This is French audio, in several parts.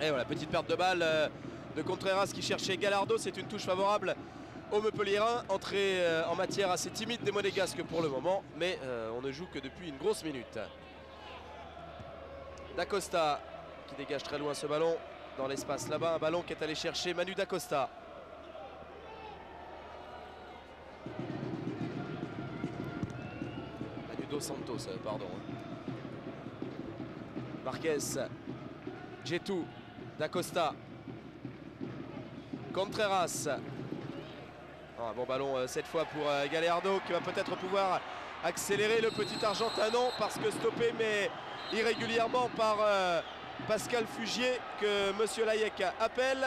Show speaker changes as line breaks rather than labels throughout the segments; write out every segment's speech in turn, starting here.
Et voilà, petite perte de balle de Contreras qui cherchait Gallardo. C'est une touche favorable aux Montpelliérains. Entrée en matière assez timide des Monégasques pour le moment, mais on ne joue que depuis une grosse minute. Dacosta qui dégage très loin ce ballon dans l'espace là-bas. Un ballon qui est allé chercher Manu Dacosta. Manu Dos Santos, pardon. Marquez, Djetou, Dacosta, Contreras. Un bon ballon cette fois pour Gallardo qui va peut-être pouvoir accélérer le petit Argentin. Non, parce que stoppé mais irrégulièrement par Pascal Fugier que Monsieur Layek appelle.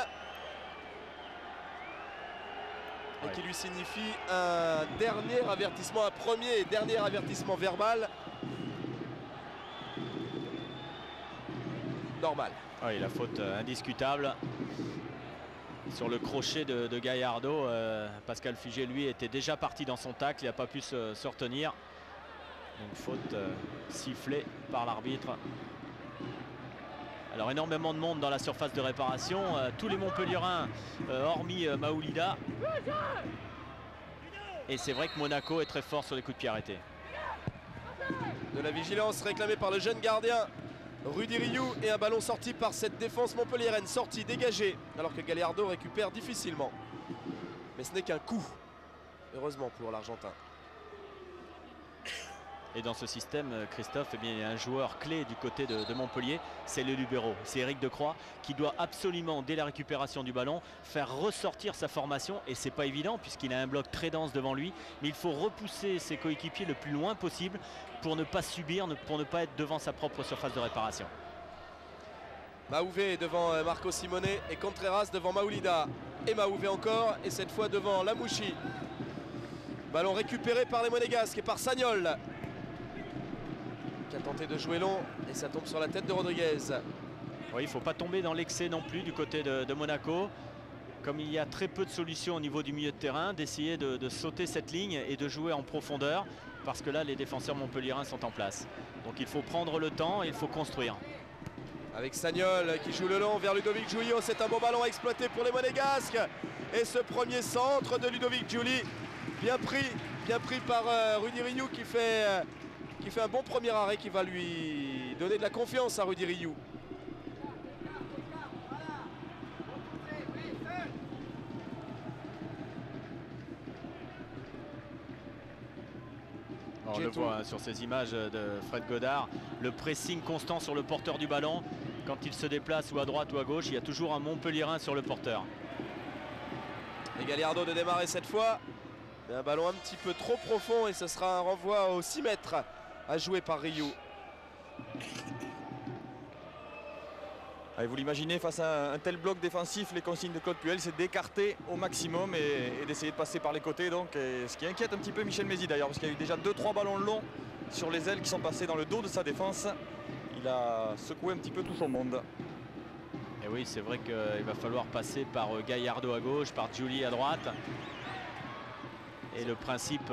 Et qui lui signifie un dernier avertissement, un premier et dernier avertissement verbal. Normal.
Oui, la faute indiscutable. Sur le crochet de Gallardo, Pascal Fugier, lui, était déjà parti dans son tacle. Il n'a pas pu se retenir. Donc faute sifflée par l'arbitre. Alors énormément de monde dans la surface de réparation. Tous les Montpelliérains, hormis Maoulida. Et c'est vrai que Monaco est très fort sur les coups de pied arrêtés.
De la vigilance réclamée par le jeune gardien Rudy Rioux, et un ballon sorti par cette défense montpelliéraine, sorti, dégagé, alors que Gallardo récupère difficilement. Mais ce n'est qu'un coup, heureusement pour l'Argentin.
Et dans ce système, Christophe, eh bien, il y a un joueur clé du côté de Montpellier, c'est le libéro, c'est Éric Decroix, qui doit absolument, dès la récupération du ballon, faire ressortir sa formation. Et c'est pas évident puisqu'il a un bloc très dense devant lui, mais il faut repousser ses coéquipiers le plus loin possible pour ne pas subir, pour ne pas être devant sa propre surface de réparation.
Maouvé devant Marco Simone et Contreras devant Maoulida. Et Maouvé encore, et cette fois devant Lamouchi. Ballon récupéré par les Monégasques et par Sagnol, qui a tenté de jouer long, et ça tombe sur la tête de Rodriguez.
Oui, il ne faut pas tomber dans l'excès non plus du côté de Monaco. Comme il y a très peu de solutions au niveau du milieu de terrain, d'essayer de sauter cette ligne et de jouer en profondeur, parce que là, les défenseurs montpelliérains sont en place. Donc il faut prendre le temps et il faut construire.
Avec Sagnol qui joue le long vers Ludovic Giulio, c'est un bon ballon à exploiter pour les Monégasques. Et ce premier centre de Ludovic Giuli, bien pris par Rudy Rioux qui fait un bon premier arrêt qui va lui donner de la confiance à Rudy Rioux.
On le voit hein, sur ces images de Fred Godard, le pressing constant sur le porteur du ballon. Quand il se déplace ou à droite ou à gauche, il y a toujours un Montpelliérain sur le porteur.
Et Gallardo de démarrer cette fois. Mais un ballon un petit peu trop profond et ce sera un renvoi aux 6 mètres à jouer par Rioux.
Allez, vous l'imaginez, face à un tel bloc défensif, les consignes de Claude Puel, c'est d'écarter au maximum et d'essayer de passer par les côtés. Donc, ce qui inquiète un petit peu Michel Mézy d'ailleurs, parce qu'il y a eu déjà 2-3 ballons longs sur les ailes qui sont passés dans le dos de sa défense. Il a secoué un petit peu tout son monde.
Et oui, c'est vrai qu'il va falloir passer par Gallardo à gauche, par Giuli à droite. Et le principe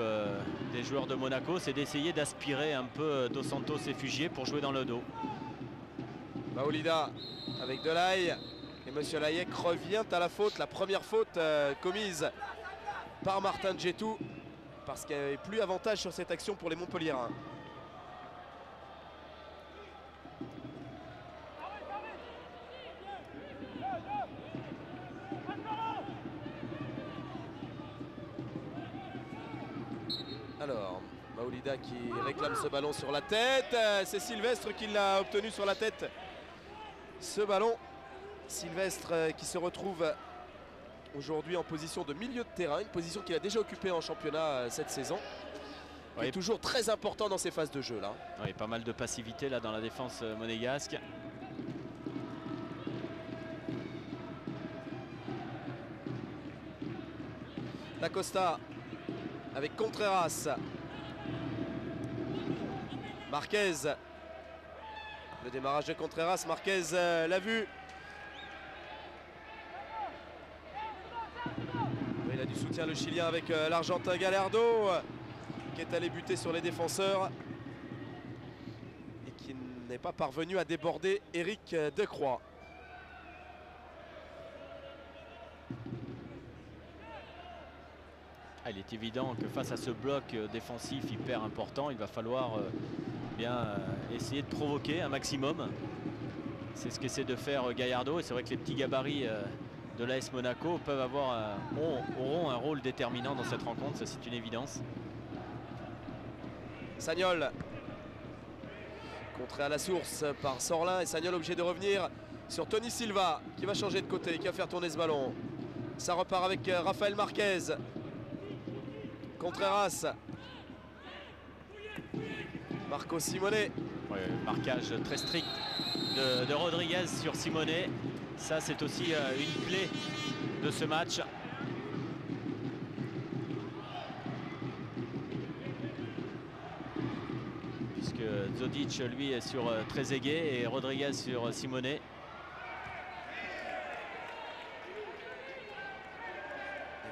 des joueurs de Monaco, c'est d'essayer d'aspirer un peu Dos Santos et Fugier pour jouer dans le dos.
Maoulida avec Delaye, et Monsieur Layek revient à la faute, la première faute commise par Martin Djetou, parce qu'il n'y avait plus avantage sur cette action pour les Montpelliérains. Alors, Maoulida qui réclame ce ballon sur la tête. C'est Sylvestre qui l'a obtenu sur la tête. Ce ballon, Sylvestre qui se retrouve aujourd'hui en position de milieu de terrain, une position qu'il a déjà occupée en championnat cette saison. Oui. Est toujours très important dans ces phases de jeu là.
Oui, pas mal de passivité là dans la défense monégasque.
Dacosta avec Contreras. Marquez. Le démarrage de Contreras, Marquez l'a vu. Il a du soutien le Chilien avec l'Argentin Gallardo qui est allé buter sur les défenseurs et qui n'est pas parvenu à déborder Éric Decroix.
Il est évident que face à ce bloc défensif hyper important, il va falloir essayer de provoquer un maximum. C'est ce qu'essaie de faire Gallardo. Et c'est vrai que les petits gabarits de l'AS Monaco auront un rôle déterminant dans cette rencontre, ça c'est une évidence.
Sagnol contré à la source par Sorlin et Sagnol obligé de revenir sur Tony Silva qui va changer de côté, qui va faire tourner ce ballon. Ça repart avec Rafael Marquez. Contreras. Marco Simone.
Ouais, marquage très strict de Rodriguez sur Simone. Ça c'est aussi une clé de ce match. Puisque Zodic lui est sur Trezeguet et Rodriguez sur Simone. Et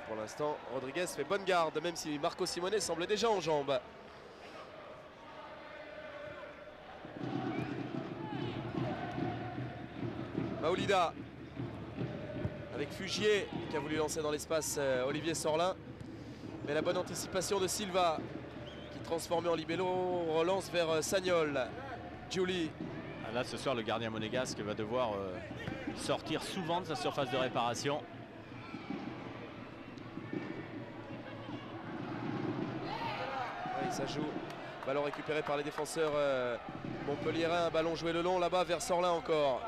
pour l'instant Rodriguez fait bonne garde, même si Marco Simone semble déjà en jambes. Maoulida avec Fugier qui a voulu lancer dans l'espace Olivier Sorlin. Mais la bonne anticipation de Silva qui transformé en libello relance vers Sagnol. Giuli.
Là ce soir le gardien monégasque va devoir sortir souvent de sa surface de réparation.
Oui, ça joue. Ballon récupéré par les défenseurs montpelliérains. Un ballon joué le long là-bas vers Sorlin encore.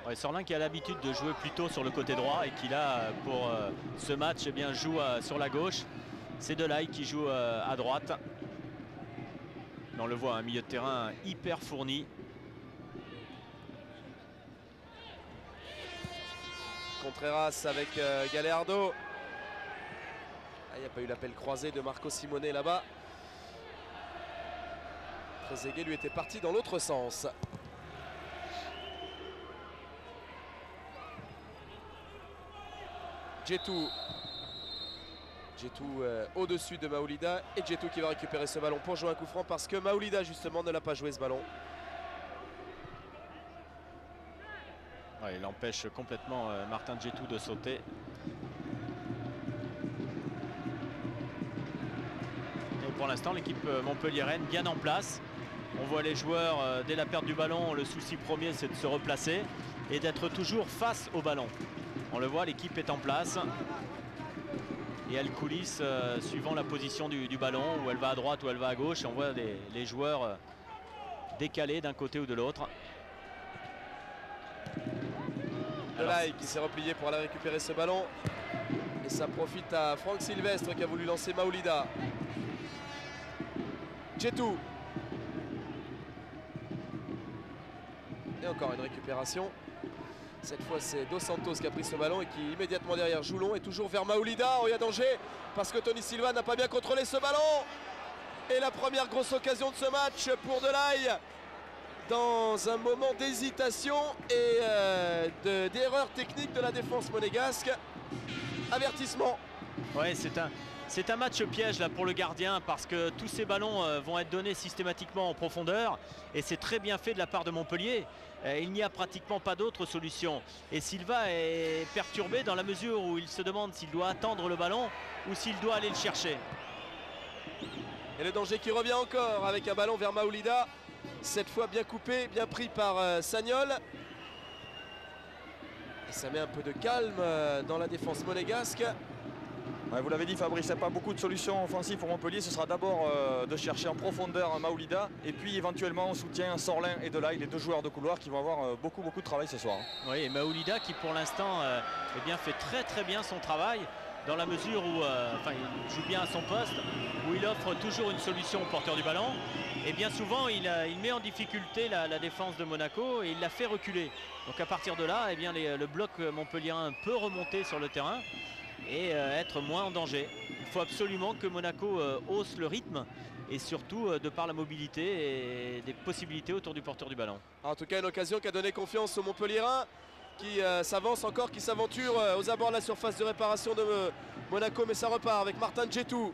Ouais, Sorlin qui a l'habitude de jouer plutôt sur le côté droit et qui là pour ce match eh bien, joue sur la gauche. C'est Delaye qui joue à droite. On le voit, un milieu de terrain hyper fourni.
Contreras avec Gallardo. Il n'y a pas eu l'appel croisé de Marco Simone là-bas. Trezeguet lui était parti dans l'autre sens. Djetou au-dessus de Maoulida et Djetou qui va récupérer ce ballon pour jouer un coup franc parce que Maoulida justement ne l'a pas joué ce ballon.
Ouais, il empêche complètement Martin Djetou de sauter. Et pour l'instant l'équipe montpelliéraine bien en place. On voit les joueurs dès la perte du ballon, le souci premier c'est de se replacer et d'être toujours face au ballon. On le voit, l'équipe est en place et elle coulisse suivant la position du ballon, où elle va à droite ou elle va à gauche. Et on voit les joueurs décalés d'un côté ou de l'autre.
Delaye qui s'est replié pour aller récupérer ce ballon. Et ça profite à Franck Sylvestre qui a voulu lancer Maoulida. Djetou. Et encore une récupération. Cette fois c'est Dos Santos qui a pris ce ballon et qui immédiatement derrière joue long et toujours vers Maoulida. Oh, il y a danger parce que Tony Silva n'a pas bien contrôlé ce ballon. Et la première grosse occasion de ce match pour Delaye dans un moment d'hésitation et d'erreur technique de la défense monégasque. Avertissement.
Ouais, c'est un match piège là pour le gardien parce que tous ces ballons vont être donnés systématiquement en profondeur et c'est très bien fait de la part de Montpellier. Il n'y a pratiquement pas d'autre solution et Silva est perturbé dans la mesure où il se demande s'il doit attendre le ballon ou s'il doit aller le chercher.
Et le danger qui revient encore avec un ballon vers Maoulida, cette fois bien coupé, bien pris par Sagnol. Et ça met un peu de calme dans la défense monégasque.
Ouais, vous l'avez dit Fabrice, il n'y a pas beaucoup de solutions offensives pour Montpellier. Ce sera d'abord de chercher en profondeur Maoulida et puis éventuellement en soutien Sorlin et Delaye, les deux joueurs de couloir qui vont avoir beaucoup de travail ce soir.
Oui, et Maoulida qui pour l'instant eh bien, fait très bien son travail dans la mesure où il joue bien à son poste, où il offre toujours une solution au porteur du ballon. Et bien souvent il met en difficulté la défense de Monaco et il la fait reculer. Donc à partir de là, eh bien, le bloc montpelliérain peut remonter sur le terrain et être moins en danger. Il faut absolument que Monaco hausse le rythme et surtout de par la mobilité et des possibilités autour du porteur du ballon.
En tout cas une occasion qui a donné confiance aux Montpelliérains qui s'avance encore, qui s'aventure aux abords de la surface de réparation de Monaco, mais ça repart avec Martin Djetou.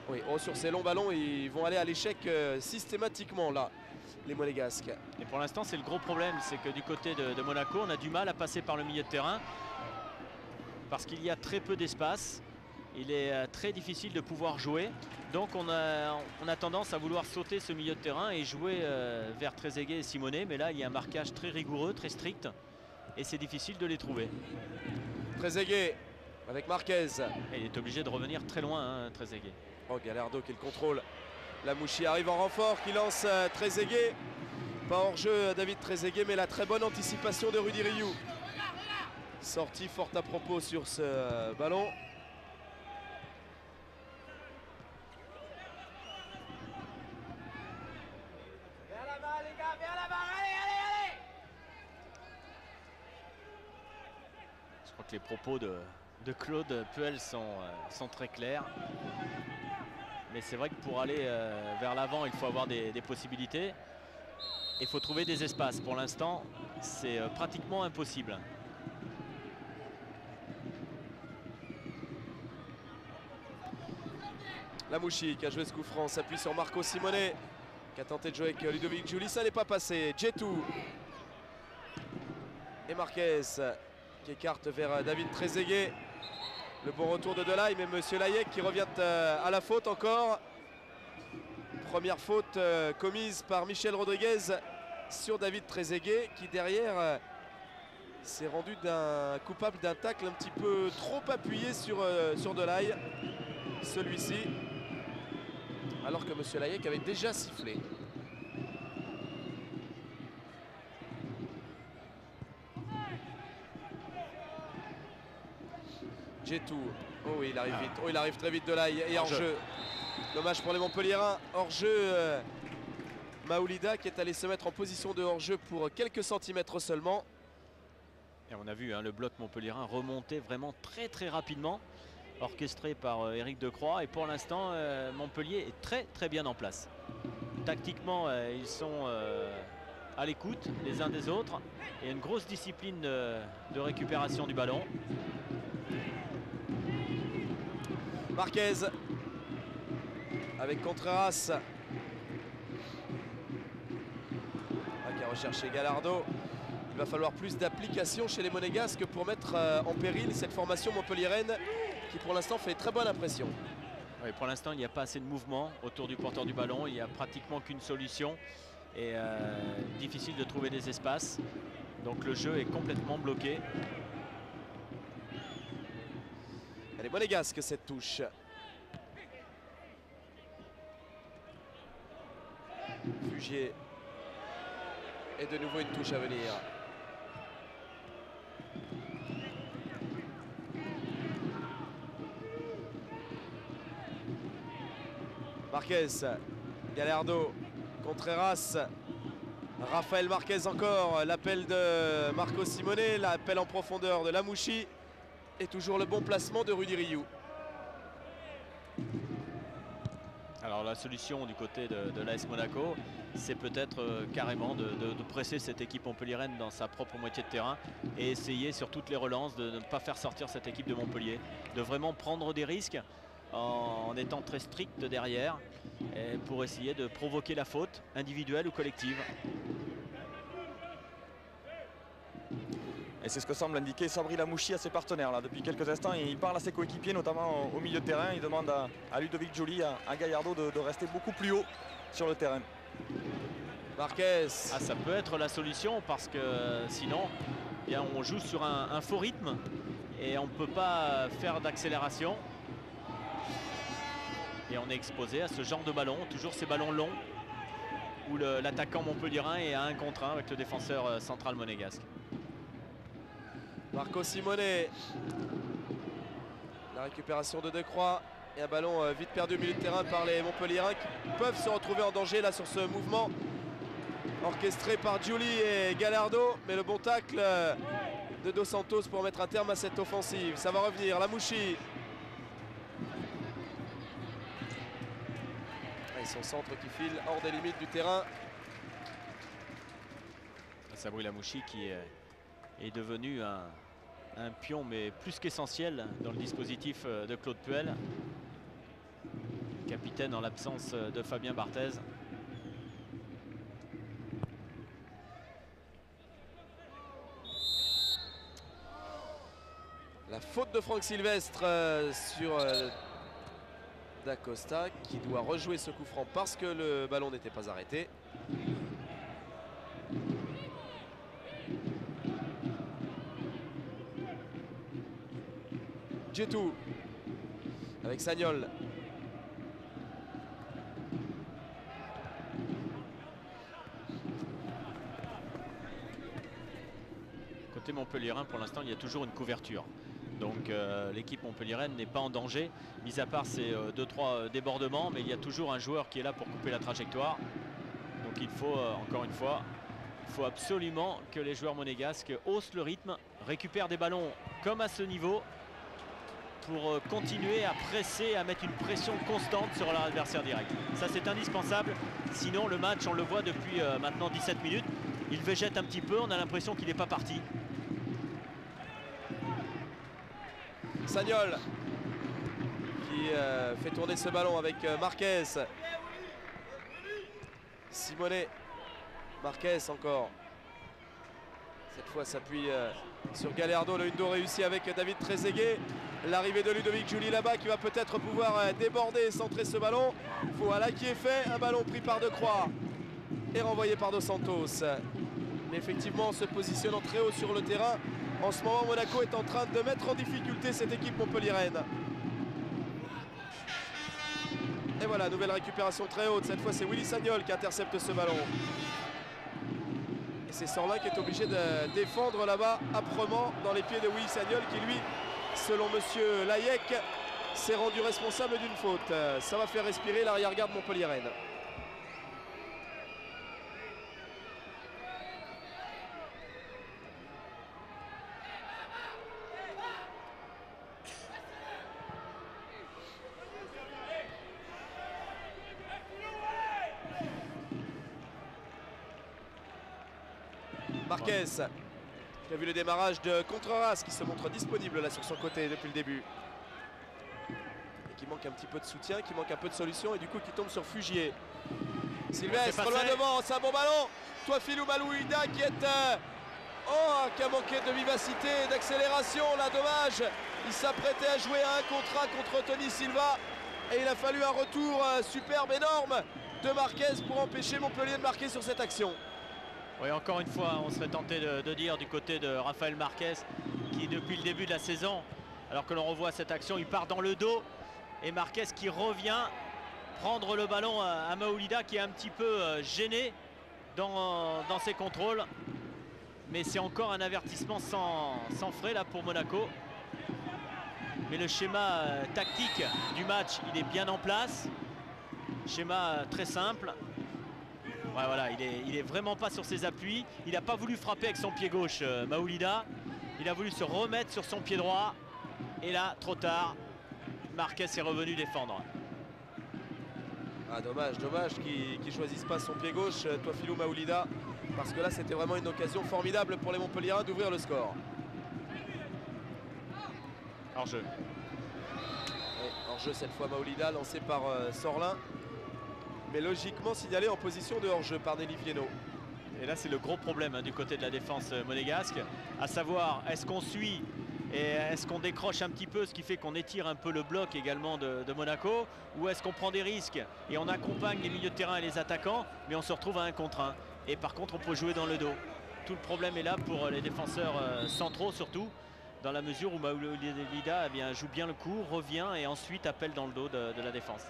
Oui, sur ces longs ballons ils vont aller à l'échec systématiquement là, les Monégasques.
Et pour l'instant c'est le gros problème, c'est que du côté de Monaco on a du mal à passer par le milieu de terrain parce qu'il y a très peu d'espace il est très difficile de pouvoir jouer. Donc on a tendance à vouloir sauter ce milieu de terrain et jouer vers Trezeguet et Simonet. Mais là, il y a un marquage très rigoureux, très strict. Et c'est difficile de les trouver.
Trezeguet avec Marquez.
Et il est obligé de revenir très loin, hein, Trezeguet.
Oh, Gallardo qui le contrôle. Lamouchi arrive en renfort, qui lance Trezeguet. Pas hors jeu David Trezeguet, mais la très bonne anticipation de Rudy Rioux. Sortie forte à propos sur ce ballon.
Je crois que les propos de Claude Puel sont très clairs. Mais c'est vrai que pour aller vers l'avant, il faut avoir des possibilités. Il faut trouver des espaces. Pour l'instant, c'est pratiquement impossible.
Lamouchi qui a joué ce coup franc, s'appuie sur Marco Simonet, qui a tenté de jouer avec Ludovic Giuli. Ça n'est pas passé. Djetou et Marquez qui écarte vers David Trezeguet. Le bon retour de Delay, mais Monsieur Layek qui revient à la faute encore. Première faute commise par Michel Rodriguez sur David Trezeguet, qui derrière s'est rendu coupable d'un tacle un petit peu trop appuyé sur Delay, celui-ci, alors que Monsieur Layek avait déjà sifflé. Djetou, oh oui, il arrive vite, oh il arrive très vite Delay, et hors-jeu. Dommage pour les Montpelliérains, hors-jeu Maoulida qui est allé se mettre en position de hors-jeu pour quelques centimètres seulement.
Et on a vu hein, le bloc montpelliérain remonter vraiment très rapidement, orchestré par Éric Decroix. Et pour l'instant, Montpellier est très bien en place. Tactiquement, ils sont à l'écoute les uns des autres. Il y a une grosse discipline de récupération du ballon.
Marquez avec Contreras qui a recherché Gallardo. Il va falloir plus d'application chez les Monégasques pour mettre en péril cette formation montpelliéraine qui pour l'instant fait très bonne impression.
Oui, pour l'instant, il n'y a pas assez de mouvement autour du porteur du ballon. Il n'y a pratiquement qu'une solution et difficile de trouver des espaces. Donc le jeu est complètement bloqué.
Elle est monégasque cette touche. Fugier. Et de nouveau une touche à venir. Marquez, Gallardo, Contreras, Rafael Marquez encore, l'appel de Marco Simonet, l'appel en profondeur de Lamouchi et toujours le bon placement de Rudy Rioux.
Alors la solution du côté de l'AS Monaco, c'est peut-être carrément de presser cette équipe montpelliéraine dans sa propre moitié de terrain et essayer sur toutes les relances de ne pas faire sortir cette équipe de Montpellier, de vraiment prendre des risques en étant très strict derrière pour essayer de provoquer la faute individuelle ou collective.
Et c'est ce que semble indiquer Sabri Lamouchi à ses partenaires là depuis quelques instants. Il parle à ses coéquipiers, notamment au milieu de terrain. Il demande à Ludovic Giuli, à Gallardo de rester beaucoup plus haut sur le terrain.
Marquez.
Ah, ça peut être la solution parce que sinon eh bien, on joue sur un faux rythme et on ne peut pas faire d'accélération. Et on est exposé à ce genre de ballon, toujours ces ballons longs où l'attaquant montpelliérain est à 1 contre 1 avec le défenseur central monégasque.
Marco Simonet. La récupération de Decroix et un ballon vite perdu au milieu de terrain par les Montpelliérains qui peuvent se retrouver en danger là sur ce mouvement orchestré par Giuli et Gallardo. Mais le bon tacle de Dos Santos pour mettre un terme à cette offensive. Ça va revenir, Lamouchi. Et son centre qui file hors des limites du terrain.
Sabri Lamouchi qui est devenu un pion mais plus qu'essentiel dans le dispositif de Claude Puel. Capitaine en l'absence de Fabien Barthez.
La faute de Franck Sylvestre sur Dacosta qui doit rejouer ce coup franc parce que le ballon n'était pas arrêté. Djetou avec Sagnol.
Côté montpelliérain, pour l'instant, il y a toujours une couverture. Donc l'équipe montpelliéraine n'est pas en danger, mis à part ces 2-3 débordements, mais il y a toujours un joueur qui est là pour couper la trajectoire. Donc il faut, encore une fois, il faut absolument que les joueurs monégasques haussent le rythme, récupèrent des ballons comme à ce niveau, pour continuer à presser, à mettre une pression constante sur leur adversaire direct. Ça, c'est indispensable. Sinon, le match, on le voit depuis maintenant 17 minutes. Il végète un petit peu, on a l'impression qu'il n'est pas parti.
Sagnol qui fait tourner ce ballon avec Marquez. Simonet. Marquez encore. Cette fois s'appuie sur Gallardo. Le 1-2 réussi avec David Trezeguet. L'arrivée de Ludovic Julie là-bas qui va peut-être pouvoir déborder et centrer ce ballon. Voilà qui est fait. Un ballon pris par Decroix et renvoyé par Dos Santos. Mais effectivement, en se positionnant très haut sur le terrain, en ce moment, Monaco est en train de mettre en difficulté cette équipe montpelliéraine. Et voilà, nouvelle récupération très haute. Cette fois, c'est Willy Sagnol qui intercepte ce ballon. Et c'est Sorlin qui est obligé de défendre là-bas âprement dans les pieds de Willy Sagnol qui, lui, selon monsieur Layek, s'est rendu responsable d'une faute. Ça va faire respirer l'arrière-garde montpelliéraine. Marquez qui a vu le démarrage de Contreras qui se montre disponible là sur son côté depuis le début. Et qui manque un petit peu de soutien, qui manque un peu de solution et du coup qui tombe sur Fugier. Sylvestre loin devant, c'est un bon ballon. Touafilou Malouida qui est qui a manqué de vivacité et d'accélération là, dommage. Il s'apprêtait à jouer à un contre 1 contre Tony Silva et il a fallu un retour superbe, énorme de Marquez pour empêcher Montpellier de marquer sur cette action.
Oui, encore une fois, on serait tenté de dire du côté de Rafael Marquez qui, depuis le début de la saison, alors que l'on revoit cette action, il part dans le dos et Marquez qui revient prendre le ballon à Maoulida qui est un petit peu gêné dans ses contrôles. Mais c'est encore un avertissement sans frais là pour Monaco. Mais le schéma tactique du match, il est bien en place. Schéma très simple. Ouais, voilà, il est vraiment pas sur ses appuis. Il n'a pas voulu frapper avec son pied gauche, Maoulida. Il a voulu se remettre sur son pied droit. Et là, trop tard, Marquez est revenu défendre.
Ah, dommage qu'il ne choisisse pas son pied gauche, Touafilou Maoulida. Parce que là, c'était vraiment une occasion formidable pour les Montpelliérains d'ouvrir le score.
Hors-jeu.
Hors-jeu cette fois Maoulida, lancé par Sorlin. Mais logiquement signalé en position de hors-jeu par Nelly Vieno.
Et là, c'est le gros problème du côté de la défense monégasque. À savoir, est-ce qu'on suit et est-ce qu'on décroche un petit peu, ce qui fait qu'on étire un peu le bloc également de Monaco, ou est-ce qu'on prend des risques et on accompagne les milieux de terrain et les attaquants, mais on se retrouve à 1 contre 1. Et par contre, on peut jouer dans le dos. Tout le problème est là pour les défenseurs centraux surtout, dans la mesure où Maoulida joue bien le coup, revient et ensuite appelle dans le dos de la défense.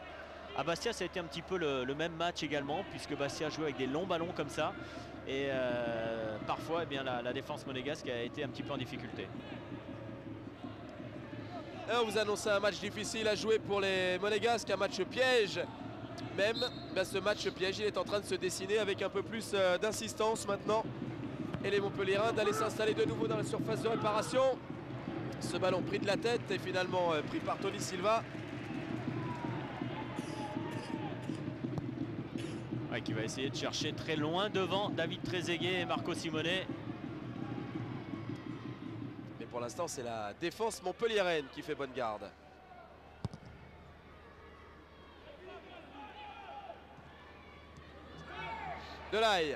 À Bastia, ça a été un petit peu le même match également, puisque Bastia jouait avec des longs ballons comme ça. Et parfois, la défense monégasque a été un petit peu en difficulté.
On vous annonce un match difficile à jouer pour les Monégasques, un match piège. Même, ce match piège, il est en train de se dessiner avec un peu plus d'insistance maintenant. Et les Montpelliérains d'aller s'installer de nouveau dans la surface de réparation. Ce ballon pris de la tête et finalement pris par Tony Silva.
Ouais, qui va essayer de chercher très loin devant David Trezeguet et Marco Simonet.
Mais pour l'instant, c'est la défense montpelliéraine qui fait bonne garde. Delaye.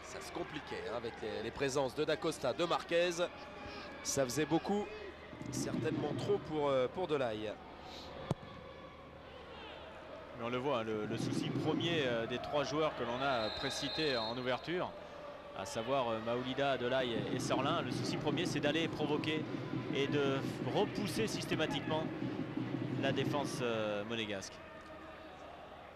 Ça se compliquait hein, avec les présences de Dacosta, de Marquez. Ça faisait beaucoup, certainement trop pour Delaye.
Mais on le voit, le souci premier des trois joueurs que l'on a précités en ouverture, à savoir Maoulida, Delaye et Sorlin, le souci premier c'est d'aller provoquer et de repousser systématiquement la défense monégasque.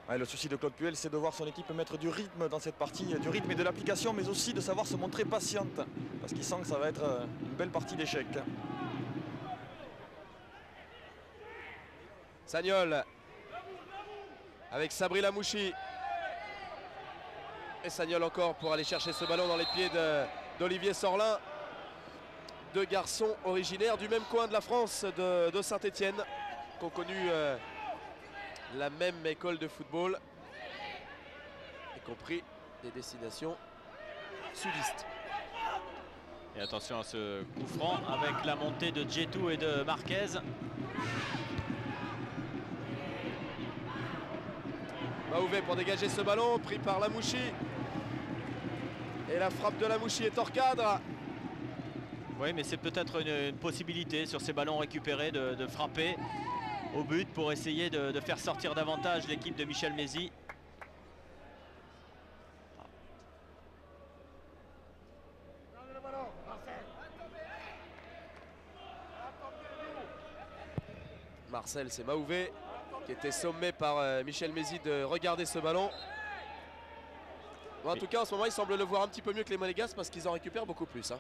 Ouais, le souci de Claude Puel, c'est de voir son équipe mettre du rythme dans cette partie, du rythme et de l'application, mais aussi de savoir se montrer patiente, parce qu'il sent que ça va être une belle partie d'échecs.
Sagnol avec Sabri Lamouchi. Et Sagnol encore pour aller chercher ce ballon dans les pieds d'Olivier Sorlin. Deux garçons originaires du même coin de la France, de Saint-Étienne, qui ont connu la même école de football, y compris des destinations sudistes.
Et attention à ce coup franc avec la montée de Djetou et de Marquez.
Maouvé pour dégager ce ballon, pris par Lamouchi. Et la frappe de Lamouchi est hors cadre.
Oui, mais c'est peut-être une possibilité sur ces ballons récupérés de frapper au but pour essayer de faire sortir davantage l'équipe de Michel Mézy.
Marcel, c'est Maouvé qui était sommé par Michel Mézy de regarder ce ballon. Bon, en tout cas, en ce moment, il semble le voir un petit peu mieux que les Monégasques parce qu'ils en récupèrent beaucoup plus. Hein.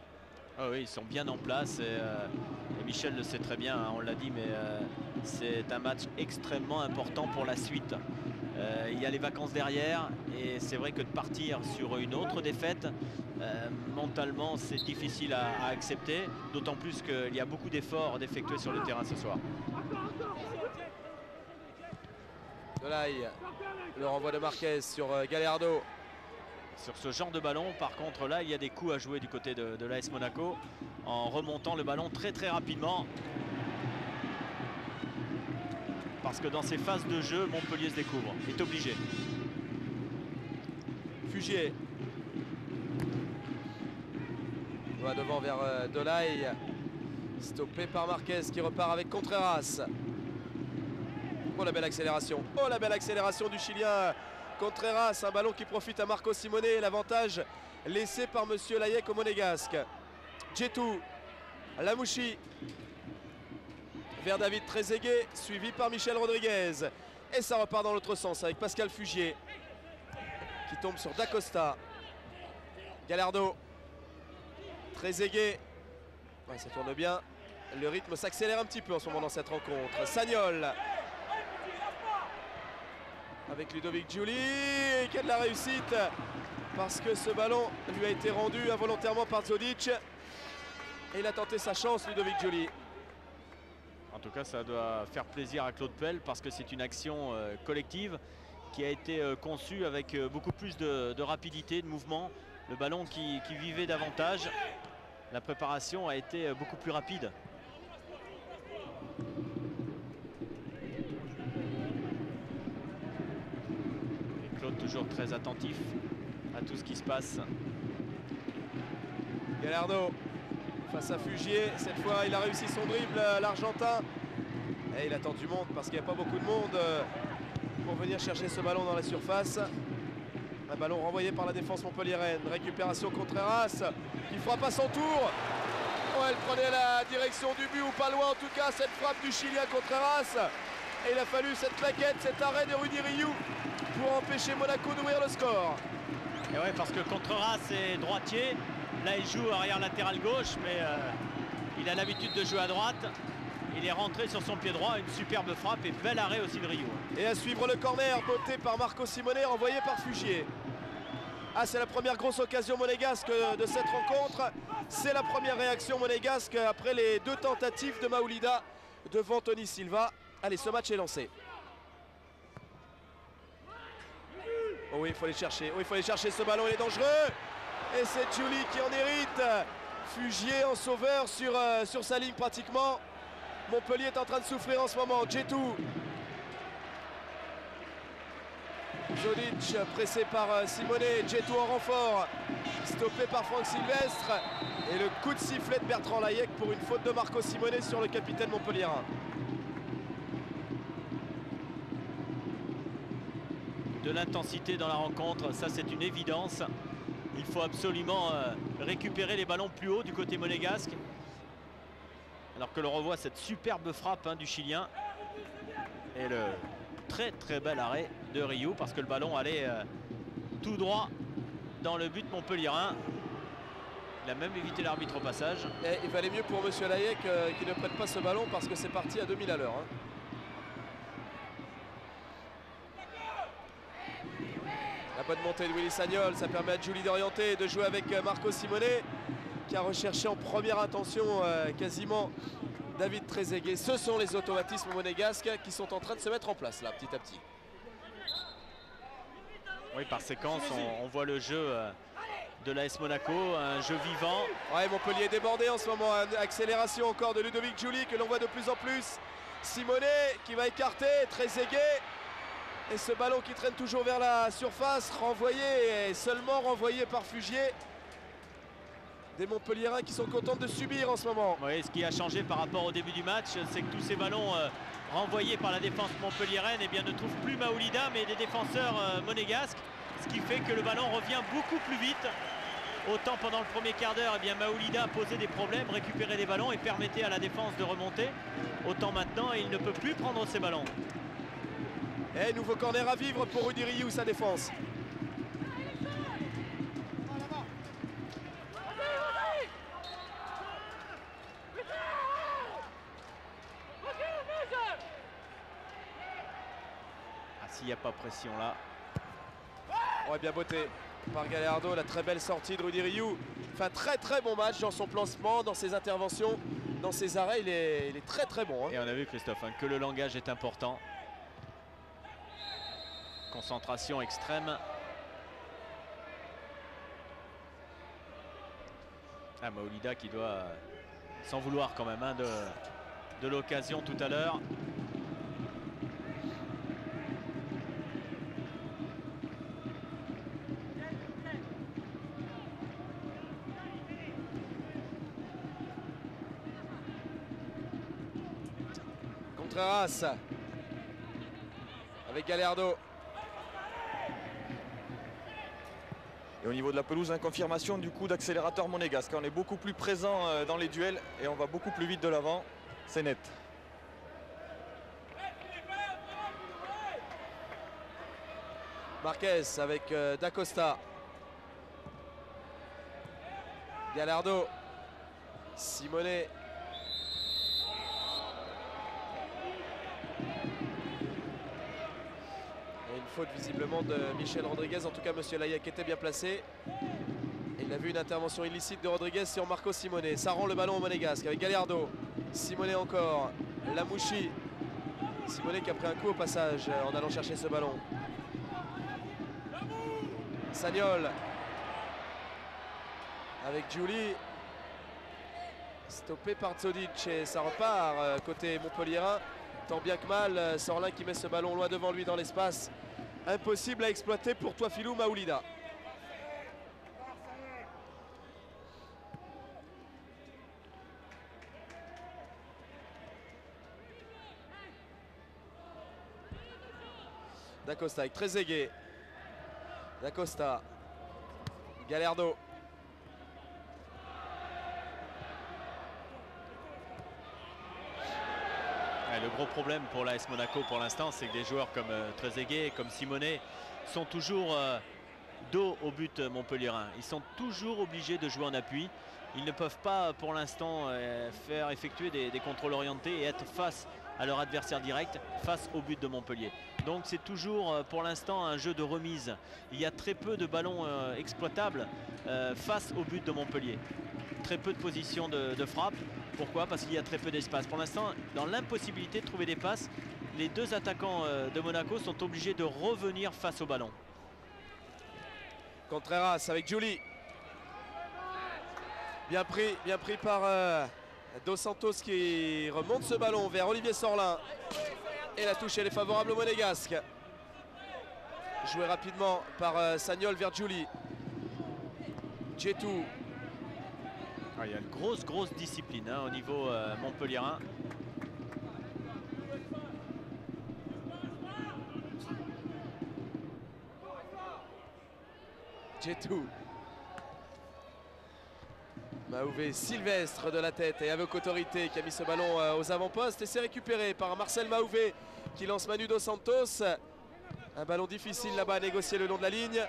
Ah oui, ils sont bien en place et Michel le sait très bien, hein, on l'a dit, mais c'est un match extrêmement important pour la suite. Il y a les vacances derrière et c'est vrai que de partir sur une autre défaite, mentalement c'est difficile à accepter, d'autant plus qu'il y a beaucoup d'efforts d'effectuer sur le terrain ce soir.
Delaye, le renvoi de Marquez sur Gallardo.
Sur ce genre de ballon, par contre, là, il y a des coups à jouer du côté de l'AS Monaco en remontant le ballon très rapidement. Parce que dans ces phases de jeu, Montpellier se découvre, est obligé.
Fugier. On va devant vers Delaye. Stoppé par Marquez qui repart avec Contreras. Oh la belle accélération. Oh la belle accélération du Chilien. Contreras, un ballon qui profite à Marco Simone. L'avantage laissé par Monsieur Layek au Monégasque. Djetou, Lamouchi vers David Trezeguet, suivi par Michel Rodriguez. Et ça repart dans l'autre sens avec Pascal Fugier qui tombe sur Dacosta. Gallardo, Trezeguet. Ouais, ça tourne bien. Le rythme s'accélère un petit peu en ce moment dans cette rencontre. Sagnol avec Ludovic Giuli qui a de la réussite parce que ce ballon lui a été rendu involontairement par Zodic et il a tenté sa chance, Ludovic Giuli.
En tout cas, ça doit faire plaisir à Claude Puel parce que c'est une action collective qui a été conçue avec beaucoup plus de rapidité, de mouvement. Le ballon qui vivait davantage, la préparation a été beaucoup plus rapide. Claude toujours très attentif à tout ce qui se passe.
Gallardo face à Fugier, cette fois il a réussi son dribble, l'Argentin. Et il attend du monde parce qu'il n'y a pas beaucoup de monde pour venir chercher ce ballon dans la surface. Un ballon renvoyé par la défense montpelliéraine. Récupération Contreras qui frappe à son tour. Oh, elle prenait la direction du but ou pas loin en tout cas cette frappe du Chilien Contreras. Et il a fallu cette claquette, cet arrêt de Rudy Rioux pour empêcher Monaco d'ouvrir le score.
Et ouais, parce que Contreras est droitier. Là, il joue arrière latéral gauche, mais il a l'habitude de jouer à droite. Il est rentré sur son pied droit, une superbe frappe et bel arrêt aussi de Rioux.
Et à suivre le corner, botté par Marco Simone, renvoyé par Fugier. Ah, c'est la première grosse occasion monégasque de cette rencontre. C'est la première réaction monégasque après les deux tentatives de Maoulida devant Tony Silva. Allez, ce match est lancé. Oh oui, il faut aller chercher. Oh, il faut aller chercher ce ballon, il est dangereux. Et c'est Giuli qui en hérite. Fugier en sauveur sur sa ligne pratiquement. Montpellier est en train de souffrir en ce moment. Djetou. Zodic pressé par Simone, Djetou en renfort, stoppé par Franck Sylvestre. Et le coup de sifflet de Bertrand Layec pour une faute de Marco Simone sur le capitaine montpelliérain.
De l'intensité dans la rencontre, ça c'est une évidence. Il faut absolument récupérer les ballons plus haut du côté monégasque. Alors que l'on revoit cette superbe frappe du Chilien. Et le très bel arrêt de Rioux parce que le ballon allait tout droit dans le but montpelliérain. Il a même évité l'arbitre au passage.
Et il valait mieux pour monsieur Layec qui ne prête pas ce ballon parce que c'est parti à 2000 à l'heure. La bonne montée de Willy Sagnol, ça permet à Giuli d'orienter et de jouer avec Marco Simone qui a recherché en première intention quasiment David Trezeguet. Ce sont les automatismes monégasques qui sont en train de se mettre en place là petit à petit.
Oui, par séquence, on voit le jeu de l'AS Monaco, un jeu vivant.
Ouais, Montpellier débordé en ce moment, accélération encore de Ludovic Giuli que l'on voit de plus en plus. Simone qui va écarter, Trezeguet. Et ce ballon qui traîne toujours vers la surface, renvoyé et seulement renvoyé par Fugier. Des Montpelliérains qui sont contents de subir en ce moment.
Oui, ce qui a changé par rapport au début du match, c'est que tous ces ballons renvoyés par la défense montpelliéraine ne trouvent plus Maoulida, mais des défenseurs monégasques. Ce qui fait que le ballon revient beaucoup plus vite. Autant pendant le premier quart d'heure, Maoulida posait des problèmes, récupérait des ballons et permettait à la défense de remonter. Autant maintenant, il ne peut plus prendre ces ballons.
Et nouveau corner à vivre pour Rudy Rioux, sa défense.
S'il n'y a pas pression là.
Ouais, bien botté par Gallardo, la très belle sortie de Rudy Rioux. Fait un très bon match dans son placement, dans ses interventions, dans ses arrêts. Il est très bon.
Et on a vu, Christophe, que le langage est important. Concentration extrême. Maoulida qui doit s'en vouloir quand même de l'occasion tout à l'heure.
Contreras avec Gallardo.
Et au niveau de la pelouse, confirmation du coup d'accélérateur monégasque. On est beaucoup plus présent dans les duels et on va beaucoup plus vite de l'avant. C'est net.
Marquez avec Dacosta. Gallardo. Simone. Faute visiblement de Michel Rodriguez. En tout cas, monsieur Layec était bien placé. Et il a vu une intervention illicite de Rodriguez sur Marco Simone. Ça rend le ballon au monégasque avec Gallardo. Simone encore. Lamouchi. Simone qui a pris un coup au passage en allant chercher ce ballon. Sagnol. Avec Giuli. Stoppé par Zodic et ça repart côté montpelliérain. Tant bien que mal, Sorlin qui met ce ballon loin devant lui dans l'espace. Impossible à exploiter pour Touafilou Maoulida. Dacosta avec Trezeguet. Dacosta. Gallardo.
Le gros problème pour l'AS Monaco pour l'instant, c'est que des joueurs comme Trezeguet, comme Simone sont toujours dos au but montpelliérain. Ils sont toujours obligés de jouer en appui. Ils ne peuvent pas pour l'instant faire effectuer des contrôles orientés et être face à leur adversaire direct, face au but de Montpellier. Donc c'est toujours pour l'instant un jeu de remise. Il y a très peu de ballons exploitables face au but de Montpellier. Très peu de positions de frappe. Pourquoi? Parce qu'il y a très peu d'espace. Pour l'instant, dans l'impossibilité de trouver des passes, les deux attaquants de Monaco sont obligés de revenir face au ballon.
Contreras avec Giuli. Bien pris par Dos Santos qui remonte ce ballon vers Olivier Sorlin. Et la touche elle est favorable au monégasque. Joué rapidement par Sagnol vers Giuli. Djetou.
Il y a une grosse discipline au niveau montpelliérain.
Djetou. Maouvé Sylvestre de la tête et avec autorité qui a mis ce ballon aux avant-postes et c'est récupéré par Marcel Maouvé qui lance Manu Dos Santos. Un ballon difficile là-bas à négocier le long de la ligne.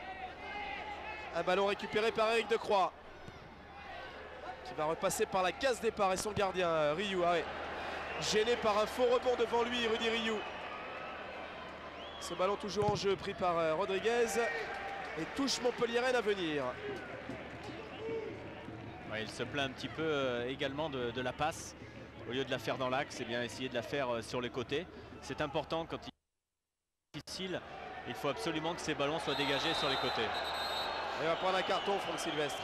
Un ballon récupéré par Éric Decroix qui va repasser par la case départ et son gardien Rioux. Ah ouais. Gêné par un faux rebond devant lui, Rudy Rioux. Ce ballon toujours en jeu pris par Rodriguez et touche montpelliéraine à venir.
Ouais, il se plaint un petit peu également de la passe. Au lieu de la faire dans l'axe, eh bien essayer de la faire sur les côtés. C'est important quand il est difficile. Il faut absolument que ces ballons soient dégagés sur les côtés.
Il va prendre un carton, Franck Sylvestre.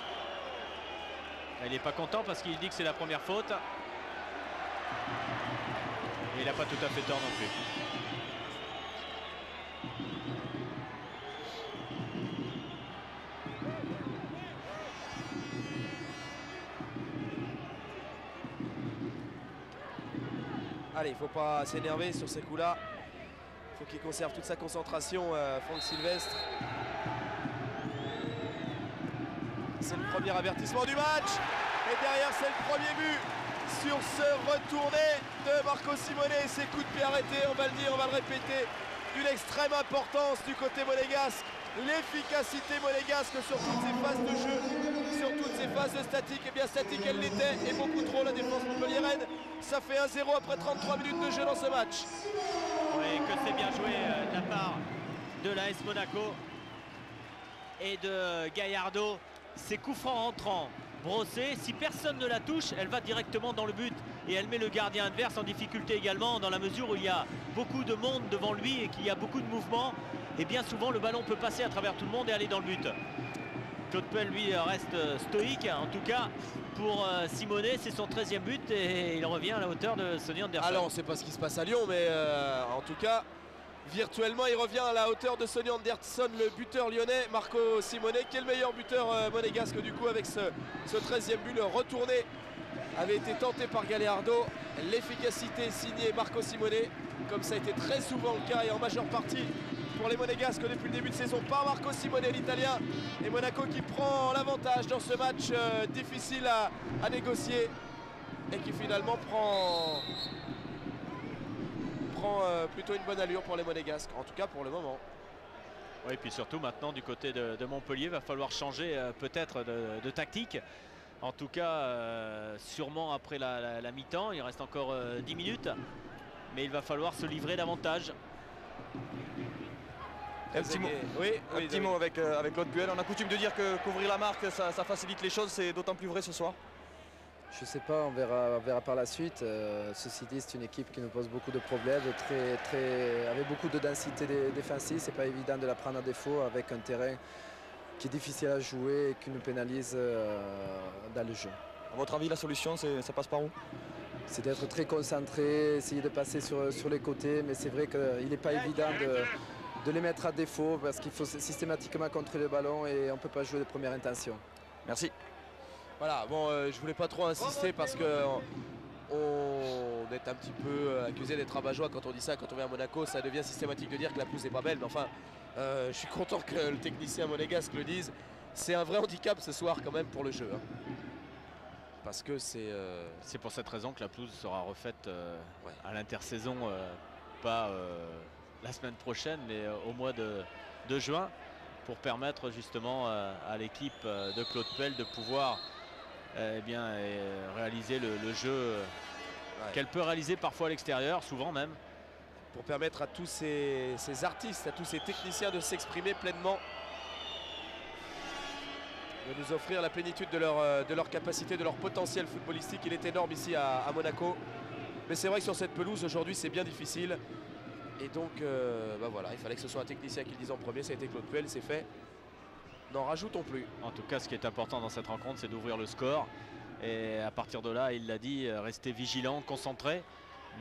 Il n'est pas content parce qu'il dit que c'est la première faute. Et il n'a pas tout à fait tort non plus.
Allez, il ne faut pas s'énerver sur ces coups-là. Il faut qu'il conserve toute sa concentration, Franck Sylvestre. C'est le premier avertissement du match. Et derrière, c'est le premier but sur ce retourné de Marco Simone. Ses coups de pied arrêtés, on va le dire, on va le répéter, d'une extrême importance du côté monégasque. L'efficacité monégasque sur toutes ces phases de jeu, sur toutes ces phases de statique, et bien statique elle l'était, et beaucoup trop la défense montpelliéraine. Ça fait 1-0 après 33 minutes de jeu dans ce match.
Oui, que c'est bien joué de la part de l'AS Monaco et de Gallardo. Ces coups francs rentrants, brossés, si personne ne la touche, elle va directement dans le but et elle met le gardien adverse en difficulté également dans la mesure où il y a beaucoup de monde devant lui et qu'il y a beaucoup de mouvements. Et bien souvent le ballon peut passer à travers tout le monde et aller dans le but. Claude Puel lui reste stoïque, en tout cas pour Simone c'est son 13e but et il revient à la hauteur de Sonny Anderson.
Alors on ne sait pas ce qui se passe à Lyon, mais en tout cas virtuellement il revient à la hauteur de Sonny Anderson, le buteur lyonnais Marco Simone, qui est le meilleur buteur monégasque du coup avec ce 13e but. Le retourné avait été tenté par Gallardo, l'efficacité signée Marco Simone, comme ça a été très souvent le cas et en majeure partie pour les monégasques depuis le début de saison par Marco Simone, l'italien, et Monaco qui prend l'avantage dans ce match difficile à négocier et qui finalement prend plutôt une bonne allure pour les monégasques, en tout cas pour le moment.
Oui, et puis surtout maintenant du côté de Montpellier, il va falloir changer peut-être de tactique. En tout cas, sûrement après la mi-temps, il reste encore 10 minutes, mais il va falloir se livrer davantage.
Un petit mot avec Claude Puel. On a coutume de dire que couvrir la marque, ça facilite les choses. C'est d'autant plus vrai ce soir.
Je ne sais pas, on verra par la suite. Ceci dit, c'est une équipe qui nous pose beaucoup de problèmes, avec beaucoup de densité défensive. C'est pas évident de la prendre à défaut avec un terrain qui est difficile à jouer et qui nous pénalise dans le jeu.
À votre avis, la solution, ça passe par où?
C'est d'être très concentré, essayer de passer sur les côtés, mais c'est vrai qu'il n'est pas évident de les mettre à défaut parce qu'il faut systématiquement contrer le ballon et on ne peut pas jouer de première intention.
Merci.
Voilà, bon, je voulais pas trop insister parce que on est un petit peu accusé d'être rabat-joie quand on dit ça, quand on vient à Monaco, ça devient systématique de dire que la pelouse n'est pas belle, mais enfin, je suis content que le technicien monégasque le dise. C'est un vrai handicap ce soir quand même pour le jeu. Hein. Parce que c'est...
C'est pour cette raison que la pelouse sera refaite à l'intersaison, pas la semaine prochaine, mais au mois de juin, pour permettre justement à l'équipe de Claude Puel de pouvoir réaliser le jeu qu'elle peut réaliser parfois à l'extérieur, souvent même.
Pour permettre à tous ces artistes, à tous ces techniciens de s'exprimer pleinement, de nous offrir la plénitude de leur capacité, de leur potentiel footballistique. Il est énorme ici à Monaco. Mais c'est vrai que sur cette pelouse aujourd'hui c'est bien difficile. Et donc voilà, il fallait que ce soit un technicien qui le dise en premier, ça a été Claude Puel, c'est fait. N'en rajoutons plus.
En tout cas, ce qui est important dans cette rencontre, c'est d'ouvrir le score. Et à partir de là, il l'a dit, rester vigilant, concentré.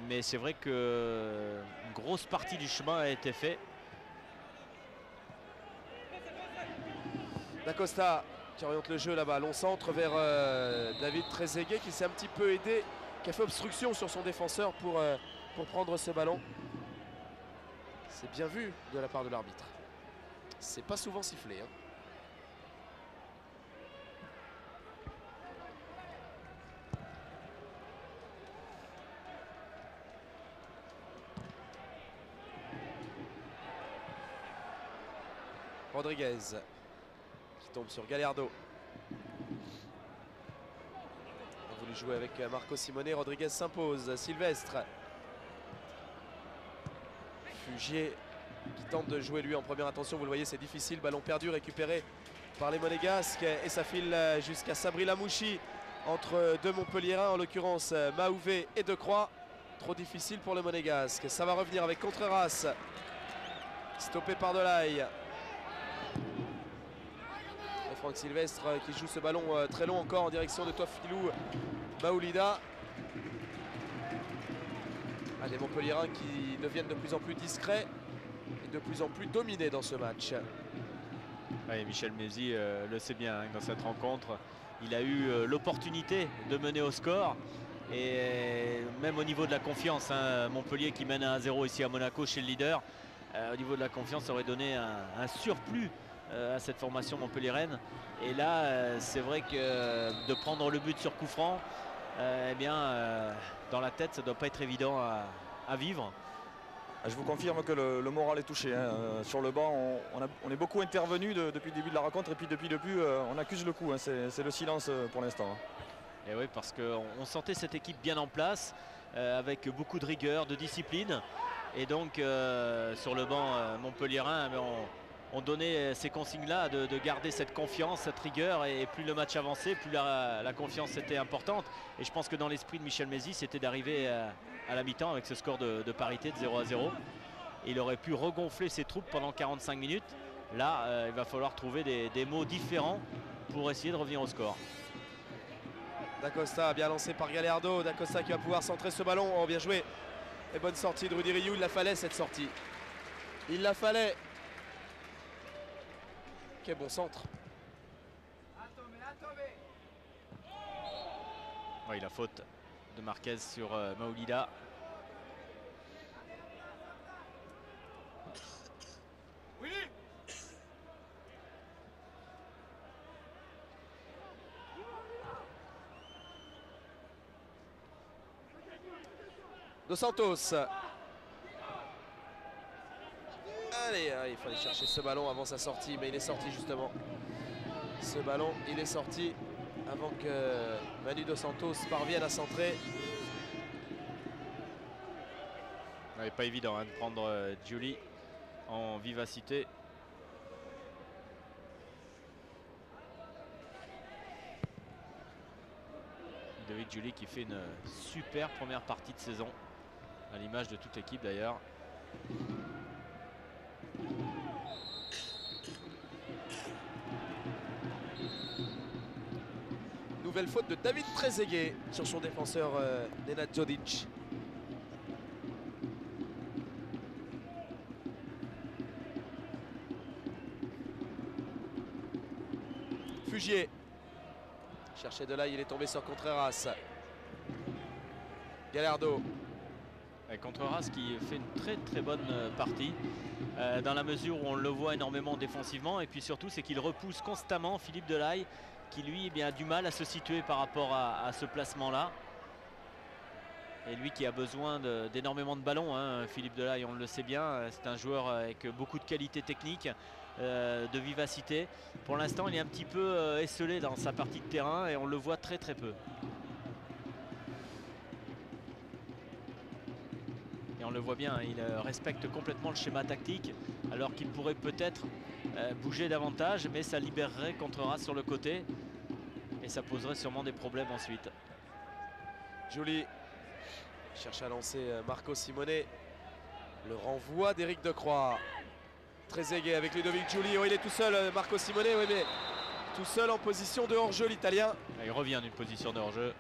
Mais c'est vrai qu'une grosse partie du chemin a été fait.
D'Acosta qui oriente le jeu là-bas. Long centre vers David Trezeguet qui s'est un petit peu aidé, qui a fait obstruction sur son défenseur pour prendre ce ballon. C'est bien vu de la part de l'arbitre. C'est pas souvent sifflé, hein. Rodriguez qui tombe sur Gallardo. On a voulu jouer avec Marco Simone. Rodriguez s'impose. Sylvestre. Fugier qui tente de jouer lui en première intention. Vous le voyez, c'est difficile. Ballon perdu, récupéré par les Monégasques. Et ça file jusqu'à Sabri Lamouchi entre deux Montpelliérains, en l'occurrence Mahouvé et Decroix. Trop difficile pour les Monégasques. Ça va revenir avec Contreras. Stoppé par Delaye. Franck Sylvestre qui joue ce ballon très long encore en direction de Toafilou Maoulida. Des Montpelliérains qui deviennent de plus en plus discrets et de plus en plus dominés dans ce match.
Ouais, Michel Mézy le sait bien, hein, dans cette rencontre. Il a eu l'opportunité de mener au score. Et même au niveau de la confiance, hein, Montpellier qui mène à 1-0 ici à Monaco chez le leader. Au niveau de la confiance, ça aurait donné un surplus à cette formation montpelliéraine. Et là, c'est vrai que de prendre le but sur coup franc, eh bien, dans la tête, ça ne doit pas être évident à vivre.
Je vous confirme que le moral est touché, hein. Sur le banc, on est beaucoup intervenu depuis le début de la rencontre, et puis depuis le début, on accuse le coup, hein. C'est le silence pour l'instant, hein.
Et oui, parce qu'on sentait cette équipe bien en place, avec beaucoup de rigueur, de discipline. Et donc, sur le banc montpelliérain, on donnait ces consignes-là de garder cette confiance, cette rigueur. Et plus le match avançait, plus la confiance était importante. Et je pense que dans l'esprit de Michel Mézy, c'était d'arriver à la mi-temps avec ce score de parité de 0-0. Il aurait pu regonfler ses troupes pendant 45 minutes. Là, il va falloir trouver des mots différents pour essayer de revenir au score.
D'Acosta bien lancé par Gallardo. D'Acosta qui va pouvoir centrer ce ballon. Oh, bien joué. Et bonne sortie de Rudy Rioux. Il la fallait cette sortie. Il la fallait. Quel bon centre.
Oui, la faute de Marquez sur Maoulida.
Dos Santos. Allez, il fallait chercher ce ballon avant sa sortie, mais il est sorti justement. Ce ballon, il est sorti avant que Manu Dos Santos parvienne à centrer.
Ouais, pas évident, hein, de prendre Giuli en vivacité. David Giuli qui fait une super première partie de saison, à l'image de toute l'équipe d'ailleurs.
Nouvelle faute de David Trezeguet sur son défenseur Nenad Jodic. Fugier cherchait de là, il est tombé sur Contreras. Gallardo.
Contreras qui fait une très très bonne partie, dans la mesure où on le voit énormément défensivement, et puis surtout c'est qu'il repousse constamment Philippe Delaye qui lui eh bien, a du mal à se situer par rapport à ce placement là, et lui qui a besoin d'énormément de ballons, hein. Philippe Delaye, on le sait bien, c'est un joueur avec beaucoup de qualité technique, de vivacité. Pour l'instant il est un petit peu esselé dans sa partie de terrain et on le voit très très peu. Et on le voit bien, il respecte complètement le schéma tactique, alors qu'il pourrait peut-être bouger davantage, mais ça libérerait Contreras sur le côté et ça poserait sûrement des problèmes ensuite.
Giuli cherche à lancer Marco Simone. Le renvoi d'Éric Decroix. Trezeguet avec Ludovic Giuli. Oh, il est tout seul, Marco Simone, oui, mais tout seul en position de hors-jeu, l'Italien.
Il revient d'une position de hors-jeu.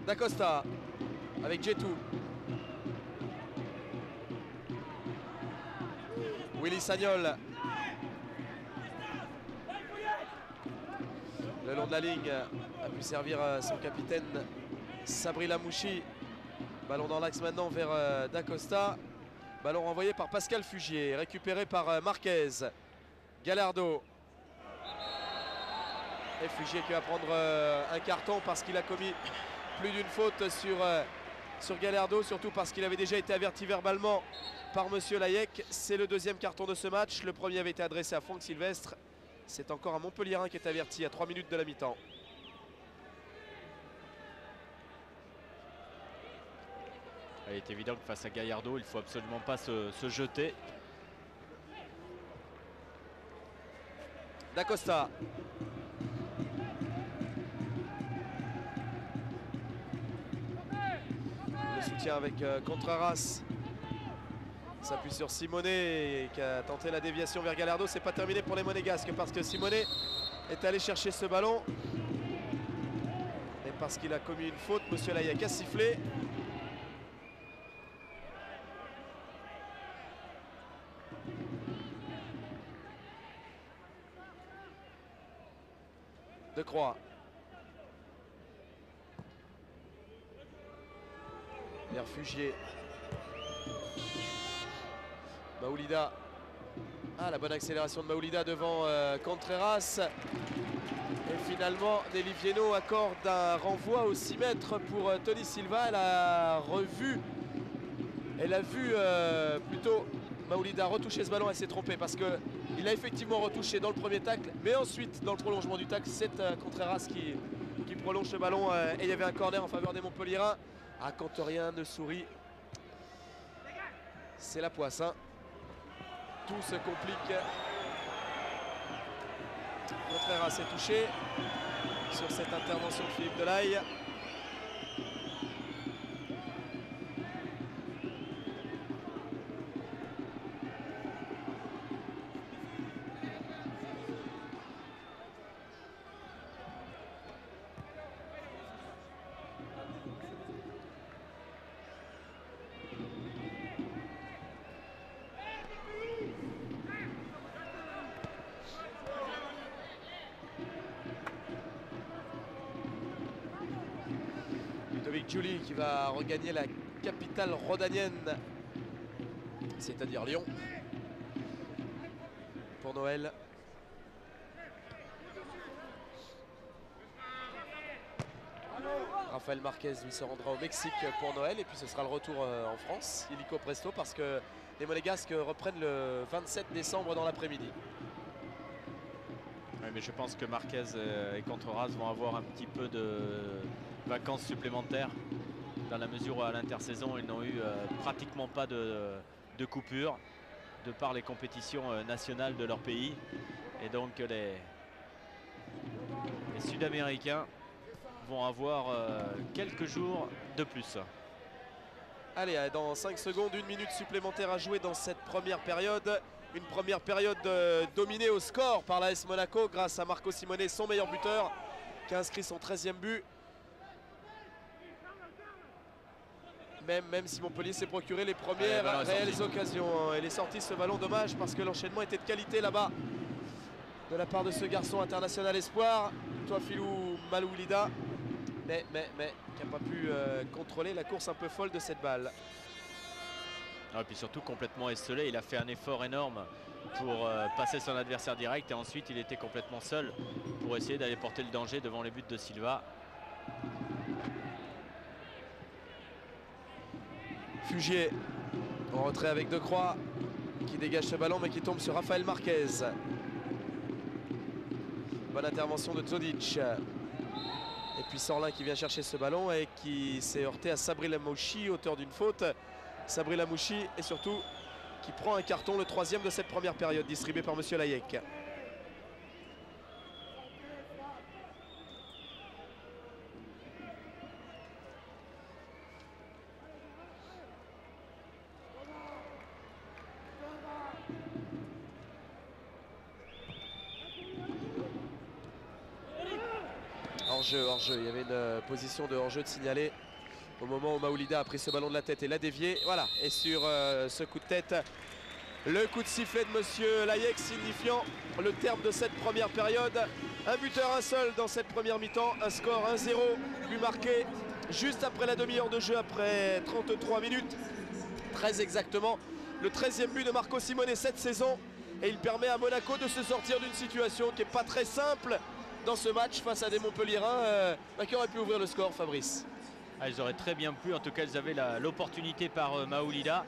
D'Acosta avec Djetou. Willy Sagnol. Le long de la ligne a pu servir son capitaine Sabri Lamouchi. Ballon dans l'axe maintenant vers D'Acosta. Ballon renvoyé par Pascal Fugier, récupéré par Marquez. Gallardo. Et Fugier qui va prendre un carton parce qu'il a commis plus d'une faute sur Gallardo, surtout parce qu'il avait déjà été averti verbalement par Monsieur Layec. C'est le deuxième carton de ce match. Le premier avait été adressé à Franck Sylvestre. C'est encore un Montpellierin qui est averti à 3 minutes de la mi-temps.
Il est évident que face à Gallardo, il ne faut absolument pas se jeter.
D'Acosta. Le soutien avec Contreras. S'appuie sur Simonet qui a tenté la déviation vers Gallardo. C'est pas terminé pour les Monégasques parce que Simonet est allé chercher ce ballon. Mais parce qu'il a commis une faute, Monsieur Layec a sifflé. Decroix. Vers Fugier. Maoulida. Ah, la bonne accélération de Maoulida devant Contreras. Et finalement, Nelly Viennot accorde un renvoi au 6 mètres pour Tony Silva. Elle a vu plutôt Maoulida retoucher ce ballon. Elle s'est trompée parce qu'il a effectivement retouché dans le premier tacle. Mais ensuite, dans le prolongement du tacle, c'est Contreras qui prolonge ce ballon. Et il y avait un corner en faveur des Montpellierins. Ah, quand rien ne sourit, c'est la poisse, hein. Tout se complique. Contreras s'est touché sur cette intervention de Philippe Delahaye. Julie qui va regagner la capitale rhodanienne, c'est-à-dire Lyon, pour Noël. Rafael Marquez lui se rendra au Mexique pour Noël et puis ce sera le retour en France, illico presto, parce que les Monégasques reprennent le 27 décembre dans l'après-midi.
Oui, mais je pense que Marquez et Contreras vont avoir un petit peu de vacances supplémentaires dans la mesure où à l'intersaison ils n'ont eu pratiquement pas de coupure de par les compétitions nationales de leur pays, et donc les Sud-Américains vont avoir quelques jours de plus.
Allez, dans 5 secondes, 1 minute supplémentaire à jouer dans cette première période. Une première période dominée au score par l'AS Monaco grâce à Marco Simonet, son meilleur buteur, qui a inscrit son 13e but. Même si Montpellier s'est procuré les premières réelles occasions. Il est sorti ce ballon, dommage parce que l'enchaînement était de qualité là-bas de la part de ce garçon international espoir, Touafilou Maoulida, mais qui n'a pas pu contrôler la course un peu folle de cette balle.
Et puis surtout complètement esselé, il a fait un effort énorme pour passer son adversaire direct et ensuite il était complètement seul pour essayer d'aller porter le danger devant les buts de Silva.
Fugier en retrait avec Decroix qui dégage ce ballon mais qui tombe sur Rafael Marquez. Bonne intervention de Zodic. Et puis Sorlin qui vient chercher ce ballon et qui s'est heurté à Sabri Lamouchi, auteur d'une faute. Sabri Lamouchi et surtout qui prend un carton, le 3e de cette première période, distribué par Monsieur Layec. hors-jeu. Il y avait une position de hors-jeu de signaler au moment où Maoulida a pris ce ballon de la tête et l'a dévié. Voilà, et sur ce coup de tête, le coup de sifflet de monsieur Layek signifiant le terme de cette première période. Un buteur, un seul dans cette première mi-temps. Un score 1-0, but marqué juste après la demi-heure de jeu, après 33 minutes. Très exactement, le 13e but de Marco Simone cette saison. Et il permet à Monaco de se sortir d'une situation qui n'est pas très simple dans ce match face à des Montpelliérains qui auraient pu ouvrir le score, Fabrice.
Ah, ils auraient très bien pu, en tout cas ils avaient l'opportunité par Maoulida.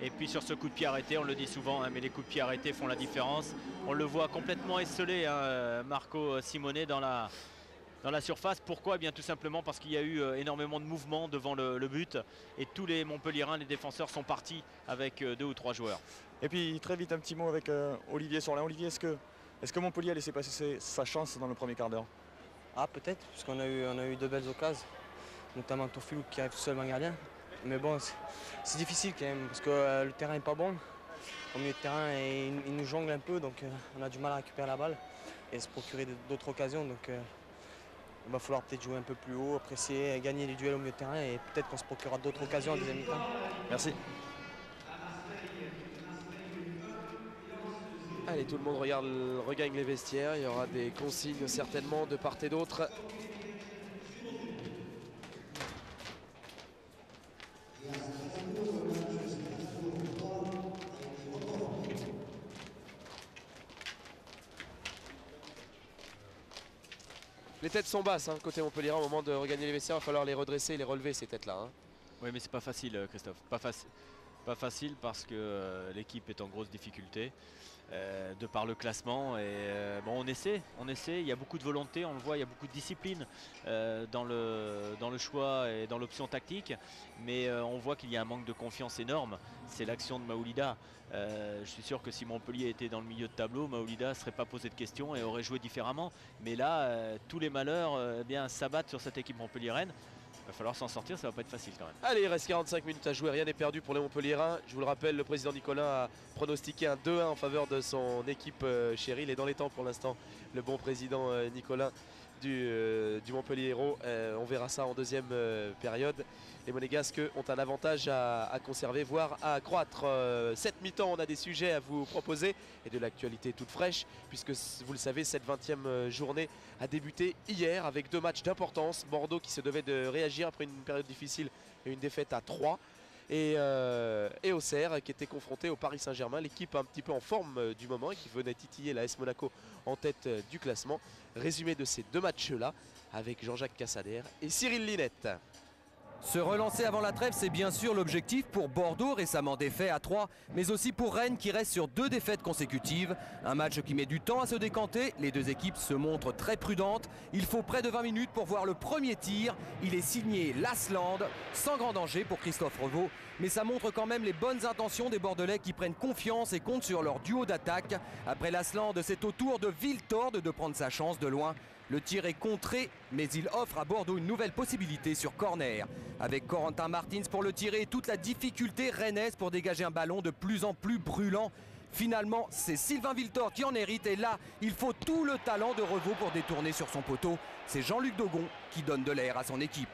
Et puis sur ce coup de pied arrêté, on le dit souvent, hein, mais les coups de pied arrêtés font la différence. On le voit complètement esselé, hein, Marco Simone dans la surface. Pourquoi? Eh bien tout simplement parce qu'il y a eu énormément de mouvements devant le but. Et tous les Montpelliérains, les défenseurs sont partis avec 2 ou 3 joueurs.
Et puis très vite un petit mot avec Olivier Sorlin. Olivier, est-ce que Montpellier a laissé passer sa chance dans le premier quart d'heure?
Ah peut-être, parce qu'on a eu de belles occasions, notamment Tourfilou qui arrive tout seul dans le gardien. Mais bon, c'est difficile quand même, parce que le terrain n'est pas bon. Au milieu de terrain, il nous jongle un peu, donc on a du mal à récupérer la balle et se procurer d'autres occasions. Donc il va falloir peut-être jouer un peu plus haut, apprécier, gagner les duels au milieu de terrain et peut-être qu'on se procurera d'autres occasions en deuxième mi-temps.
Merci.
Allez, tout le monde regagne les vestiaires. Il y aura des consignes certainement de part et d'autre. Les têtes sont basses, hein, côté Montpellier. Au moment de regagner les vestiaires, il va falloir les redresser et les relever, ces têtes-là. Hein.
Oui, mais c'est pas facile, Christophe. Pas facile parce que l'équipe est en grosse difficulté de par le classement. Et bon, on essaie. Il y a beaucoup de volonté, on le voit, il y a beaucoup de discipline dans le choix et dans l'option tactique. Mais on voit qu'il y a un manque de confiance énorme. C'est l'action de Maoulida. Je suis sûr que si Montpellier était dans le milieu de tableau, Maoulida ne serait pas posé de questions et aurait joué différemment. Mais là, tous les malheurs s'abattent sur cette équipe montpelliéraine. Il va falloir s'en sortir, ça va pas être facile quand même.
Allez, il reste 45 minutes à jouer, rien n'est perdu pour les Montpelliérains. Je vous le rappelle, le président Nicolas a pronostiqué un 2-1 en faveur de son équipe chérie. Il est dans les temps pour l'instant, le bon président Nicolas du Montpellier Hérault. On verra ça en deuxième période. Les Monégasques ont un avantage à conserver, voire à accroître. Cette mi-temps, on a des sujets à vous proposer et de l'actualité toute fraîche, puisque vous le savez, cette 20e journée a débuté hier avec 2 matchs d'importance. Bordeaux qui se devait de réagir après une période difficile et une défaite à 3. Et Auxerre qui était confronté au Paris Saint-Germain, l'équipe un petit peu en forme du moment et qui venait titiller la AS Monaco en tête du classement. Résumé de ces 2 matchs-là avec Jean-Jacques Cassader et Cyril Linette.
Se relancer avant la trêve, c'est bien sûr l'objectif pour Bordeaux, récemment défait à 3, mais aussi pour Rennes qui reste sur 2 défaites consécutives. Un match qui met du temps à se décanter, les 2 équipes se montrent très prudentes. Il faut près de 20 minutes pour voir le premier tir. Il est signé Lasland, sans grand danger pour Christophe Revaux. Mais ça montre quand même les bonnes intentions des Bordelais qui prennent confiance et comptent sur leur duo d'attaque. Après Lasland, c'est au tour de Viltord de prendre sa chance de loin. Le tir est contré, mais il offre à Bordeaux une nouvelle possibilité sur corner. Avec Corentin Martins pour le tirer et toute la difficulté rennaise pour dégager un ballon de plus en plus brûlant. Finalement, c'est Sylvain Viltord qui en hérite et là, il faut tout le talent de Revaux pour détourner sur son poteau. C'est Jean-Luc Dogon qui donne de l'air à son équipe.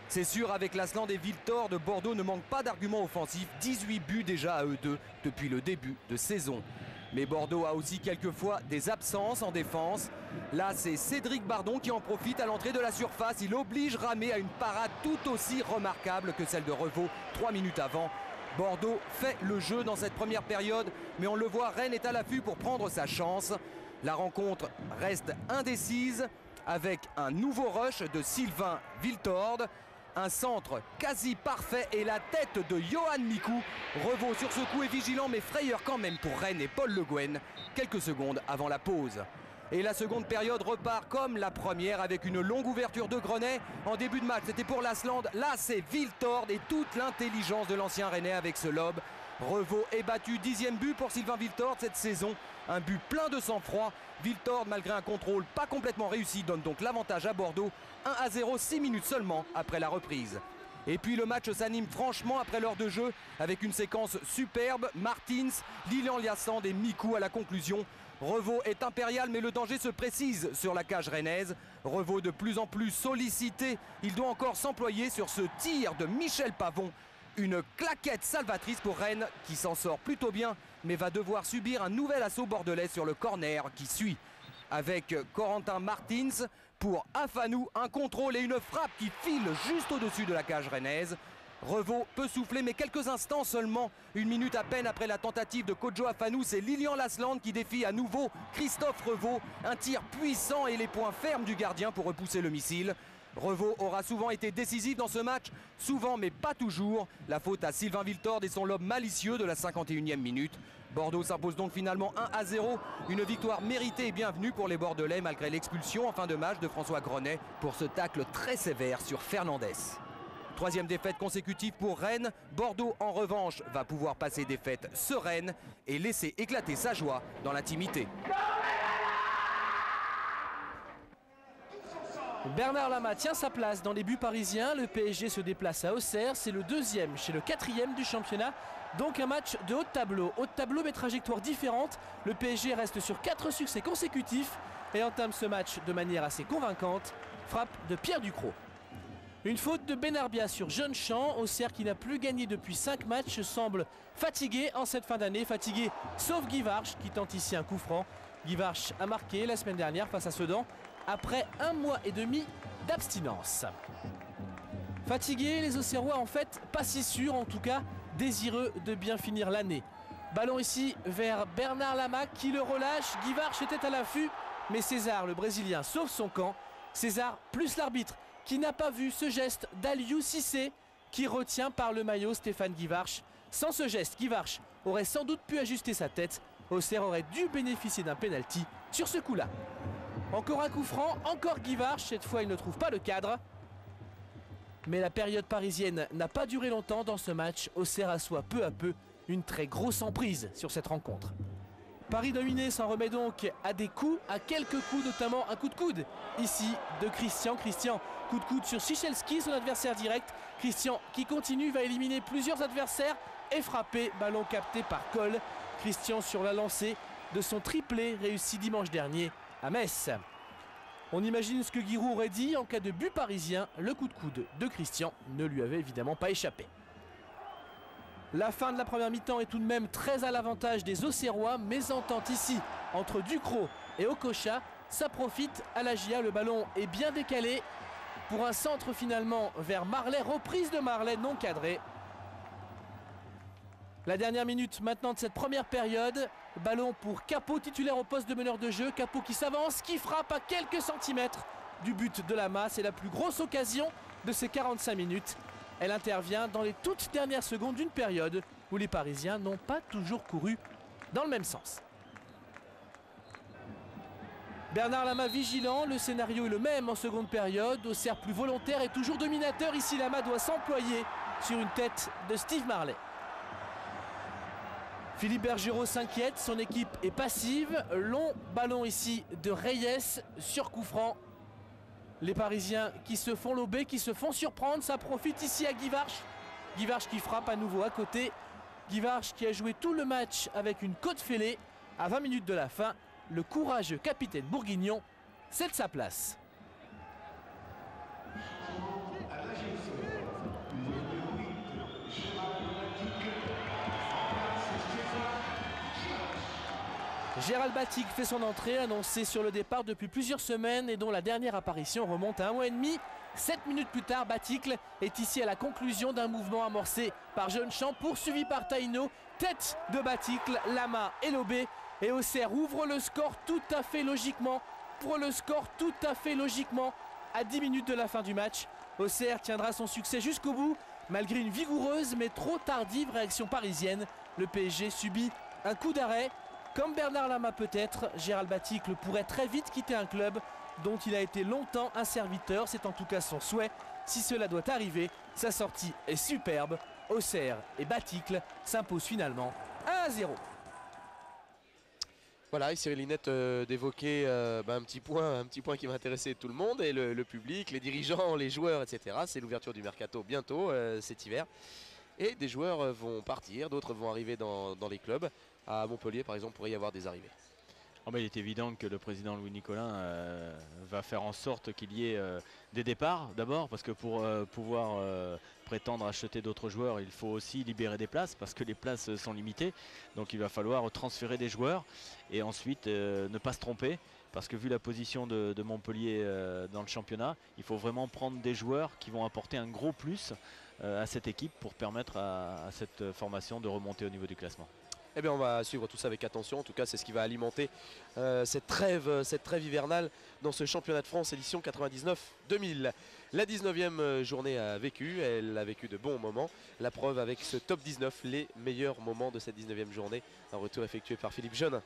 C'est sûr, avec Lasland et Viltord, Bordeaux ne manque pas d'arguments offensifs. 18 buts déjà à eux deux depuis le début de saison. Mais Bordeaux a aussi quelquefois des absences en défense. Là, c'est Cédric Bardon qui en profite à l'entrée de la surface. Il oblige Ramé à une parade tout aussi remarquable que celle de Revaux 3 minutes avant. Bordeaux fait le jeu dans cette première période, mais on le voit, Rennes est à l'affût pour prendre sa chance. La rencontre reste indécise avec un nouveau rush de Sylvain Viltord. Un centre quasi parfait et la tête de Johan Mikou. Revaux sur ce coup est vigilant mais frayeur quand même pour Rennes et Paul Le Guen quelques secondes avant la pause. Et la seconde période repart comme la première avec une longue ouverture de Grenet. En début de match, c'était pour Lasland. Là, c'est Viltord et toute l'intelligence de l'ancien Rennais avec ce lob. Revaux est battu, 10e but pour Sylvain Viltord cette saison. Un but plein de sang-froid. Viltord, malgré un contrôle pas complètement réussi, donne donc l'avantage à Bordeaux. 1-0, 6 minutes seulement après la reprise. Et puis le match s'anime franchement après l'heure de jeu avec une séquence superbe. Martins, Lilian Liassand et Mikou à la conclusion. Revaux est impérial, mais le danger se précise sur la cage rennaise. Revaux de plus en plus sollicité. Il doit encore s'employer sur ce tir de Michel Pavon. Une claquette salvatrice pour Rennes qui s'en sort plutôt bien, mais va devoir subir un nouvel assaut bordelais sur le corner qui suit. Avec Corentin Martins pour Afanou, un contrôle et une frappe qui file juste au-dessus de la cage rennaise. Revaux peut souffler, mais quelques instants seulement. Une minute à peine après la tentative de Kodjo Afanou, c'est Lilian Lasland qui défie à nouveau Christophe Revaux. Un tir puissant et les poings fermes du gardien pour repousser le missile. Revaux aura souvent été décisif dans ce match, souvent mais pas toujours. La faute à Sylvain Wiltord et son lob malicieux de la 51e minute. Bordeaux s'impose donc finalement 1-0. Une victoire méritée et bienvenue pour les Bordelais malgré l'expulsion en fin de match de François Grenet pour ce tacle très sévère sur Fernandez. Troisième défaite consécutive pour Rennes. Bordeaux, en revanche, va pouvoir passer des fêtes sereines et laisser éclater sa joie dans l'intimité.
Bernard Lama tient sa place dans les buts parisiens. Le PSG se déplace à Auxerre. C'est le deuxième chez le quatrième du championnat. Donc un match de haut de tableau. Haut de tableau mais trajectoire différente. Le PSG reste sur 4 succès consécutifs et entame ce match de manière assez convaincante. Frappe de Pierre Ducrot. Une faute de Benarbia sur Jeune-Champ. Auxerre qui n'a plus gagné depuis 5 matchs semble fatigué en cette fin d'année. Fatigué sauf Guy Varche qui tente ici un coup franc. Guy Varche a marqué la semaine dernière face à Sedan après 1 mois et demi d'abstinence. Fatigués, les Auxerrois en fait pas si sûrs, en tout cas désireux de bien finir l'année. Ballon ici vers Bernard Lama qui le relâche. Guy Varche était à l'affût, mais César, le Brésilien, sauve son camp. César plus l'arbitre qui n'a pas vu ce geste d'Aliou Cissé qui retient par le maillot Stéphane Guy Varche. Sans ce geste, Guy Varche aurait sans doute pu ajuster sa tête. Auxerre aurait dû bénéficier d'un pénalty sur ce coup-là. Encore un coup franc, encore Guy Varche, cette fois il ne trouve pas le cadre. Mais la période parisienne n'a pas duré longtemps dans ce match. Auxerre assoit peu à peu une très grosse emprise sur cette rencontre. Paris dominé s'en remet donc à des coups, à quelques coups, notamment un coup de coude ici de Christian. Christian, coup de coude sur Chichelski, son adversaire direct. Christian qui continue, va éliminer plusieurs adversaires et frapper, ballon capté par Cole. Christian sur la lancée de son triplé réussi dimanche dernier à Metz. On imagine ce que Giroud aurait dit en cas de but parisien. Le coup de coude de Christian ne lui avait évidemment pas échappé. La fin de la première mi-temps est tout de même très à l'avantage des Auxerrois. Mésentente ici entre Ducrot et Okocha. Ça profite à la GIA. Le ballon est bien décalé pour un centre finalement vers Marley. Reprise de Marley non cadrée. La dernière minute maintenant de cette première période. Ballon pour Capot, titulaire au poste de meneur de jeu. Capot qui s'avance, qui frappe à quelques centimètres du but de Lama. C'est la plus grosse occasion de ces 45 minutes. Elle intervient dans les toutes dernières secondes d'une période où les Parisiens n'ont pas toujours couru dans le même sens. Bernard Lama vigilant, le scénario est le même en seconde période. Auxerre plus volontaire et toujours dominateur. Ici Lama doit s'employer sur une tête de Steve Marley. Philippe Bergerot s'inquiète, son équipe est passive. Long ballon ici de Reyes sur coup franc. Les Parisiens qui se font lober, qui se font surprendre. Ça profite ici à Guy Varche. Guy Varche qui frappe à nouveau à côté. Guy Varche qui a joué tout le match avec une côte fêlée. À 20 minutes de la fin, le courageux capitaine bourguignon cède sa place. Gérald Batic fait son entrée, annoncée sur le départ depuis plusieurs semaines et dont la dernière apparition remonte à 1 mois et demi. 7 minutes plus tard, Baticle est ici à la conclusion d'un mouvement amorcé par Jeune-Champ, poursuivi par Taino. Tête de Baticle, Lama et Lobé. Et Auxerre ouvre le score tout à fait logiquement. À 10 minutes de la fin du match. Auxerre tiendra son succès jusqu'au bout, malgré une vigoureuse mais trop tardive réaction parisienne. Le PSG subit un coup d'arrêt. Comme Bernard Lama peut-être, Gérald Baticle pourrait très vite quitter un club dont il a été longtemps un serviteur. C'est en tout cas son souhait. Si cela doit arriver, sa sortie est superbe. Auxerre et Baticle s'imposent finalement 1-0.
Voilà, et Cyril Linette d'évoquer un petit point qui va intéresser tout le monde et le public, les dirigeants, les joueurs, etc. C'est l'ouverture du mercato bientôt, cet hiver. Et des joueurs vont partir, d'autres vont arriver dans les clubs. À Montpellier, par exemple, pourrait y avoir des arrivées.
Oh bah, il est évident que le président Louis Nicolin va faire en sorte qu'il y ait des départs d'abord, parce que pour pouvoir prétendre acheter d'autres joueurs, il faut aussi libérer des places, parce que les places sont limitées. Donc il va falloir transférer des joueurs et ensuite ne pas se tromper, parce que vu la position de Montpellier dans le championnat, il faut vraiment prendre des joueurs qui vont apporter un gros plus à cette équipe pour permettre à cette formation de remonter au niveau du classement.
Eh bien, on va suivre tout ça avec attention. En tout cas, c'est ce qui va alimenter cette trêve hivernale dans ce championnat de France édition 99-2000. La 19e journée a vécu. Elle a vécu de bons moments. La preuve avec ce top 19, les meilleurs moments de cette 19e journée. Un retour effectué par Philippe Jeune.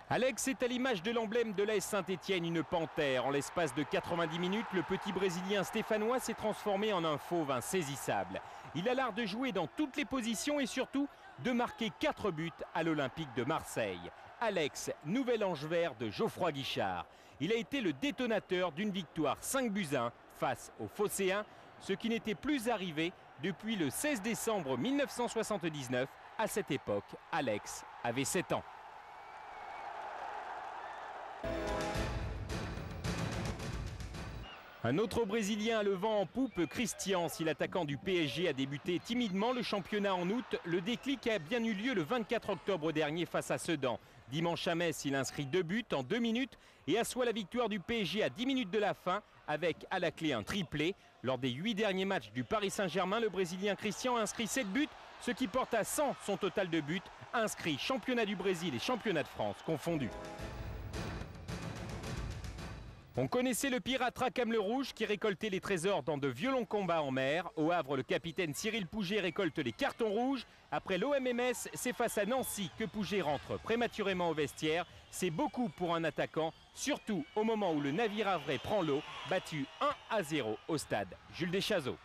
Alex est à l'image de l'emblème de l'AS Saint-Etienne, une panthère. En l'espace de 90 minutes, le petit Brésilien stéphanois s'est transformé en un fauve insaisissable. Il a l'art de jouer dans toutes les positions et surtout de marquer 4 buts à l'Olympique de Marseille. Alex, nouvel ange vert de Geoffroy Guichard. Il a été le détonateur d'une victoire 5-1 face aux Phocéens, ce qui n'était plus arrivé depuis le 16 décembre 1979. À cette époque, Alex avait 7 ans. Un autre Brésilien a le vent en poupe, Christian. Si l'attaquant du PSG a débuté timidement le championnat en août, le déclic a bien eu lieu le 24 octobre dernier face à Sedan. Dimanche à Metz, il inscrit 2 buts en 2 minutes et assoit la victoire du PSG à 10 minutes de la fin avec à la clé un triplé. Lors des 8 derniers matchs du Paris Saint-Germain, le Brésilien Christian a inscrit 7 buts, ce qui porte à 100 son total de buts inscrits championnat du Brésil et championnat de France confondus. On connaissait le pirate Rackham le Rouge qui récoltait les trésors dans de violents combats en mer. Au Havre, le capitaine Cyril Pouget récolte les cartons rouges. Après l'OMMS, c'est face à Nancy que Pouget rentre prématurément au vestiaire. C'est beaucoup pour un attaquant, surtout au moment où le navire havrais prend l'eau, battu 1-0 au stade Jules Deschazos.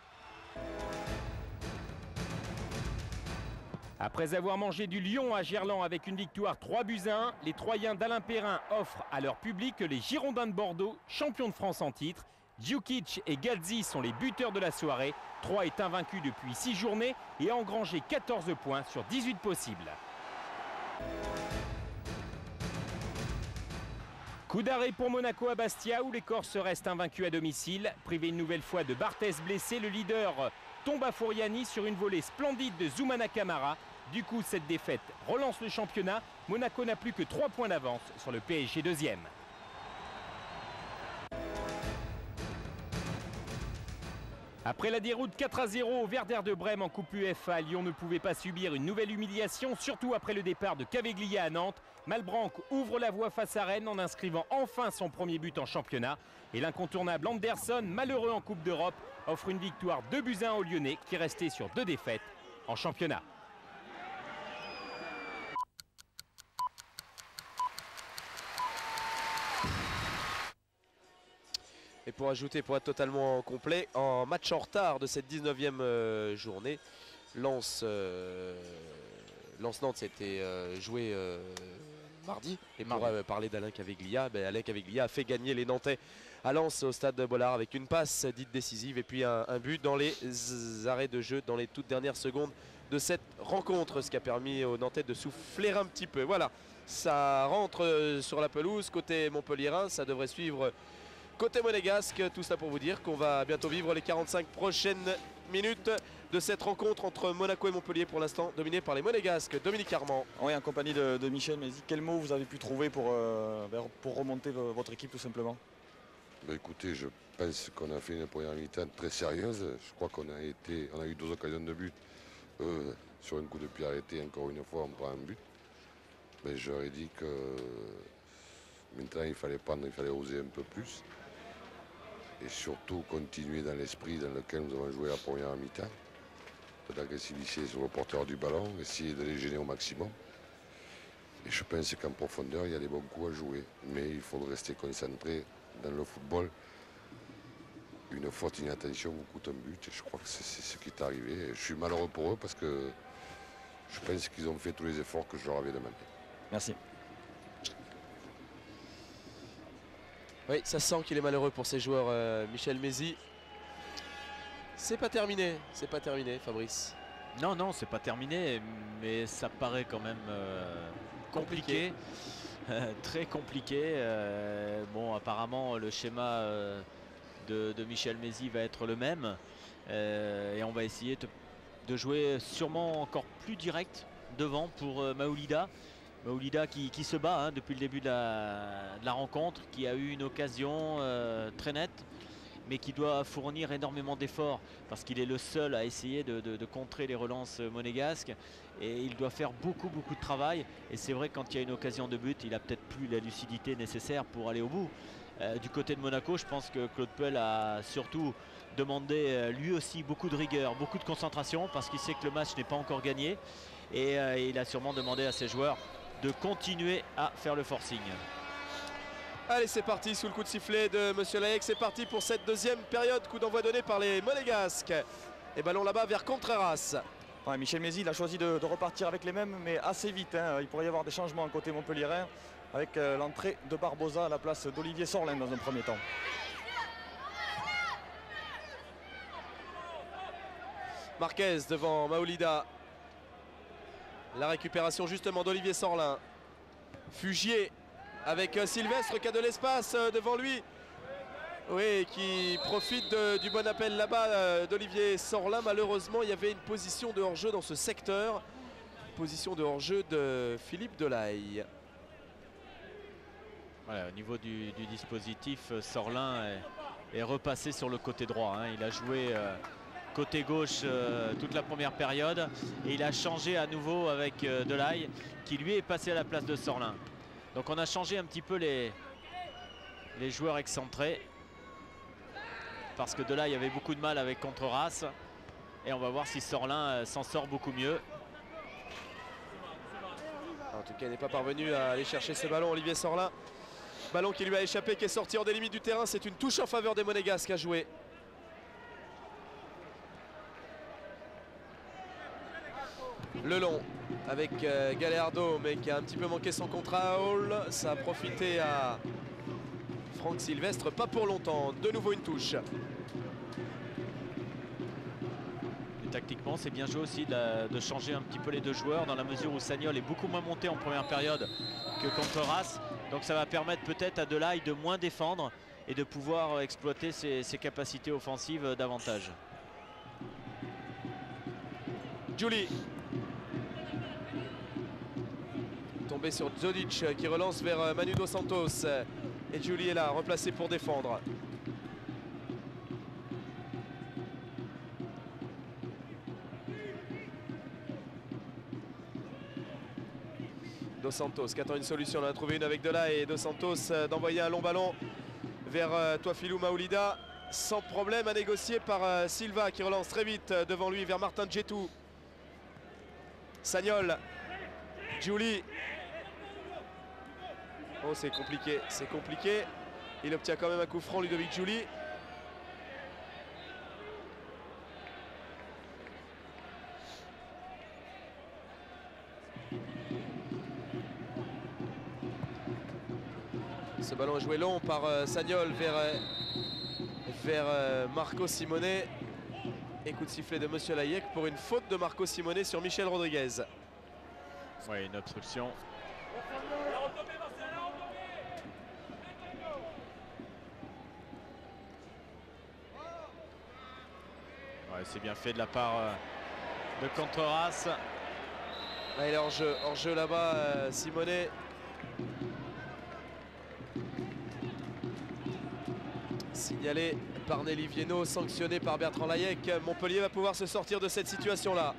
Après avoir mangé du lion à Gerland avec une victoire 3-1, les Troyens d'Alain Perrin offrent à leur public les Girondins de Bordeaux, champions de France en titre. Djukic et Gazzi sont les buteurs de la soirée. Troyes est invaincu depuis 6 journées et a engrangé 14 points sur 18 possibles. Coup d'arrêt pour Monaco à Bastia où les Corses restent invaincus à domicile. Privé une nouvelle fois de Barthez blessé, le leader tombe à Fouriani sur une volée splendide de Zoumana Camara. Du coup, cette défaite relance le championnat. Monaco n'a plus que 3 points d'avance sur le PSG deuxième. Après la déroute 4-0 au Werder de Brême en Coupe UEFA, Lyon ne pouvait pas subir une nouvelle humiliation, surtout après le départ de Caveglia à Nantes. Malbranck ouvre la voie face à Rennes en inscrivant enfin son premier but en championnat. Et l'incontournable Anderson, malheureux en Coupe d'Europe, offre une victoire 2-1 aux Lyonnais qui restait sur 2 défaites en championnat.
Et pour ajouter, pour être totalement complet, en match en retard de cette 19e journée, Lens-Nantes s'était joué mardi. Et pour parler d'Alain Caveglia, Alain Caveglia a fait gagner les Nantais à Lens au stade de Bollard avec une passe dite décisive et puis un but dans les arrêts de jeu dans les toutes dernières secondes de cette rencontre, ce qui a permis aux Nantais de souffler un petit peu. Voilà, ça rentre sur la pelouse côté montpelliérain, ça devrait suivre côté monégasque. Tout cela pour vous dire qu'on va bientôt vivre les 45 prochaines minutes de cette rencontre entre Monaco et Montpellier, pour l'instant dominée par les monégasques. Dominique Armand.
Oui, en compagnie de Michel Mézy, quel mot vous avez pu trouver pour remonter votre équipe tout simplement?
Écoutez, je pense qu'on a fait une première mi-temps très sérieuse. Je crois qu'on a eu 2 occasions de but. Sur un coup de pied arrêté, encore une fois, on prend un but. Mais j'aurais dit que maintenant il fallait oser un peu plus. Et surtout continuer dans l'esprit dans lequel nous avons joué la première mi-temps. De l'agressivité sur le porteur du ballon, essayer de les gêner au maximum. Et je pense qu'en profondeur, il y a des bons coups à jouer. Mais il faut rester concentré dans le football. Une faute, une attention vous coûte un but. Et je crois que c'est ce qui est arrivé. Et je suis malheureux pour eux parce que je pense qu'ils ont fait tous les efforts que je leur avais demandé.
Merci.
Oui, ça sent qu'il est malheureux pour ces joueurs, Michel Mézy. C'est pas terminé, Fabrice.
Non, non, c'est pas terminé, mais ça paraît quand même compliqué. Très compliqué. Bon, apparemment, le schéma de Michel Mézy va être le même. Et on va essayer de jouer sûrement encore plus direct devant pour Maoulida. Maoulida qui se bat hein, depuis le début de la rencontre, qui a eu une occasion très nette, mais qui doit fournir énormément d'efforts parce qu'il est le seul à essayer de contrer les relances monégasques, et il doit faire beaucoup de travail. Et c'est vrai, quand il y a une occasion de but, il a peut-être plus la lucidité nécessaire pour aller au bout. Du côté de Monaco, je pense que Claude Puel a surtout demandé lui aussi beaucoup de rigueur, beaucoup de concentration, parce qu'il sait que le match n'est pas encore gagné, et il a sûrement demandé à ses joueurs de continuer à faire le forcing.
Allez, c'est parti sous le coup de sifflet de Monsieur Layek. C'est parti pour cette deuxième période. Coup d'envoi donné par les Monégasques. Et ballon là-bas vers Contreras.
Ouais, Michel Mézy, il a choisi de repartir avec les mêmes, mais assez vite. Hein. Il pourrait y avoir des changements côté montpelliérain, avec l'entrée de Barbosa à la place d'Olivier Sorlin dans un premier temps.
Marquez devant Maoulida. La récupération justement d'Olivier Sorlin. Fugier avec Sylvestre qui a de l'espace devant lui. Oui, qui profite du bon appel là-bas d'Olivier Sorlin. Malheureusement, il y avait une position de hors-jeu dans ce secteur. Position de hors-jeu de Philippe Delahaye.
Voilà, au niveau du dispositif, Sorlin est repassé sur le côté droit. Hein. Il a joué côté gauche toute la première période, et il a changé à nouveau avec Delahaye, qui lui est passé à la place de Sorlin. Donc on a changé un petit peu les joueurs excentrés, parce que Delahaye avait beaucoup de mal avec Contreras, et on va voir si Sorlin s'en sort beaucoup mieux.
En tout cas, il n'est pas parvenu à aller chercher ce ballon, Olivier Sorlin. Ballon qui lui a échappé, qui est sorti hors des limites du terrain. C'est une touche en faveur des Monégasques à jouer. Lelon avec Galéardo, mais qui a un petit peu manqué son contrôle. Ça a profité à Franck Sylvestre, pas pour longtemps. De nouveau une touche.
Et tactiquement, c'est bien joué aussi de changer un petit peu les deux joueurs, dans la mesure où Sagnol est beaucoup moins monté en première période que Contreras. Donc ça va permettre peut-être à Delahaye de moins défendre et de pouvoir exploiter ses capacités offensives davantage.
Giuli. Tombé sur Zodic qui relance vers Manu Dos Santos. Et Giuli est là, replacé pour défendre. Dos Santos qui attend une solution. On a trouvé une avec Delahaye, et Dos Santos d'envoyer un long ballon vers Touafilou Maoulida. Sans problème à négocier par Silva qui relance très vite devant lui vers Martin Djetou. Sagnol. Giuli. Oh, c'est compliqué, c'est compliqué. Il obtient quand même un coup franc, Ludovic Giuli. Ce ballon est joué long par Sagnol vers Marco Simone. Et coup de sifflet de Monsieur Layek pour une faute de Marco Simone sur Michel Rodriguez.
Oui, une obstruction. Ouais, c'est bien fait de la part de Contreras.
Là, il est hors jeu là-bas, Simone. Signalé par Nelly Viennot, sanctionné par Bertrand Layek. Montpellier va pouvoir se sortir de cette situation-là.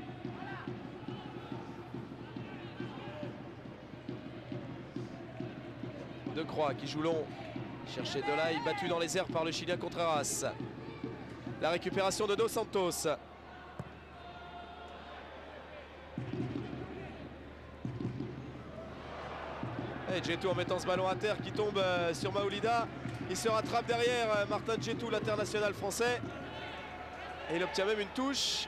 De Croix qui joue long. Chercher Delahaye, battu dans les airs par le Chilien Contreras. La récupération de Dos Santos. Et Djetou en mettant ce ballon à terre qui tombe sur Maoulida. Il se rattrape derrière Martin Djetou, l'international français. Et il obtient même une touche.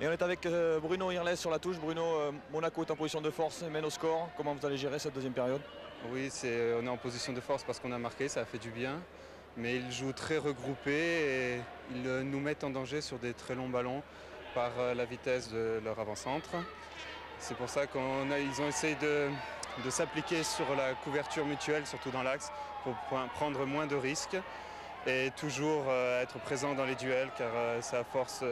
Et on est avec Bruno Irles sur la touche. Bruno, Monaco est en position de force et mène au score. Comment vous allez gérer cette deuxième période?
Oui, on est en position de force parce qu'on a marqué, ça a fait du bien. Mais ils jouent très regroupés et ils nous mettent en danger sur des très longs ballons. par la vitesse de leur avant-centre. C'est pour ça qu'ils ont essayé de s'appliquer sur la couverture mutuelle, surtout dans l'axe, pour prendre moins de risques et toujours être présent dans les duels, car c'est à force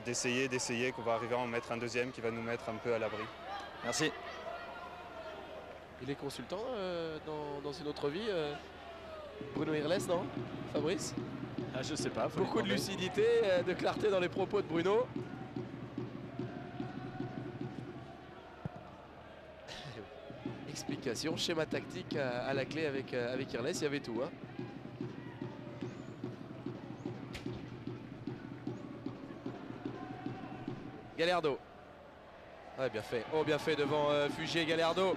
d'essayer qu'on va arriver à en mettre un deuxième qui va nous mettre un peu à l'abri.
Merci.
Il est consultant dans une autre vie, Bruno Irles, non Fabrice?
Je sais pas.
Beaucoup de lucidité, de clarté dans les propos de Bruno. Explication, schéma tactique à la clé avec Irles, il y avait tout. Hein. Gallardo. Ouais, bien fait. Oh, bien fait devant Fugier. Gallardo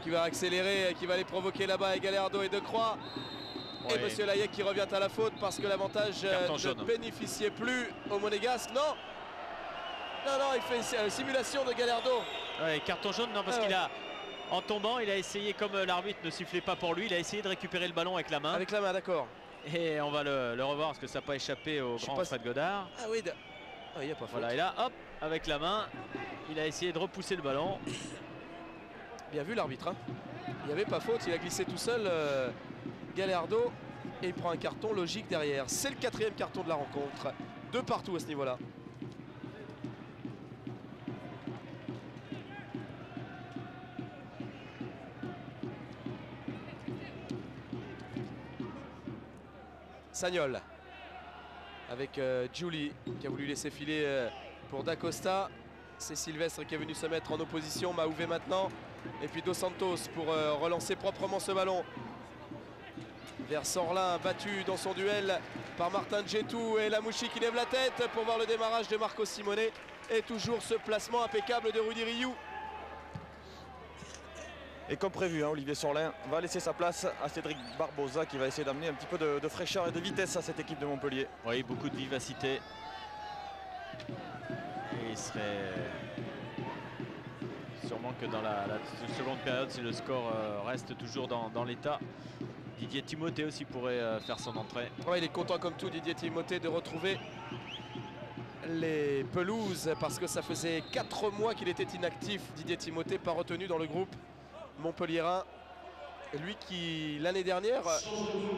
qui va accélérer, qui va les provoquer là-bas. Et Gallardo et Decroix. Et Monsieur Layek qui revient à la faute parce que l'avantage ne bénéficiait plus au Monégasque. Non, il fait une simulation de Gallardo.
Ouais, carton jaune, non, parce qu'il a, en tombant, il a essayé, comme l'arbitre ne sifflait pas pour lui, il a essayé de récupérer le ballon avec la main.
Avec la main, d'accord.
Et on va le revoir parce que ça n'a pas échappé au grand Fred Godard.
Ah oui, il n'y a pas faute.
Voilà, et là, hop, avec la main, il a essayé de repousser le ballon.
Bien vu l'arbitre. Hein. Il n'y avait pas faute, il a glissé tout seul. Gallardo, et il prend un carton logique derrière. C'est le 4e carton de la rencontre. 2 partout à ce niveau-là. Sagnol avec Giuli qui a voulu laisser filer pour Dacosta. C'est Sylvestre qui est venu se mettre en opposition. Maouvé maintenant. Et puis Dos Santos pour relancer proprement ce ballon vers Sorlin, battu dans son duel par Martin Djetou, et Lamouchi qui lève la tête pour voir le démarrage de Marco Simone. Et toujours ce placement impeccable de Rudy Rioux.
Et comme prévu, hein, Olivier Sorlin va laisser sa place à Cédric Barbosa qui va essayer d'amener un petit peu de fraîcheur et de vitesse à cette équipe de Montpellier.
Oui, beaucoup de vivacité. Et il serait sûrement que dans la seconde période, si le score reste toujours dans l'état, Didier Timothée aussi pourrait faire son entrée.
Ouais, il est content comme tout, Didier Timothée, de retrouver les pelouses parce que ça faisait 4 mois qu'il était inactif. Didier Timothée, pas retenu dans le groupe montpelliérain. Lui qui, l'année dernière,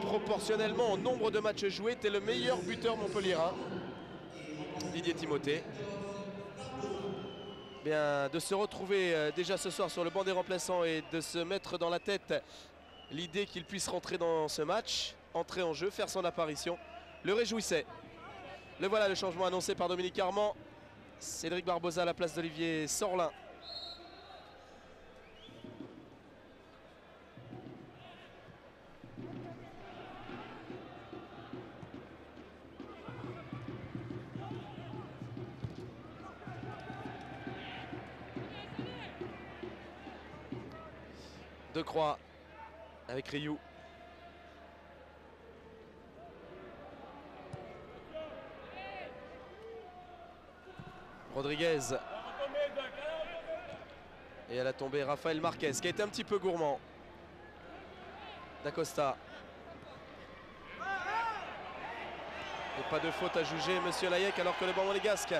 proportionnellement au nombre de matchs joués, était le meilleur buteur montpelliérain. Didier Timothée. Bien, de se retrouver déjà ce soir sur le banc des remplaçants et de se mettre dans la tête l'idée qu'il puisse rentrer dans ce match, entrer en jeu, faire son apparition, le réjouissait. Le voilà, le changement annoncé par Dominique Armand. Cédric Barbosa à la place d'Olivier Sorlin. Decroix avec Rioux. Rodriguez. Et à la tombée, Raphaël Marquez qui a été un petit peu gourmand. Dacosta. Et pas de faute à juger, monsieur Layek, alors que le banc monégasque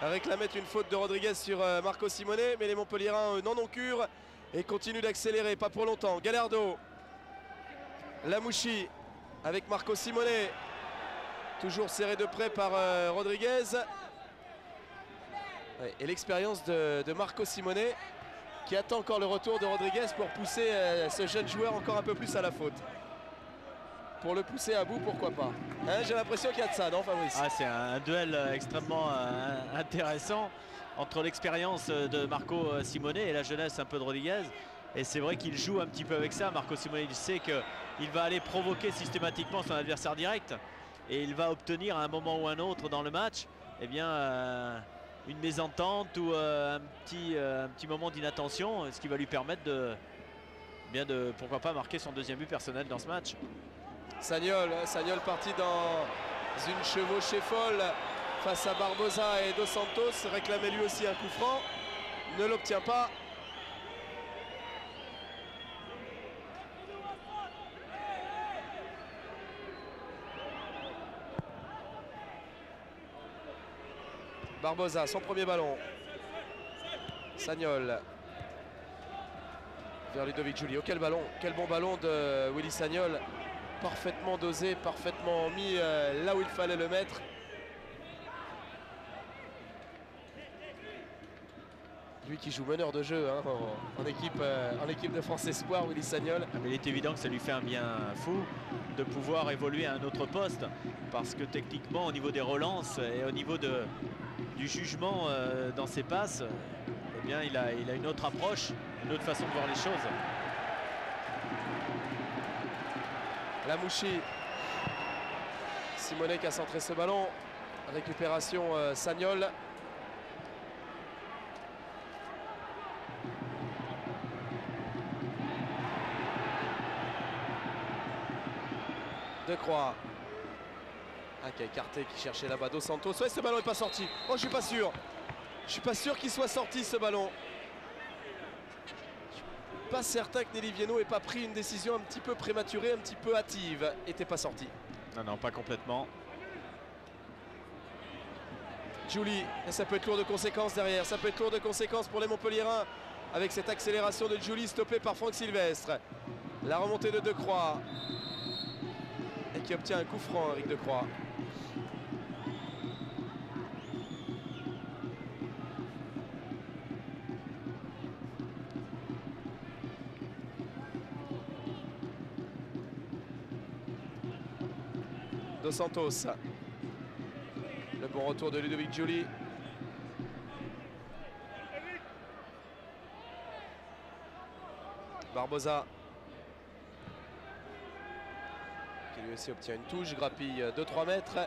réclamait une faute de Rodriguez sur Marco Simone. Mais les Montpelliérains n'en ont cure et continuent d'accélérer, pas pour longtemps. Gallardo. Lamouchi avec Marco Simone. Toujours serré de près par Rodriguez. Et l'expérience de Marco Simone qui attend encore le retour de Rodriguez pour pousser ce jeune joueur encore un peu plus à la faute. Pour le pousser à bout, pourquoi pas. Hein, j'ai l'impression qu'il y a de ça, non Fabrice?
C'est un duel extrêmement intéressant entre l'expérience de Marco Simone et la jeunesse un peu de Rodriguez. Et c'est vrai qu'il joue un petit peu avec ça. Marco Simone, il sait qu'il va aller provoquer systématiquement son adversaire direct. Et il va obtenir à un moment ou un autre dans le match une mésentente ou un petit moment d'inattention, ce qui va lui permettre de pourquoi pas marquer son deuxième but personnel dans ce match.
Sagnol parti dans une chevauchée folle face à Barbosa et Dos Santos, réclamait lui aussi un coup franc, ne l'obtient pas. Barbosa, son premier ballon. Sagnol. Vers Ludovic Giuli. Oh, quel ballon, quel bon ballon de Willy Sagnol. Parfaitement dosé, parfaitement mis là où il fallait le mettre. Lui qui joue meneur de jeu hein, en équipe de France Espoir, Willy Sagnol.
Mais il est évident que ça lui fait un bien fou de pouvoir évoluer à un autre poste. Parce que techniquement, au niveau des relances et au niveau du jugement dans ses passes, eh bien, il a une autre approche, une autre façon de voir les choses.
Lamouchi. Simonet qui a centré ce ballon. Récupération Sagnol. Decroix. Ah, qui a écarté, qui cherchait là-bas Dos Santos. Ouais, ce ballon n'est pas sorti. Oh, je suis pas sûr. Je suis pas sûr qu'il soit sorti ce ballon. Je suis pas certain que Nelly Viennot ait pas pris une décision un petit peu prématurée, un petit peu hâtive. Était pas sorti.
Non, non, pas complètement.
Giuli, et ça peut être lourd de conséquences derrière. Ça peut être lourd de conséquences pour les Montpelliérains. Avec cette accélération de Giuli stoppée par Franck Sylvestre. La remontée de Decroix. Et qui obtient un coup franc, Eric Decroix. Dos Santos. Le bon retour de Ludovic Giuli. Barbosa. Qui lui aussi obtient une touche, grappille 2-3 mètres.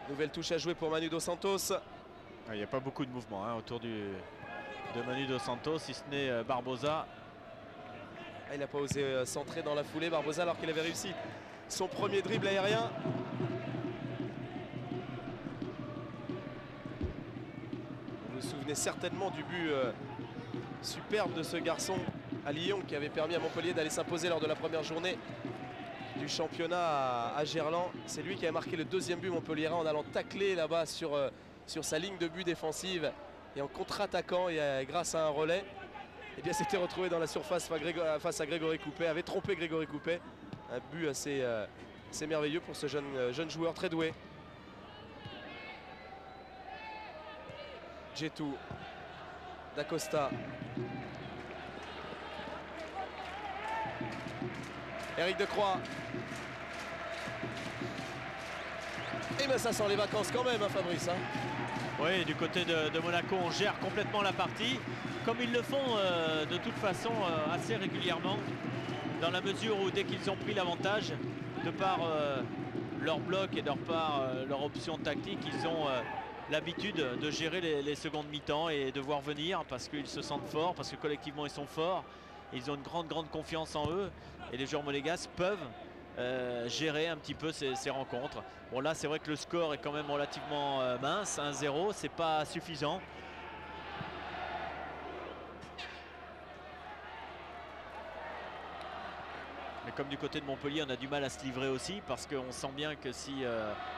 Nouvelle touche à jouer pour Manu Dos Santos.
Il n'y a pas beaucoup de mouvement hein, autour de Manu Dos Santos, si ce n'est Barbosa.
Il n'a pas osé centrer dans la foulée, Barbosa, alors qu'il avait réussi son premier dribble aérien. Vous vous souvenez certainement du but superbe de ce garçon à Lyon qui avait permis à Montpellier d'aller s'imposer lors de la première journée du championnat à Gerland. C'est lui qui a marqué le deuxième but montpelliérain en allant tacler là-bas sur sa ligne de but défensive et en contre-attaquant et grâce à un relais. Et bien s'était retrouvé dans la surface face à Grégory Coupet, avait trompé Grégory Coupet. Un but assez merveilleux pour ce jeune joueur très doué. Djetou, Dacosta. Eric Decroix. Et bien ça sent les vacances quand même, hein, Fabrice. Hein.
Oui, du côté de Monaco, on gère complètement la partie, comme ils le font de toute façon assez régulièrement, dans la mesure où dès qu'ils ont pris l'avantage, de par leur bloc et de par leur option tactique, ils ont l'habitude de gérer les secondes mi-temps et de voir venir parce qu'ils se sentent forts, parce que collectivement ils sont forts, ils ont une grande confiance en eux et les joueurs monégasques peuvent gérer un petit peu ces rencontres. Bon là c'est vrai que le score est quand même relativement mince, 1-0, c'est pas suffisant. Mais comme du côté de Montpellier on a du mal à se livrer aussi parce qu'on sent bien que si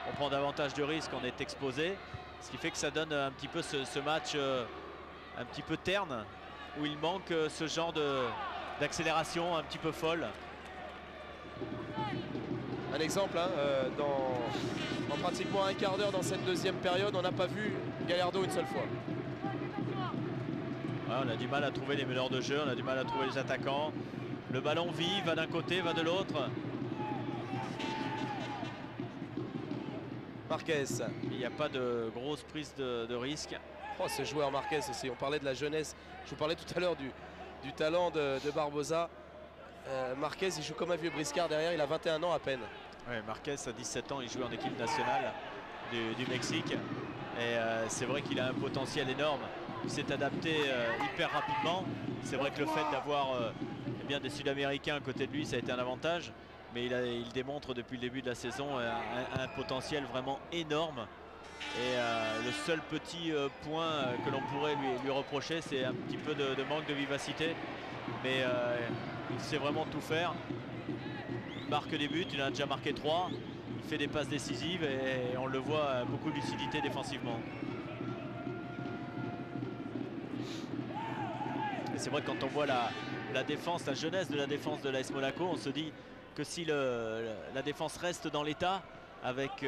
on prend davantage de risques on est exposé. Ce qui fait que ça donne un petit peu ce match un petit peu terne où il manque ce genre d'accélération un petit peu folle.
Un exemple, hein, en pratiquement un quart d'heure dans cette deuxième période, on n'a pas vu Gallardo une seule fois.
Ouais, on a du mal à trouver les meneurs de jeu, on a du mal à trouver les attaquants. Le ballon vit, va d'un côté, va de l'autre.
Marquez.
Il n'y a pas de grosse prise de risque.
Oh, ce joueur Marquez aussi, on parlait de la jeunesse. Je vous parlais tout à l'heure du talent de Barbosa. Marquez, il joue comme un vieux briscard derrière, il a 21 ans à peine.
Ouais, Marquez a 17 ans, il joue en équipe nationale du Mexique. Et c'est vrai qu'il a un potentiel énorme. Il s'est adapté hyper rapidement. C'est vrai que le fait d'avoir eh bien des Sud-Américains à côté de lui, ça a été un avantage. Mais il démontre depuis le début de la saison un potentiel vraiment énorme. Et le seul petit point que l'on pourrait lui reprocher, c'est un petit peu de manque de vivacité. Mais il sait vraiment tout faire. Il marque des buts, il en a déjà marqué 3. Il fait des passes décisives et on le voit, beaucoup de lucidité défensivement. Et c'est vrai que quand on voit la défense, la jeunesse de la défense de l'AS Monaco, on se dit que si la défense reste dans l'état, avec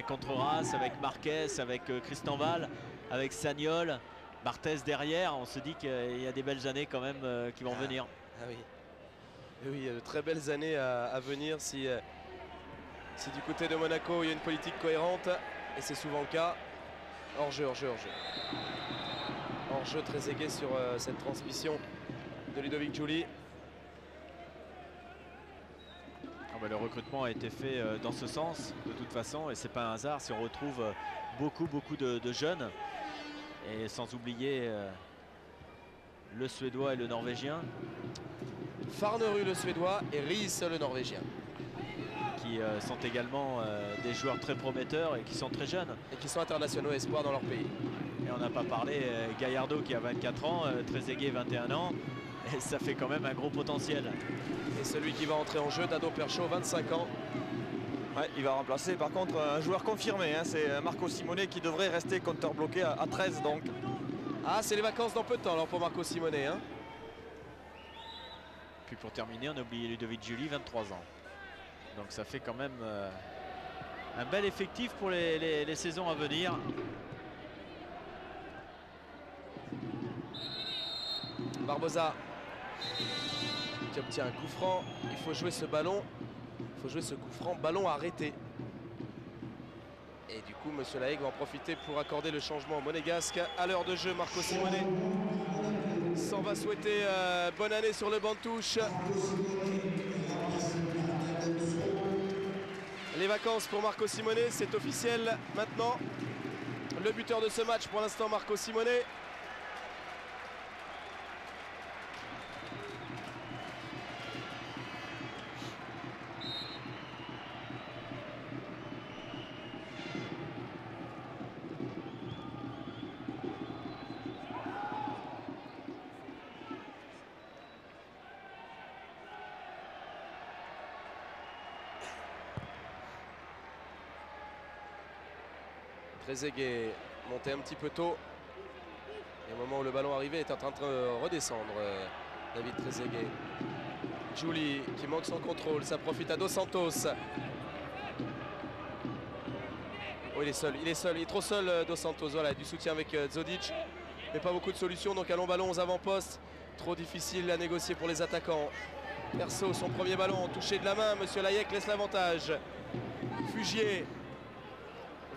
Contreras, avec Marquez, avec Christian Val, avec Sagnol, Barthez derrière, on se dit qu'il y a des belles années quand même qui vont venir.
Ah oui. Et oui, il y a de très belles années à venir si du côté de Monaco il y a une politique cohérente, et c'est souvent le cas. Hors-jeu, hors-jeu, hors-jeu. Hors-jeu très aigué sur cette transmission de Ludovic Giuli.
Le recrutement a été fait dans ce sens de toute façon, et c'est pas un hasard si on retrouve beaucoup de jeunes, et sans oublier le Suédois et le Norvégien.
Farnerud le Suédois et Ries le Norvégien.
Qui sont également des joueurs très prometteurs et qui sont très jeunes.
Et qui sont internationaux espoirs dans leur pays.
Et on n'a pas parlé Gallardo qui a 24 ans, Trezeguet 21 ans. Et ça fait quand même un gros potentiel.
Et celui qui va entrer en jeu, Dado Percho, 25 ans.
Ouais, il va remplacer par contre un joueur confirmé, hein, c'est Marco Simone qui devrait rester compteur bloqué à 13 donc.
Ah, c'est les vacances dans peu de temps alors pour Marco Simone. Hein.
Puis pour terminer, on a oublié Ludovic Giuli, 23 ans. Donc ça fait quand même un bel effectif pour les saisons à venir.
Barbosa qui obtient un coup franc. Il faut jouer ce ballon. Il faut jouer ce coup franc. Ballon arrêté. Et du coup, Monsieur Laeg va en profiter pour accorder le changement monégasque. À l'heure de jeu, Marco Simone s'en va souhaiter bonne année sur le banc de touche. Les vacances pour Marco Simone, c'est officiel maintenant. Le buteur de ce match pour l'instant, Marco Simone. Trezeguet monté un petit peu tôt. Et au moment où le ballon arrivait, est en train de redescendre. David Trezeguet. Giuli qui manque son contrôle. Ça profite à Dos Santos. Oh, il est seul. Il est trop seul, Dos Santos. Voilà, du soutien avec Zodic. Mais pas beaucoup de solutions. Donc un long ballon aux avant-postes. Trop difficile à négocier pour les attaquants. Perso, son premier ballon touché de la main. Monsieur Layek laisse l'avantage. Fugier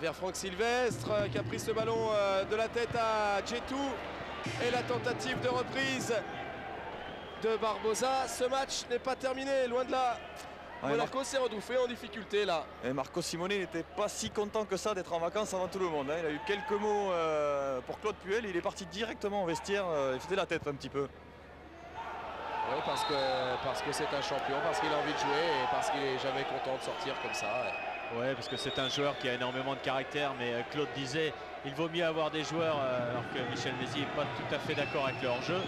vers Franck Sylvestre qui a pris ce ballon de la tête à Djetou. Et la tentative de reprise de Barbosa. Ce match n'est pas terminé, loin de là. Ouais, Monaco s'est redouffé en difficulté là.
Et Marco Simone n'était pas si content que ça d'être en vacances avant tout le monde. Hein. Il a eu quelques mots pour Claude Puel. Il est parti directement au vestiaire. Il faisait la tête un petit peu.
Oui, parce que c'est un champion, parce qu'il a envie de jouer et parce qu'il n'est jamais content de sortir comme ça.
Oui, parce que c'est un joueur qui a énormément de caractère, mais Claude disait il vaut mieux avoir des joueurs, alors que Michel Mézy n'est pas tout à fait d'accord avec le hors-jeu.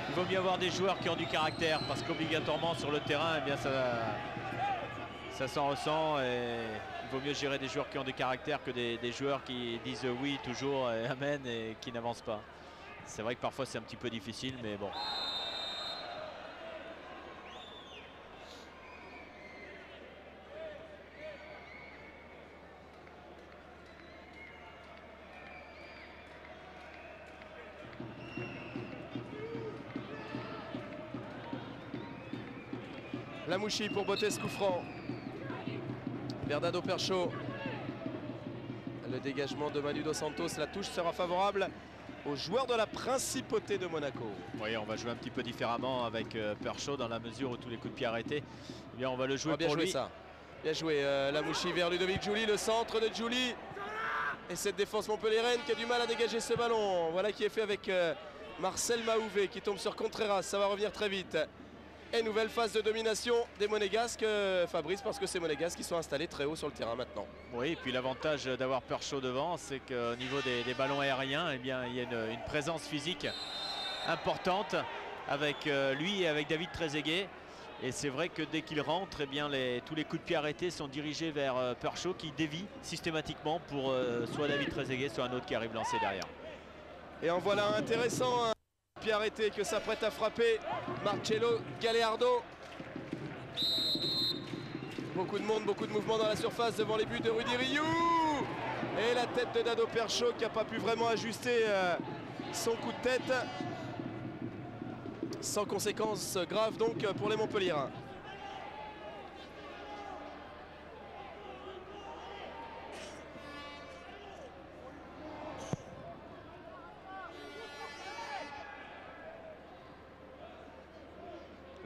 Il vaut mieux avoir des joueurs qui ont du caractère, parce qu'obligatoirement sur le terrain, eh bien ça s'en ressent. Et il vaut mieux gérer des joueurs qui ont du caractère que des joueurs qui disent oui toujours et amen et qui n'avancent pas. C'est vrai que parfois c'est un petit peu difficile, mais bon.
Lamouchi pour botter ce coup franc. Vers Dado Percho. Le dégagement de Manu Dos Santos. La touche sera favorable aux joueurs de la Principauté de Monaco.
Oui, on va jouer un petit peu différemment avec Percho dans la mesure où tous les coups de pied arrêtés. Eh bien, on va le jouer
bien
pour
joué
lui.
Ça. Bien joué Lamouchi vers Ludovic Giuli. Le centre de Giuli. Et cette défense montpelliéraine qui a du mal à dégager ce ballon. Voilà qui est fait avec Marcel Mahouvé qui tombe sur Contreras. Ça va revenir très vite. Et nouvelle phase de domination des Monégasques, Fabrice, parce que ces Monégasques qui sont installés très haut sur le terrain maintenant.
Oui, et puis l'avantage d'avoir Percho devant, c'est qu'au niveau des ballons aériens, eh bien, il y a une présence physique importante avec lui et avec David Trezeguet. Et c'est vrai que dès qu'il rentre, eh bien, tous les coups de pied arrêtés sont dirigés vers Percho qui dévie systématiquement pour soit David Trezeguet, soit un autre qui arrive lancé derrière.
Et en voilà un intéressant. de pied arrêté que s'apprête à frapper Marcello Gallardo. Beaucoup de monde, beaucoup de mouvement dans la surface devant les buts de Rudy Rioux. Et la tête de Dado Perchaud qui n'a pas pu vraiment ajuster son coup de tête. Sans conséquences graves donc pour les Montpelliérains.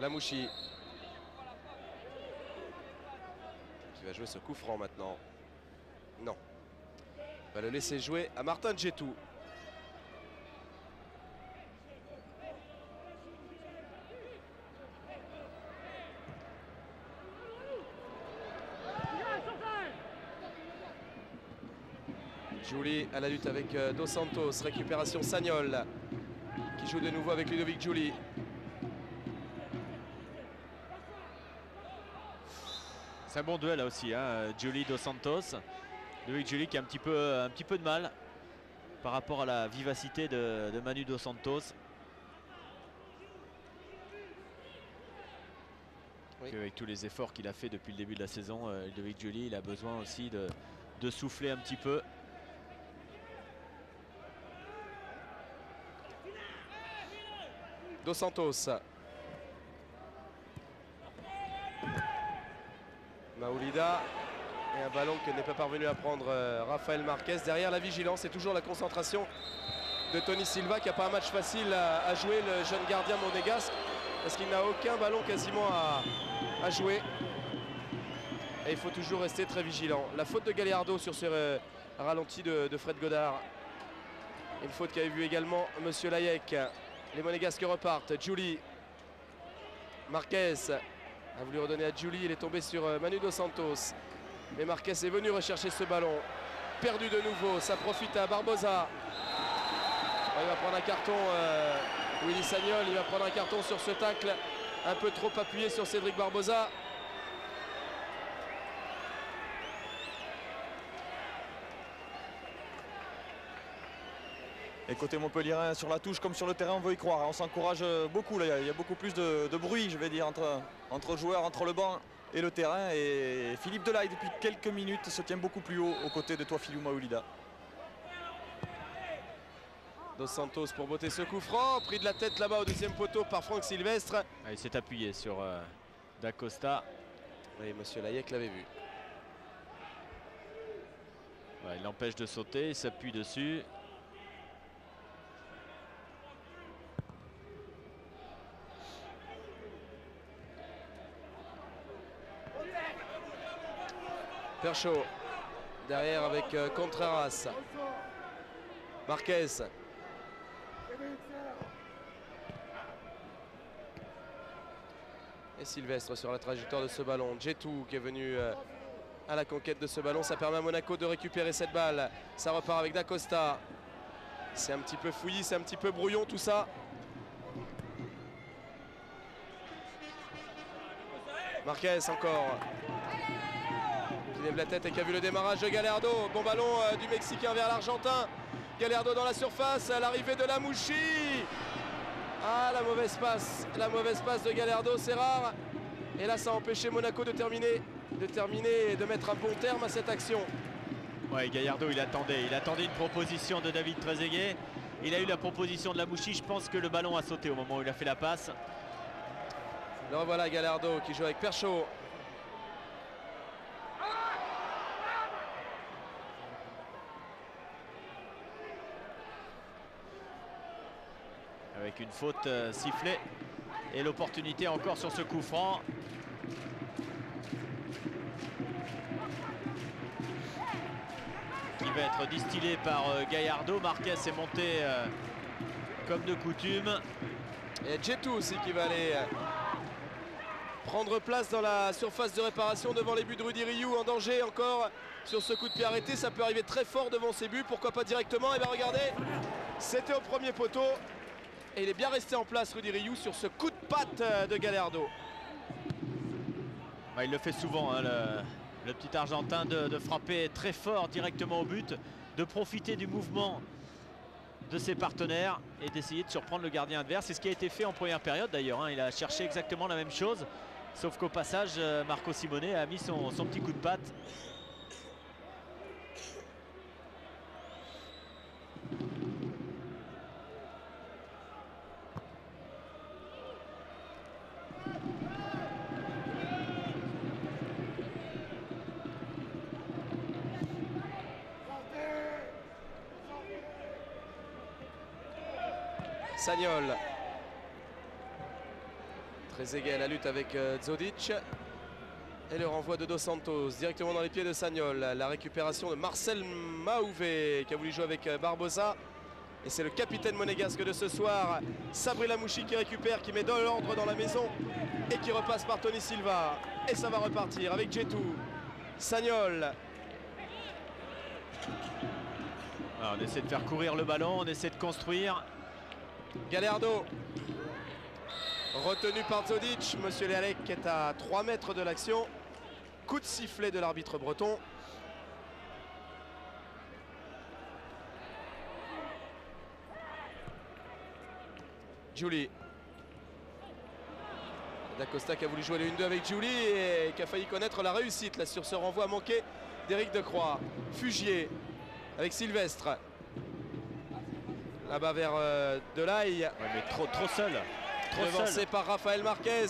Lamouchi qui va jouer ce coup franc maintenant. Non. Va le laisser jouer à Martin Djetou. Giuli à la lutte avec Dos Santos. Récupération Sagnol qui joue de nouveau avec Ludovic Giuli.
C'est un bon duel là aussi, hein. Giuli Dos Santos. Ludovic Giuli qui a un petit peu de mal par rapport à la vivacité de Manu Dos Santos. Oui. Avec tous les efforts qu'il a fait depuis le début de la saison, Ludovic Giuli, il a besoin aussi de souffler un petit peu.
Dos Santos. Maoulida et un ballon que n'est pas parvenu à prendre Rafael Marquez. Derrière la vigilance et toujours la concentration de Tony Silva qui n'a pas un match facile à jouer, le jeune gardien monégasque, parce qu'il n'a aucun ballon quasiment à jouer. Et il faut toujours rester très vigilant. La faute de Gallardo sur ce ralenti de Fred Godard. Une faute qu'avait vu également Monsieur Layek. Les monégasques repartent. Giuli. Marquez a voulu redonner à Giuli, il est tombé sur Manu Dos Santos. Mais Marquez est venu rechercher ce ballon. Perdu de nouveau, ça profite à Barbosa. Il va prendre un carton, Willy Sagnol, il va prendre un carton sur ce tacle. Un peu trop appuyé sur Cédric Barbosa.
Et côté montpelliérain, sur la touche comme sur le terrain, on veut y croire. On s'encourage beaucoup. Là. Il y a beaucoup plus de bruit, je vais dire, entre joueurs, entre le banc et le terrain. Et Philippe Delahaye, depuis quelques minutes, se tient beaucoup plus haut aux côtés de Touafilou Maoulida.
Dos Santos pour botter ce coup franc. Pris de la tête là-bas au deuxième poteau par Franck Sylvestre.
Ah, il s'est appuyé sur Dacosta.
Oui, Monsieur Layek l'avait vu.
Ouais, il l'empêche de sauter, il s'appuie dessus.
Perchaud derrière avec Contreras. Marquez. Et Sylvestre sur la trajectoire de ce ballon. Djetou qui est venu à la conquête de ce ballon. Ça permet à Monaco de récupérer cette balle. Ça repart avec Dacosta. C'est un petit peu fouillis, c'est un petit peu brouillon tout ça. Marquez encore. Qui lève la tête et qui a vu le démarrage de Gallardo. Bon ballon du Mexicain vers l'Argentin. Gallardo dans la surface, à l'arrivée de Lamouchi. Ah, la mauvaise passe de Gallardo, c'est rare. Et là, ça a empêché Monaco de terminer et de mettre un bon terme à cette action.
Ouais, Gallardo, il attendait une proposition de David Trezeguet. Il a eu la proposition de Lamouchi. Je pense que le ballon a sauté au moment où il a fait la passe.
Le revoilà Gallardo qui joue avec Perchaud.
Avec une faute sifflée et l'opportunité encore sur ce coup franc. Qui va être distillé par Gallardo. Marquez est monté comme de coutume.
Et Djetou aussi qui va aller prendre place dans la surface de réparation devant les buts de Rudy Rioux. En danger encore sur ce coup de pied arrêté. Ça peut arriver très fort devant ses buts. Pourquoi pas directement? Et bien regardez, c'était au premier poteau. Et il est bien resté en place, Rudy Rioux, sur ce coup de patte de Gallardo.
Il le fait souvent, hein, le petit Argentin, de frapper très fort directement au but, de profiter du mouvement de ses partenaires et d'essayer de surprendre le gardien adverse. C'est ce qui a été fait en première période d'ailleurs, hein. Il a cherché exactement la même chose, sauf qu'au passage, Marco Simone a mis son petit coup de patte.
Sagnol. Très égal la lutte avec Zodic. Et le renvoi de Dos Santos directement dans les pieds de Sagnol. La récupération de Marcel Maouvé qui a voulu jouer avec Barbosa. Et c'est le capitaine monégasque de ce soir, Sabri Lamouchi, qui récupère, qui met de l'ordre dans la maison et qui repasse par Tony Silva. Et ça va repartir avec Djetou. Sagnol.
Alors, on essaie de faire courir le ballon, on essaie de construire.
Gallardo, retenu par Zodic. Monsieur Léalec est à 3 mètres de l'action. Coup de sifflet de l'arbitre breton. Giuli. D'Acosta qui a voulu jouer le 1-2 avec Giuli et qui a failli connaître la réussite là, sur ce renvoi manqué d'Éric Decroix. Fugier avec Sylvestre. Là-bas vers Delaye.
Ouais, mais trop seul.
Devancé par Rafael Marquez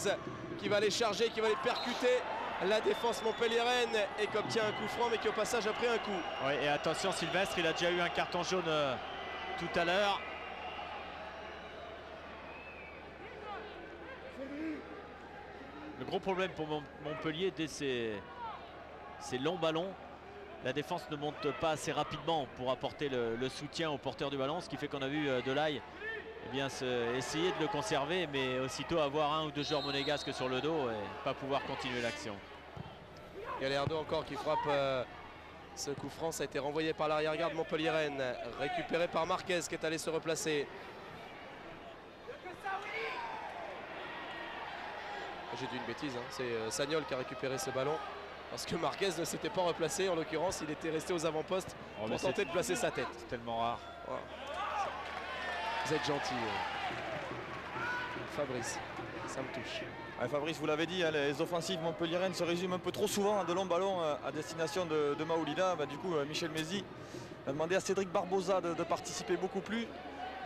qui va les charger, qui va les percuter. La défense montpelliéraine et qui obtient un coup franc mais qui au passage a pris un coup.
Ouais, et attention, Sylvestre, il a déjà eu un carton jaune tout à l'heure. Le gros problème pour Montpellier dès ces longs ballons, la défense ne monte pas assez rapidement pour apporter le soutien au porteur du ballon, ce qui fait qu'on a vu Delaye essayer de le conserver, mais aussitôt avoir 1 ou 2 joueurs monégasques sur le dos et pas pouvoir continuer l'action.
Gallardo encore qui frappe ce coup franc, ça a été renvoyé par l'arrière-garde montpelliéraine, récupéré par Marquez qui est allé se replacer. J'ai dit une bêtise, hein. C'est Sagnol qui a récupéré ce ballon. Parce que Marquez ne s'était pas replacé, en l'occurrence il était resté aux avant-postes pour tenter de placer sa tête.
C'est tellement rare.
Wow. Vous êtes gentil, Fabrice, ça me touche.
Ouais, Fabrice, vous l'avez dit, hein, les offensives montpelliéraines se résument un peu trop souvent à de longs ballons à destination de Maoulida. Du coup, Michel Mézy a demandé à Cédric Barbosa de participer beaucoup plus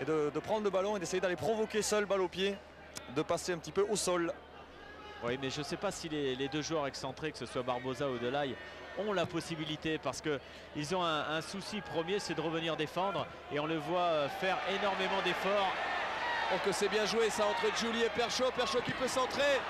et de prendre le ballon et d'essayer d'aller provoquer seul, balle au pied, de passer un petit peu au sol.
Oui, mais je ne sais pas si les 2 joueurs excentrés, que ce soit Barbosa ou Delaye, ont la possibilité, parce qu'ils ont un souci premier, c'est de revenir défendre, et on le voit faire énormément d'efforts.
Oh que c'est bien joué ça entre Giuli et Perchaud. Perchaud qui peut centrer.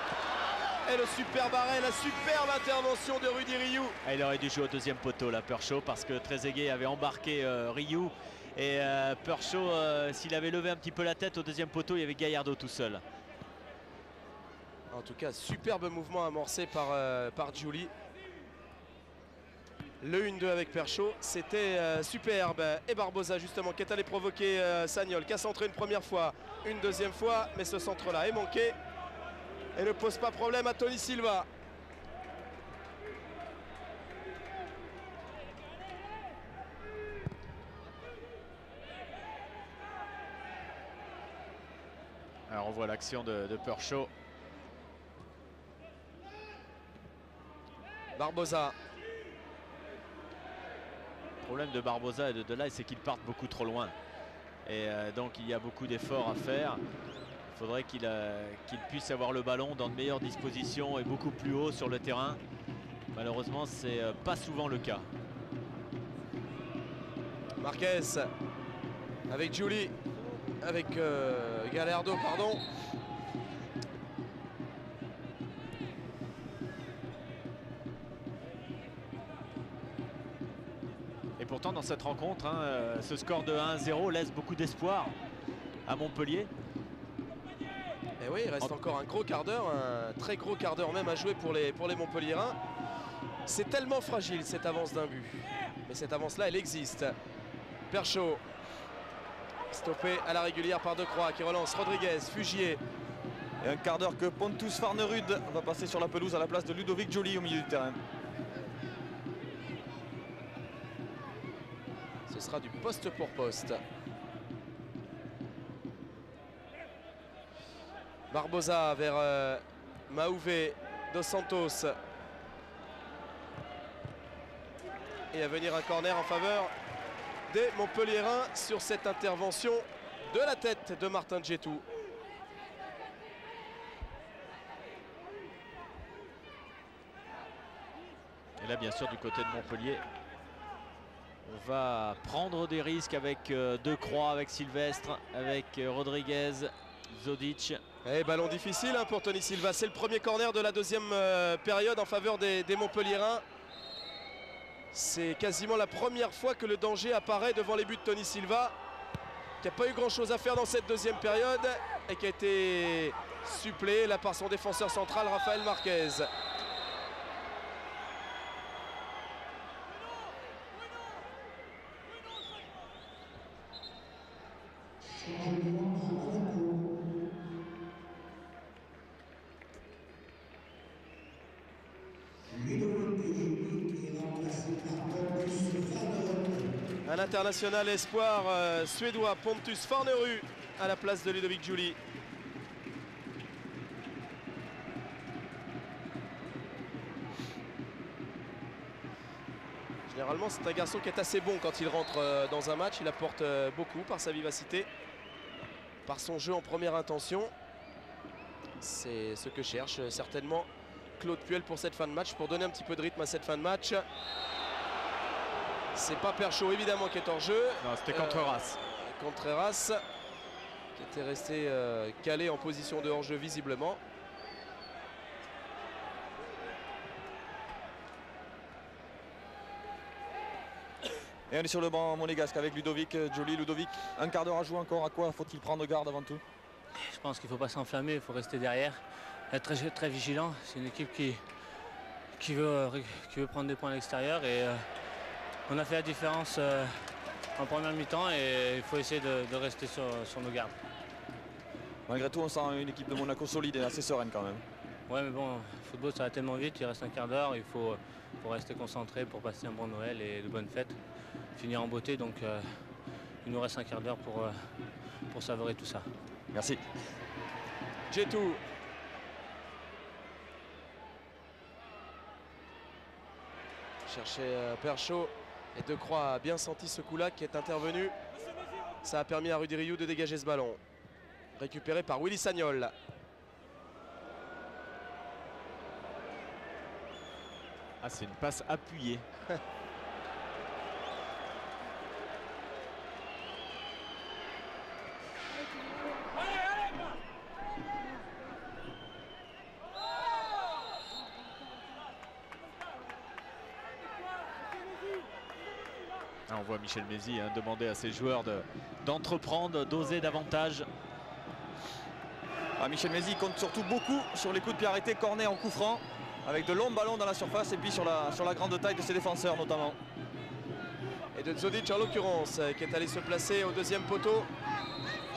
Et le superbe arrêt, la superbe intervention de Rudy Rioux.
Il aurait dû jouer au 2e poteau là, Perchaud, parce que Trezeguet avait embarqué Rioux. Et Perchaud, s'il avait levé un petit peu la tête au 2e poteau, il y avait Gallardo tout seul.
En tout cas, superbe mouvement amorcé par Giuli. Le 1-2 avec Perchaud, c'était superbe. Et Barbosa justement qui est allé provoquer Sagnol, qui a centré une première fois, une deuxième fois, mais ce centre-là est manqué et ne pose pas problème à Tony Silva.
Alors on voit l'action de Perchaud.
Barbosa.
Le problème de Barbosa et de Delaye, c'est qu'ils partent beaucoup trop loin. Et donc il y a beaucoup d'efforts à faire. Il faudrait qu'il puisse avoir le ballon dans de meilleures dispositions et beaucoup plus haut sur le terrain. Malheureusement, c'est pas souvent le cas.
Marquez avec Giuli, avec Gallardo, pardon.
Pourtant dans cette rencontre, hein, ce score de 1-0 laisse beaucoup d'espoir à Montpellier.
Et oui, il reste encore un gros quart d'heure, un très gros quart d'heure même à jouer pour les Montpelliérains. C'est tellement fragile cette avance d'un but. Mais cette avance-là, elle existe. Perchaud, stoppé à la régulière par Decroix qui relance Rodriguez, Fugier.
Et un quart d'heure que Pontus Farnerud va passer sur la pelouse à la place de Ludovic Giuli au milieu du terrain.
Ce sera du poste pour poste. Barbosa vers Maouvé, Dos Santos. Et à venir un corner en faveur des Montpelliérains sur cette intervention de la tête de Martin Djetou.
Et là, bien sûr, du côté de Montpellier, on va prendre des risques avec Decroix, avec Sylvestre, avec Rodriguez, Zodic.
Et ballon difficile hein, pour Tony Silva. C'est le premier corner de la deuxième période en faveur des Montpelliérains. C'est quasiment la première fois que le danger apparaît devant les buts de Tony Silva, qui n'a pas eu grand chose à faire dans cette deuxième période et qui a été suppléé là par son défenseur central Rafael Marquez. Un international espoir suédois, Pontus Farnerud, à la place de Ludovic Giuli. Généralement, c'est un garçon qui est assez bon quand il rentre dans un match. Il apporte beaucoup par sa vivacité, par son jeu en première intention. C'est ce que cherche certainement Claude Puel pour cette fin de match, pour donner un petit peu de rythme à cette fin de match. C'est pas Perchaud évidemment qui est hors jeu.
Non, c'était Contreras.
Contreras qui était resté calé en position de hors-jeu visiblement.
Et on est sur le banc monégasque avec Ludovic Giuli. Ludovic, un quart d'heure à jouer encore. À quoi faut-il prendre garde avant tout?
Je pense qu'il ne faut pas s'enflammer, il faut rester derrière, être très, très vigilant. C'est une équipe qui veut prendre des points à l'extérieur et on a fait la différence en première mi-temps et il faut essayer de rester sur nos gardes.
Malgré tout, on sent une équipe de Monaco solide et assez sereine quand même.
Ouais, mais bon, le football ça va tellement vite, il reste un quart d'heure, il faut rester concentré pour passer un bon Noël et de bonnes fêtes, finir en beauté. Donc il nous reste un quart d'heure pour savourer tout ça.
Merci.
Djetou. Chercher Perchaud. Et Decroix a bien senti ce coup-là qui est intervenu. Ça a permis à Rudy Rioux de dégager ce ballon. Récupéré par Willy Sagnol.
Ah, c'est une passe appuyée. On voit Michel Mézy demander à ses joueurs d'entreprendre, d'oser davantage.
Michel Mézy compte surtout beaucoup sur les coups de pied arrêtés, corner en coup franc, avec de longs ballons dans la surface et puis sur la grande taille de ses défenseurs notamment.
Et de Zodic en l'occurrence, qui est allé se placer au deuxième poteau.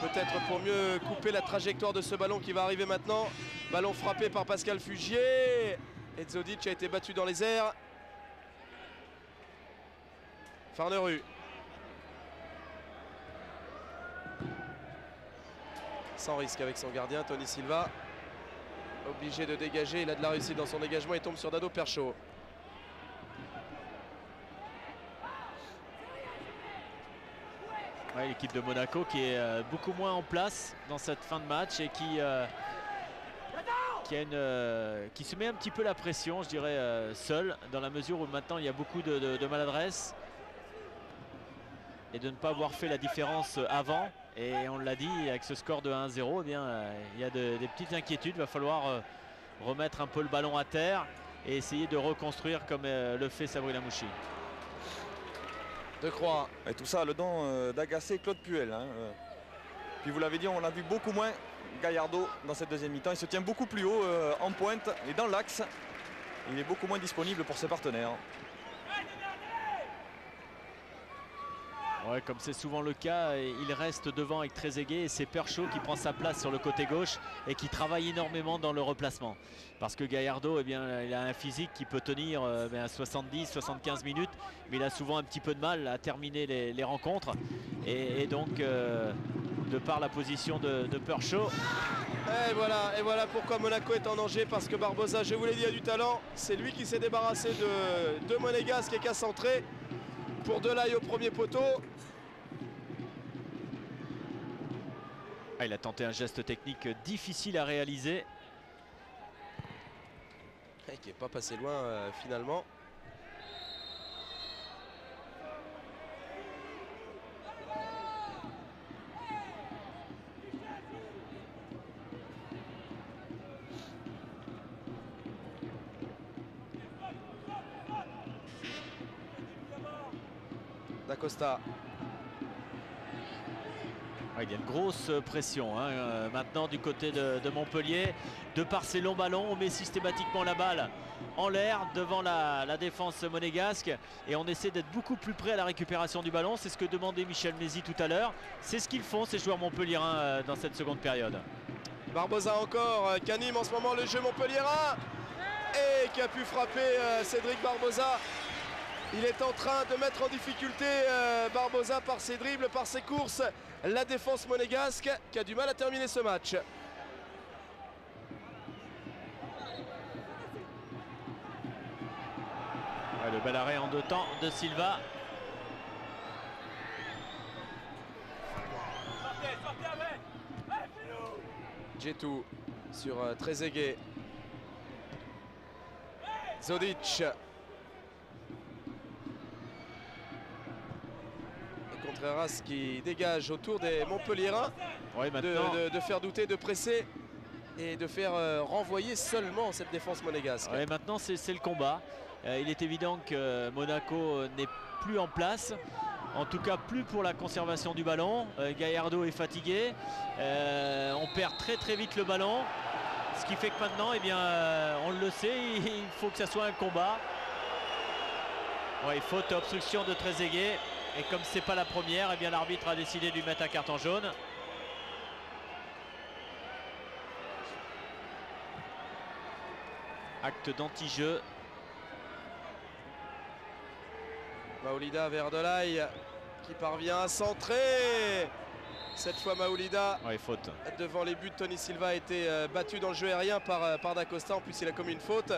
Peut-être pour mieux couper la trajectoire de ce ballon qui va arriver maintenant. Ballon frappé par Pascal Fugier. Et Zodic a été battu dans les airs. Farnerud. Sans risque avec son gardien, Tony Silva. Obligé de dégager, il a de la réussite dans son dégagement et tombe sur Dado Perchaud.
Ouais, l'équipe de Monaco qui est beaucoup moins en place dans cette fin de match et qui se met un petit peu la pression, je dirais, seul, dans la mesure où maintenant il y a beaucoup de maladresse. Et de ne pas avoir fait la différence avant. Et on l'a dit, avec ce score de 1-0, eh bien, il y a des petites inquiétudes. Il va falloir remettre un peu le ballon à terre et essayer de reconstruire comme le fait Sabri Lamouchi.
Decroix.
Et tout ça a le don d'agacer Claude Puel. Puis vous l'avez dit, on a vu beaucoup moins Gallardo dans cette deuxième mi-temps. Il se tient beaucoup plus haut en pointe et dans l'axe. Il est beaucoup moins disponible pour ses partenaires.
Ouais, comme c'est souvent le cas, il reste devant avec Trezeguet et c'est Perchaud qui prend sa place sur le côté gauche et qui travaille énormément dans le replacement. Parce que Gallardo, eh bien, il a un physique qui peut tenir 70-75 minutes, mais il a souvent un petit peu de mal à terminer les rencontres. Et donc de par la position de Perchaud.
Et voilà pourquoi Monaco est en danger, parce que Barbosa, je vous l'ai dit, a du talent. C'est lui qui s'est débarrassé de Monégasque et qui a centré pour Delaye au premier poteau.
Ah, il a tenté un geste technique difficile à réaliser.
Et qui n'est pas passé loin finalement. D'Acosta.
Il y a une grosse pression maintenant du côté de Montpellier. De par ses longs ballons, on met systématiquement la balle en l'air devant la défense monégasque. Et on essaie d'être beaucoup plus près à la récupération du ballon. C'est ce que demandait Michel Mézy tout à l'heure. C'est ce qu'ils font, ces joueurs montpelliérains, dans cette seconde période.
Barbosa encore, qui anime en ce moment le jeu montpelliérain. Et qui a pu frapper Cédric Barbosa. Il est en train de mettre en difficulté Barbosa par ses dribbles, par ses courses. La défense monégasque qui a du mal à terminer ce match.
Le bel arrêt en 2 temps de Silva.
Djetou sur Trezeguet. Zodic. Contreras qui dégage autour des Montpelliérains, de faire douter, de presser et de faire renvoyer seulement cette défense monégasque.
Ouais, maintenant c'est le combat. Il est évident que Monaco n'est plus en place, en tout cas plus pour la conservation du ballon. Gallardo est fatigué, on perd très vite le ballon, ce qui fait que maintenant, eh bien, on le sait, il faut que ça soit un combat. Ouais, faute, obstruction de Trezeguet. Et comme c'est pas la première, eh bien l'arbitre a décidé de lui mettre un carton jaune. Acte d'anti-jeu.
Maoulida vers Delaye qui parvient à centrer. Cette fois Maoulida,
faute.
Devant les buts, Tony Silva a été battu dans le jeu aérien par D'Acosta. En plus il a commis une faute.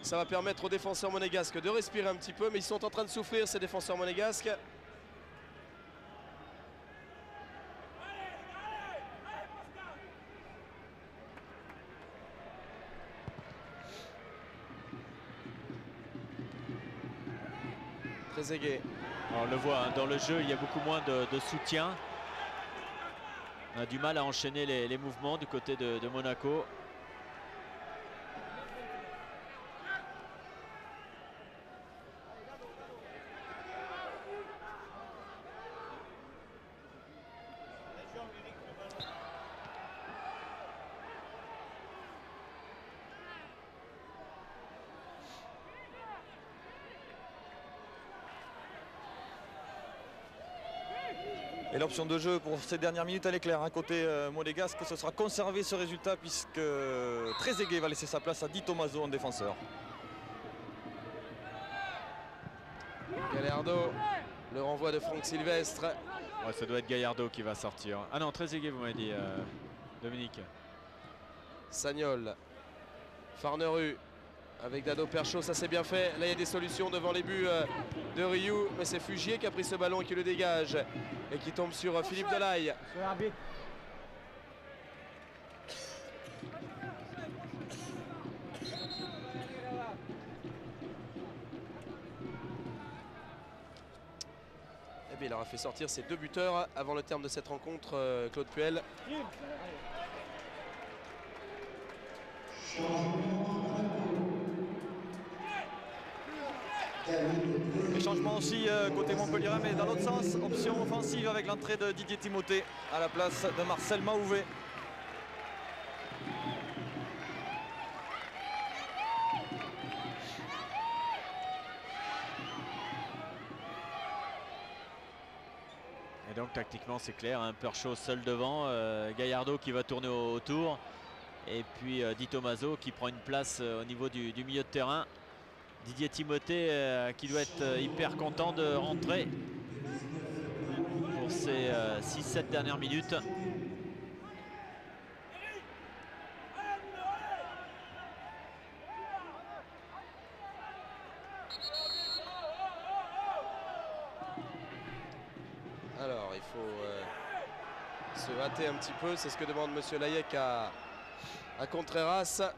Ça va permettre aux défenseurs monégasques de respirer un petit peu, mais ils sont en train de souffrir, ces défenseurs monégasques. Trezeguet.
On le voit, dans le jeu, il y a beaucoup moins de soutien. On a du mal à enchaîner les mouvements du côté de Monaco.
Et l'option de jeu pour ces dernières minutes, elle est claire. Côté monégasque, ce sera conserver ce résultat puisque Trezeguet va laisser sa place à Di Tommaso en défenseur.
Gallardo, le renvoi de Franck Sylvestre.
Ouais, ça doit être Gallardo qui va sortir. Ah non, Trezeguet, vous m'avez dit, Dominique.
Sagnol, Farneru avec Dado Perchaud, ça c'est bien fait. Là il y a des solutions devant les buts de Rioux, mais c'est Fugier qui a pris ce ballon et qui le dégage et qui tombe sur Philippe Delaye. Et bien il aura fait sortir ses 2 buteurs avant le terme de cette rencontre, Claude Puel.
Les changements aussi côté Montpellier, mais dans l'autre sens, option offensive avec l'entrée de Didier Timothée à la place de Marcel Mahouvet.
Et donc tactiquement c'est clair, un Perchaud seul devant, Gallardo qui va tourner autour. Et puis Di Tommaso qui prend une place au niveau du milieu de terrain. Didier Timothée qui doit être hyper content de rentrer pour ces 6-7 dernières minutes.
Alors il faut se hâter un petit peu, c'est ce que demande Monsieur Layek à Contreras.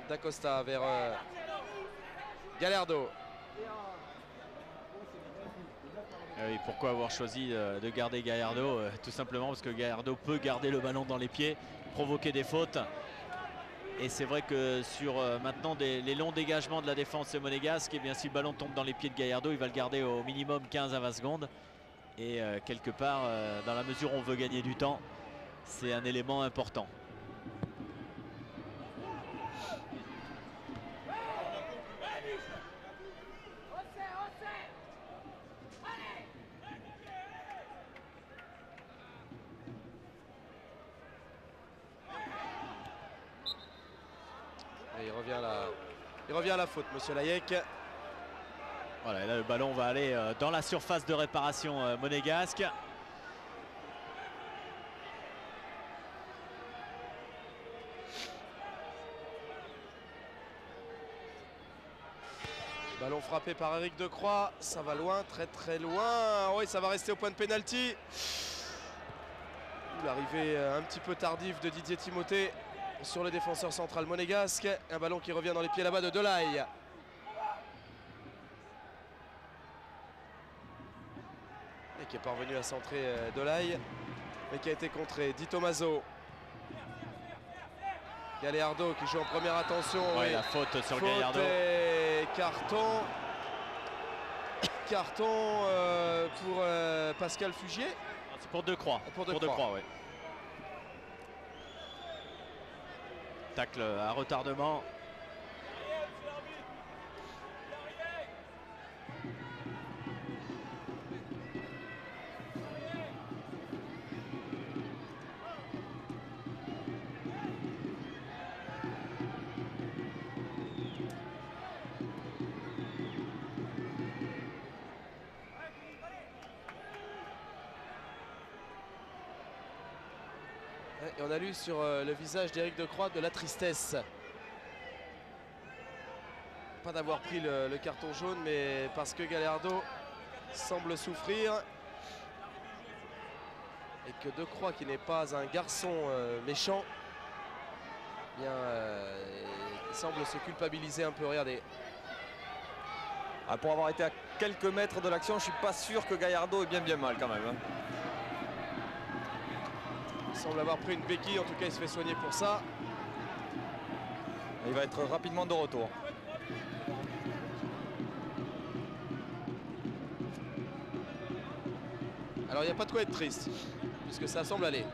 D'Acosta vers Gallardo.
Oui, pourquoi avoir choisi de garder Gallardo? Tout simplement parce que Gallardo peut garder le ballon dans les pieds, provoquer des fautes. Et c'est vrai que sur maintenant les longs dégagements de la défense monégasque, eh bien, si le ballon tombe dans les pieds de Gallardo, il va le garder au minimum 15 à 20 secondes. Et quelque part, dans la mesure où on veut gagner du temps, c'est un élément important.
Et il revient à la faute, Monsieur Layek.
Voilà, et là le ballon va aller dans la surface de réparation monégasque.
Ballon frappé par Éric Decroix, ça va loin, très très loin. Oui, ça va rester au point de pénalty. L'arrivée un petit peu tardive de Didier Timothée sur le défenseur central monégasque. Un ballon qui revient dans les pieds là-bas de Delaye. Et qui est parvenu à centrer Delaye, mais qui a été contré. Di Tommaso. Gallardo qui joue en première attention.
Ouais, la faute sur Gallardo.
Et carton. Carton pour Pascal Fugier.
C'est pour Decroix.
Pour Decroix,
oui. Tacle à retardement.
Et on a lu sur le visage d'Éric Decroix de la tristesse. Pas d'avoir pris le carton jaune, mais parce que Gallardo semble souffrir. Et que Decroix, qui n'est pas un garçon méchant, bien, il semble se culpabiliser un peu. Regardez.
Ah, pour avoir été à quelques mètres de l'action, je ne suis pas sûr que Gallardo est bien mal quand même. Hein.
Il semble avoir pris une béquille, en tout cas il se fait soigner pour ça.
Il va être rapidement de retour.
Alors il n'y a pas de quoi être triste, puisque ça semble aller.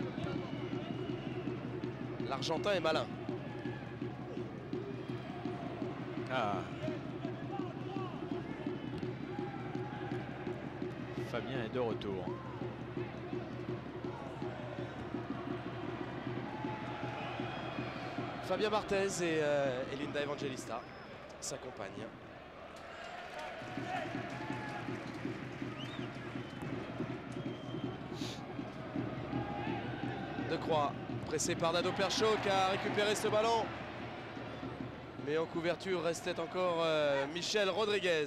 L'Argentin est malin.
Ah. Fabien est de retour.
Fabien Barthez et Linda Evangelista s'accompagnent. Decroix, pressé par Dado Percho qui a récupéré ce ballon. Mais en couverture restait encore Michel Rodriguez.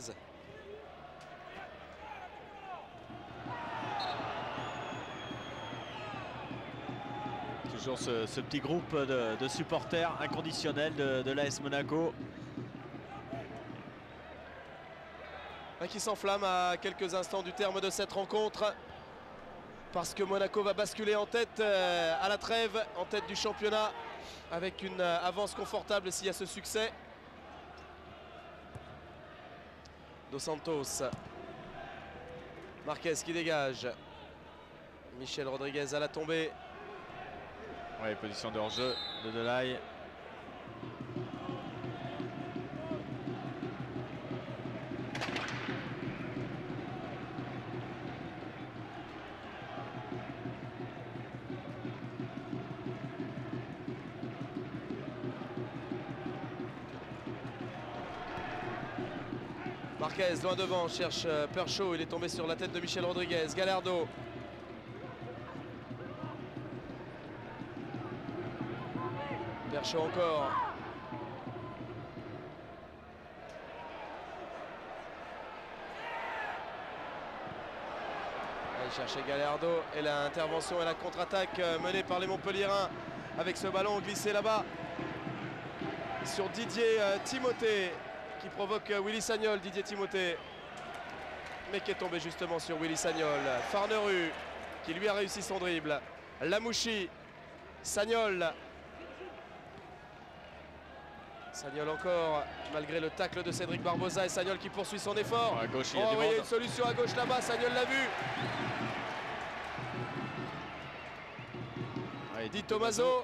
Toujours ce petit groupe de supporters inconditionnels de l'AS Monaco.
Qui s'enflamme à quelques instants du terme de cette rencontre. Parce que Monaco va basculer en tête à la trêve, en tête du championnat. Avec une avance confortable s'il y a ce succès. Dos Santos. Marquez qui dégage. Michel Rodriguez à la tombée.
Ouais, position de hors-jeu de Delaye.
Marquez loin devant, cherche Perchaud, il est tombé sur la tête de Michel Rodriguez. Gallardo. Perchaud encore. Il cherchait Gallardo et l'intervention et la contre-attaque menée par les Montpelliérains avec ce ballon glissé là-bas sur Didier Timothée qui provoque Willy Sagnol. Didier Timothée, mais qui est tombé justement sur Willy Sagnol. Farneru qui lui a réussi son dribble. Lamouchi, Sagnol. Sagnol encore, malgré le tacle de Cédric Barbosa, et Sagnol qui poursuit son effort.
À gauche, il
y
a
une solution à gauche là-bas, Sagnol l'a vu. Di Tommaso.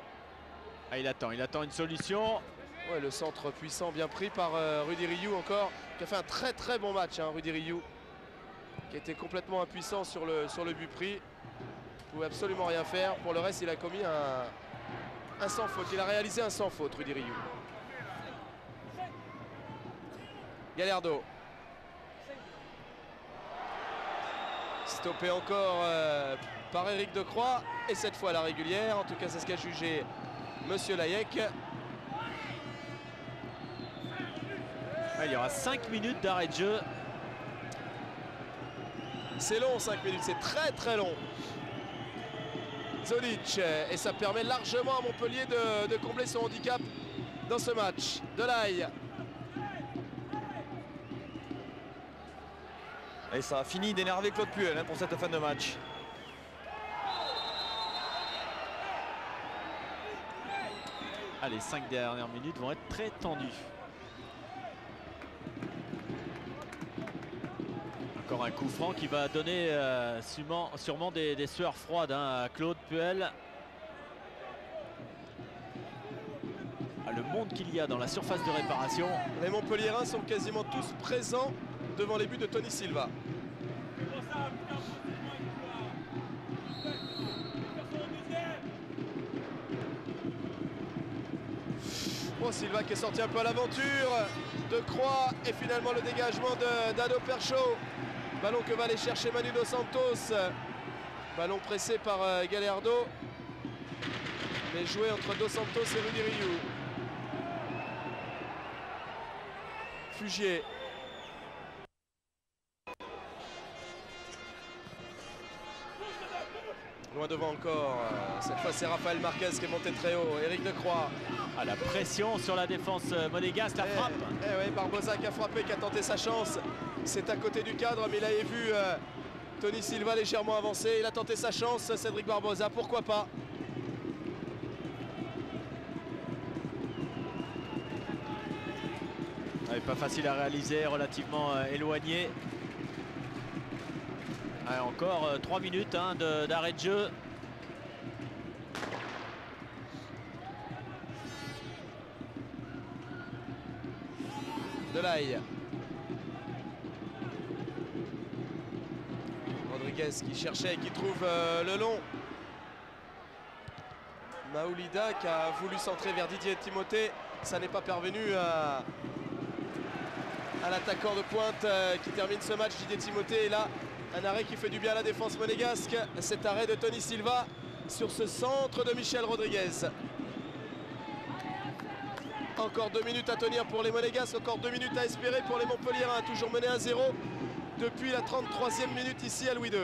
Ah, il attend une solution.
Ouais, le centre puissant bien pris par Rudy Rioux encore, qui a fait un très très bon match, hein, Rudy Rioux, qui était complètement impuissant sur le but pris. Il pouvait absolument rien faire. Pour le reste, il a commis un sans faute. Il a réalisé un sans faute, Rudy Rioux. Gallardo. Stoppé encore par Éric Decroix. Et cette fois la régulière. En tout cas, c'est ce qu'a jugé Monsieur Layek.
Il y aura 5 minutes d'arrêt de jeu.
C'est long, 5 minutes. C'est très très long. Zonic. Et ça permet largement à Montpellier de combler son handicap dans ce match. Delaye.
Et ça a fini d'énerver Claude Puel pour cette fin de match.
Les 5 dernières minutes vont être très tendues. Encore un coup franc qui va donner sûrement des sueurs froides à Claude Puel. Le monde qu'il y a dans la surface de réparation.
Les Montpelliérains sont quasiment tous présents devant les buts de Tony Silva. Bon, Silva qui est sorti un peu à l'aventure. Decroix et finalement le dégagement d'Ado Perchaud. Ballon que va aller chercher Manu Dos Santos. Ballon pressé par Gallardo. Mais joué entre Dos Santos et Rudy Rioux. Fugier. Loin devant encore. Cette fois, c'est Raphaël Marquez qui est monté très haut. Éric Decroix.
La pression sur la défense monégasque, la frappe.
Oui, Barbosa qui a frappé, qui a tenté sa chance. C'est à côté du cadre, mais il avait vu Tony Silva légèrement avancé. Il a tenté sa chance, Cédric Barbosa. Pourquoi pas?
Pas facile à réaliser, relativement éloigné. Encore 3 minutes d'arrêt de jeu.
Delaye. Rodriguez qui cherchait et qui trouve le long. Maoulida qui a voulu centrer vers Didier Timothée. Ça n'est pas parvenu à l'attaquant de pointe qui termine ce match, Didier Timothée. Et là, un arrêt qui fait du bien à la défense monégasque. Cet arrêt de Tony Silva sur ce centre de Michel Rodriguez. Encore 2 minutes à tenir pour les Monégasques, encore 2 minutes à espérer pour les Montpelliérains. Toujours mené 1-0 depuis la 33e minute ici à Louis II.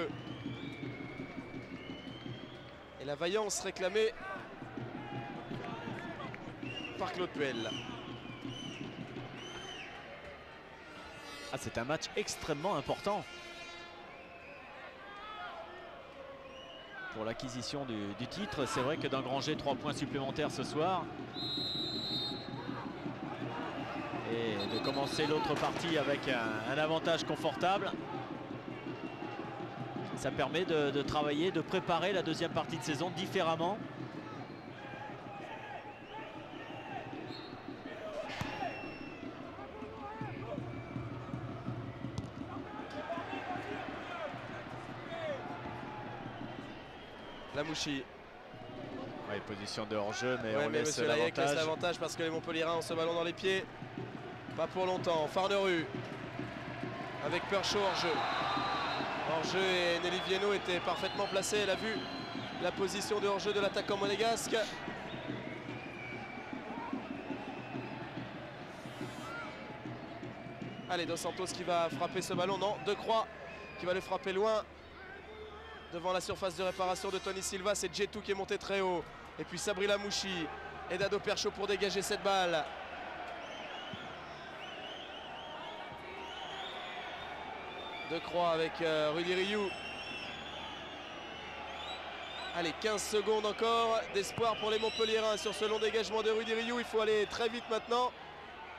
Et la vaillance réclamée par Claude Puel.
C'est un match extrêmement important pour l'acquisition du titre. C'est vrai que d'engranger 3 points supplémentaires ce soir et de commencer l'autre partie avec un avantage confortable, ça permet de travailler, de préparer la deuxième partie de saison différemment.
Lamouchi.
Position de hors-jeu, mais on laisse
l'avantage. L'avantage parce que les Montpelliérains ont ce ballon dans les pieds. Pas pour longtemps. Farneru. avec Perchaud hors jeu. Hors jeu et Nelly Vieno était parfaitement placée. Elle a vu la position de hors jeu de l'attaquant monégasque. Allez, Dos Santos qui va frapper ce ballon. Non, De Croix qui va le frapper loin. Devant la surface de réparation de Tony Silva, c'est Djetou qui est monté très haut. Et puis Sabri Lamouchi et Dado Perchaud pour dégager cette balle. De Croix avec Rudy Rioux. Allez, 15 secondes encore d'espoir pour les Montpelliérains sur ce long dégagement de Rudy Rioux. Il faut aller très vite maintenant.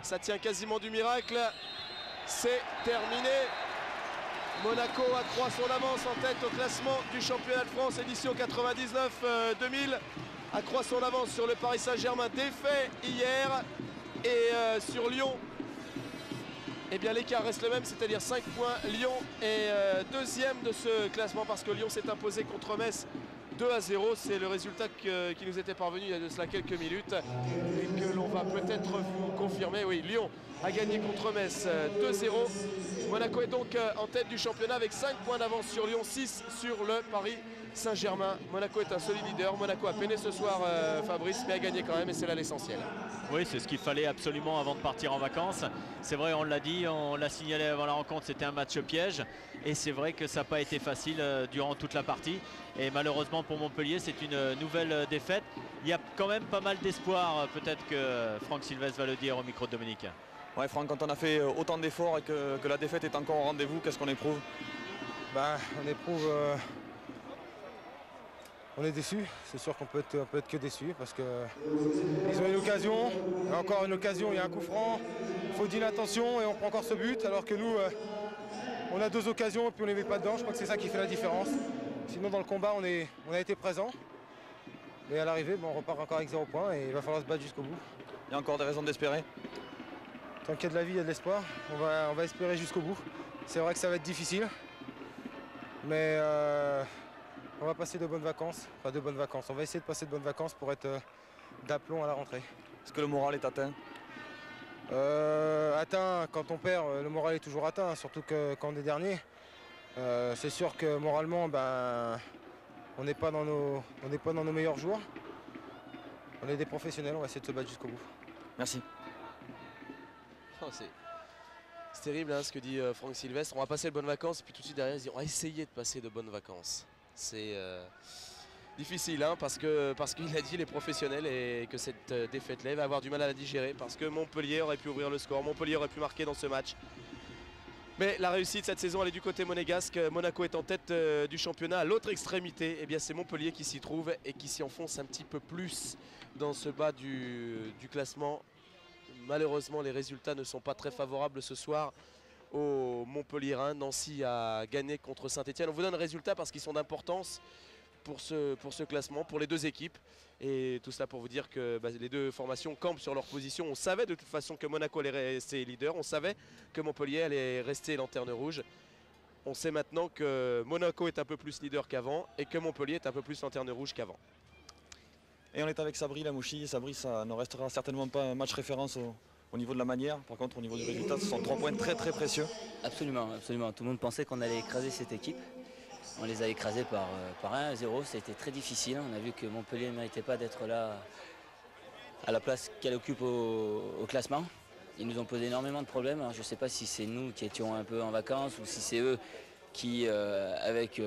Ça tient quasiment du miracle. C'est terminé. Monaco accroît son avance en tête au classement du championnat de France édition 99-2000. Accroît son avance sur le Paris Saint-Germain défait hier. Et sur Lyon, eh bien l'écart reste le même, c'est-à-dire 5 points. Lyon est deuxième de ce classement parce que Lyon s'est imposé contre Metz 2-0. C'est le résultat qui nous était parvenu il y a de cela quelques minutes et que l'on va peut-être vous confirmer. Oui, Lyon a gagné contre Metz 2-0. Monaco est donc en tête du championnat avec 5 points d'avance sur Lyon, 6 sur le Paris Saint-Germain. Monaco est un solide leader. Monaco a peiné ce soir, Fabrice, mais a gagné quand même et c'est là l'essentiel.
Oui, c'est ce qu'il fallait absolument avant de partir en vacances. C'est vrai, on l'a dit, on l'a signalé avant la rencontre, c'était un match piège. Et c'est vrai que ça n'a pas été facile durant toute la partie. Et malheureusement pour Montpellier, c'est une nouvelle défaite. Il y a quand même pas mal d'espoir, peut-être que Franck Sylvestre va le dire au micro de Dominique.
Ouais, Franck, quand on a fait autant d'efforts et que la défaite est encore au rendez-vous, qu'est-ce qu'on éprouve?
On éprouve... On est déçu, c'est sûr qu'on peut être que déçu parce qu'ils ont une occasion, et encore une occasion, il y a un coup franc, il faut dire l'intention et on prend encore ce but alors que nous, on a 2 occasions et puis on ne les met pas dedans. Je crois que c'est ça qui fait la différence. Sinon dans le combat, on a été présent, mais à l'arrivée, on repart encore avec 0 points et il va falloir se battre jusqu'au bout.
Il y a encore des raisons d'espérer?
Tant qu'il y a de la vie, il y a de l'espoir, on va espérer jusqu'au bout. C'est vrai que ça va être difficile, mais on va passer de bonnes vacances, enfin de bonnes vacances. On va essayer de passer de bonnes vacances pour être d'aplomb à la rentrée.
Est-ce que le moral est atteint?
Atteint, quand on perd, le moral est toujours atteint, surtout quand on est dernier. C'est sûr que moralement, on n'est pas dans nos meilleurs jours. On est des professionnels, on va essayer de se battre jusqu'au bout.
Merci.
Oh, c'est terrible ce que dit Franck Sylvestre. On va passer de bonnes vacances, puis tout de suite derrière, il dit on va essayer de passer de bonnes vacances. C'est difficile parce qu'il a dit les professionnels et que cette défaite-là va avoir du mal à la digérer parce que Montpellier aurait pu ouvrir le score, Montpellier aurait pu marquer dans ce match. Mais la réussite cette saison elle est du côté monégasque. Monaco est en tête du championnat. À l'autre extrémité, eh bien c'est Montpellier qui s'y trouve et qui s'y enfonce un petit peu plus dans ce bas du classement. Malheureusement les résultats ne sont pas très favorables ce soir aux Montpelliérains. Nancy a gagné contre Saint-Etienne. On vous donne le résultat parce qu'ils sont d'importance pour ce classement, pour les 2 équipes. Et tout cela pour vous dire que les 2 formations campent sur leur position. On savait de toute façon que Monaco allait rester leader. On savait que Montpellier allait rester lanterne rouge. On sait maintenant que Monaco est un peu plus leader qu'avant et que Montpellier est un peu plus lanterne rouge qu'avant.
Et on est avec Sabri Lamouchi. Sabri, ça ne restera certainement pas un match référence au niveau de la manière. Par contre, au niveau du résultat, ce sont 3 points très très précieux.
Absolument, absolument. Tout le monde pensait qu'on allait écraser cette équipe. On les a écrasés par 1-0. Ça a été très difficile. On a vu que Montpellier ne méritait pas d'être là à la place qu'elle occupe au classement. Ils nous ont posé énormément de problèmes. Alors, je ne sais pas si c'est nous qui étions un peu en vacances ou si c'est eux qui, avec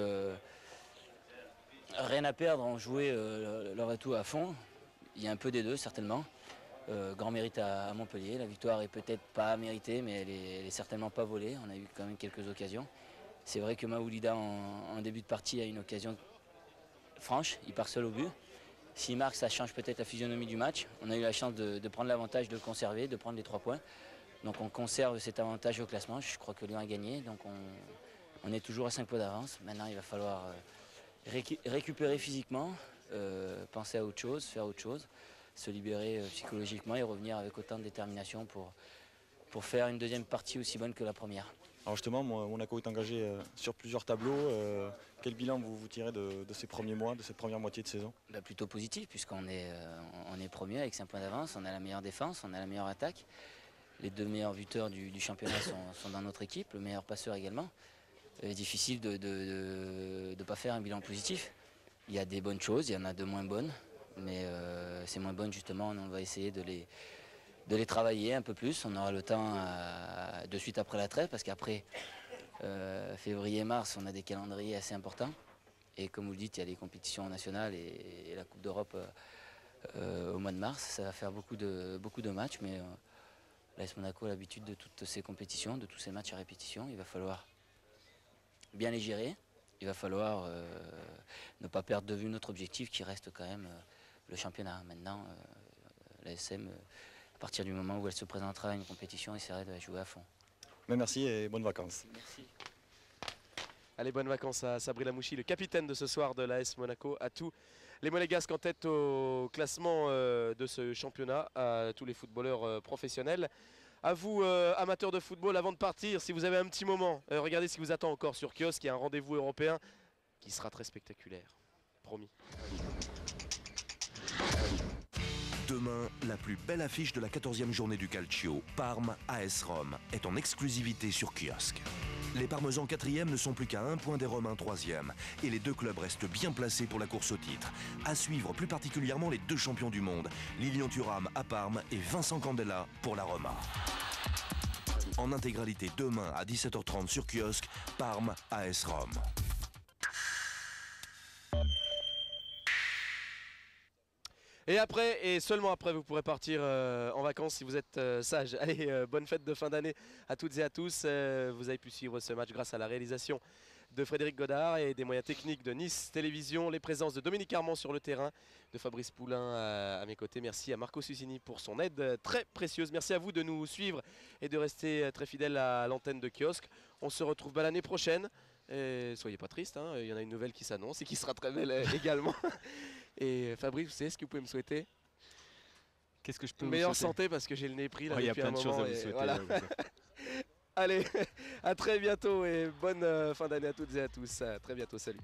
rien à perdre, ont joué leur atout à fond. Il y a un peu des deux, certainement. Grand mérite à Montpellier. La victoire est peut-être pas méritée, mais elle est certainement pas volée. On a eu quand même quelques occasions. C'est vrai que Maoulida, en début de partie, a une occasion franche. Il part seul au but. S'il marque, ça change peut-être la physionomie du match. On a eu la chance de prendre l'avantage, de le conserver, de prendre les 3 points. Donc on conserve cet avantage au classement. Je crois que Lyon a gagné. Donc on est toujours à 5 points d'avance. Maintenant, il va falloir récupérer physiquement, penser à autre chose, faire autre chose, se libérer psychologiquement et revenir avec autant de détermination pour faire une deuxième partie aussi bonne que la première.
Alors justement, Monaco est engagé sur plusieurs tableaux. Quel bilan vous tirez de ces premiers mois, de cette première moitié de saison?
Plutôt positif, puisqu'on est premier avec 5 points d'avance. On a la meilleure défense, on a la meilleure attaque. Les 2 meilleurs buteurs du championnat sont dans notre équipe, le meilleur passeur également. Difficile de ne pas faire un bilan positif. Il y a des bonnes choses, il y en a de moins bonnes, mais ces moins bonnes justement, on va essayer de les travailler un peu plus. On aura le temps de suite après la trêve, parce qu'après février-mars, on a des calendriers assez importants. Et comme vous le dites, il y a les compétitions nationales et la Coupe d'Europe au mois de mars. Ça va faire beaucoup de matchs, mais l'AS Monaco a l'habitude de toutes ces compétitions, de tous ces matchs à répétition. Il va falloir bien les gérer. Il va falloir ne pas perdre de vue notre objectif qui reste quand même le championnat. Maintenant, l'ASM, à partir du moment où elle se présentera à une compétition, essaiera de la jouer à fond.
Mais merci et bonnes vacances.
Merci.
Allez, bonnes vacances à Sabri Lamouchi, le capitaine de ce soir de l'AS Monaco, à tous les Monégasques en tête au classement de ce championnat, à tous les footballeurs professionnels. À vous, amateurs de football, avant de partir, si vous avez un petit moment, regardez ce qui vous attend encore sur Kiosque. Il y a un rendez-vous européen qui sera très spectaculaire. Promis.
Demain, la plus belle affiche de la 14e journée du Calcio, Parme AS Rome, est en exclusivité sur Kiosque. Les Parmesans 4e ne sont plus qu'à 1 point des Romains 3e et les 2 clubs restent bien placés pour la course au titre. À suivre plus particulièrement les 2 champions du monde, Lilian Thuram à Parme et Vincent Candela pour la Roma. En intégralité demain à 17h30 sur Kiosque, Parme AS Rome.
Et après, et seulement après, vous pourrez partir en vacances si vous êtes sages. Allez, bonne fête de fin d'année à toutes et à tous. Vous avez pu suivre ce match grâce à la réalisation de Frédéric Godard et des moyens techniques de Nice Télévision. Les présences de Dominique Armand sur le terrain, de Fabrice Poulain à mes côtés. Merci à Marco Susini pour son aide très précieuse. Merci à vous de nous suivre et de rester très fidèles à l'antenne de Kiosque. On se retrouve l'année prochaine. Et soyez pas tristes, hein, il y en a une nouvelle qui s'annonce et qui sera très belle également. Et Fabrice, vous savez ce que vous pouvez me souhaiter?
Qu'est-ce que je peux vous
Meilleure
souhaiter?
santé, parce que j'ai le nez pris là,
il y a
depuis
plein
un
de
moment.
choses à vous souhaiter.
Voilà. Allez, à très bientôt et bonne fin d'année à toutes et à tous. À très bientôt, salut.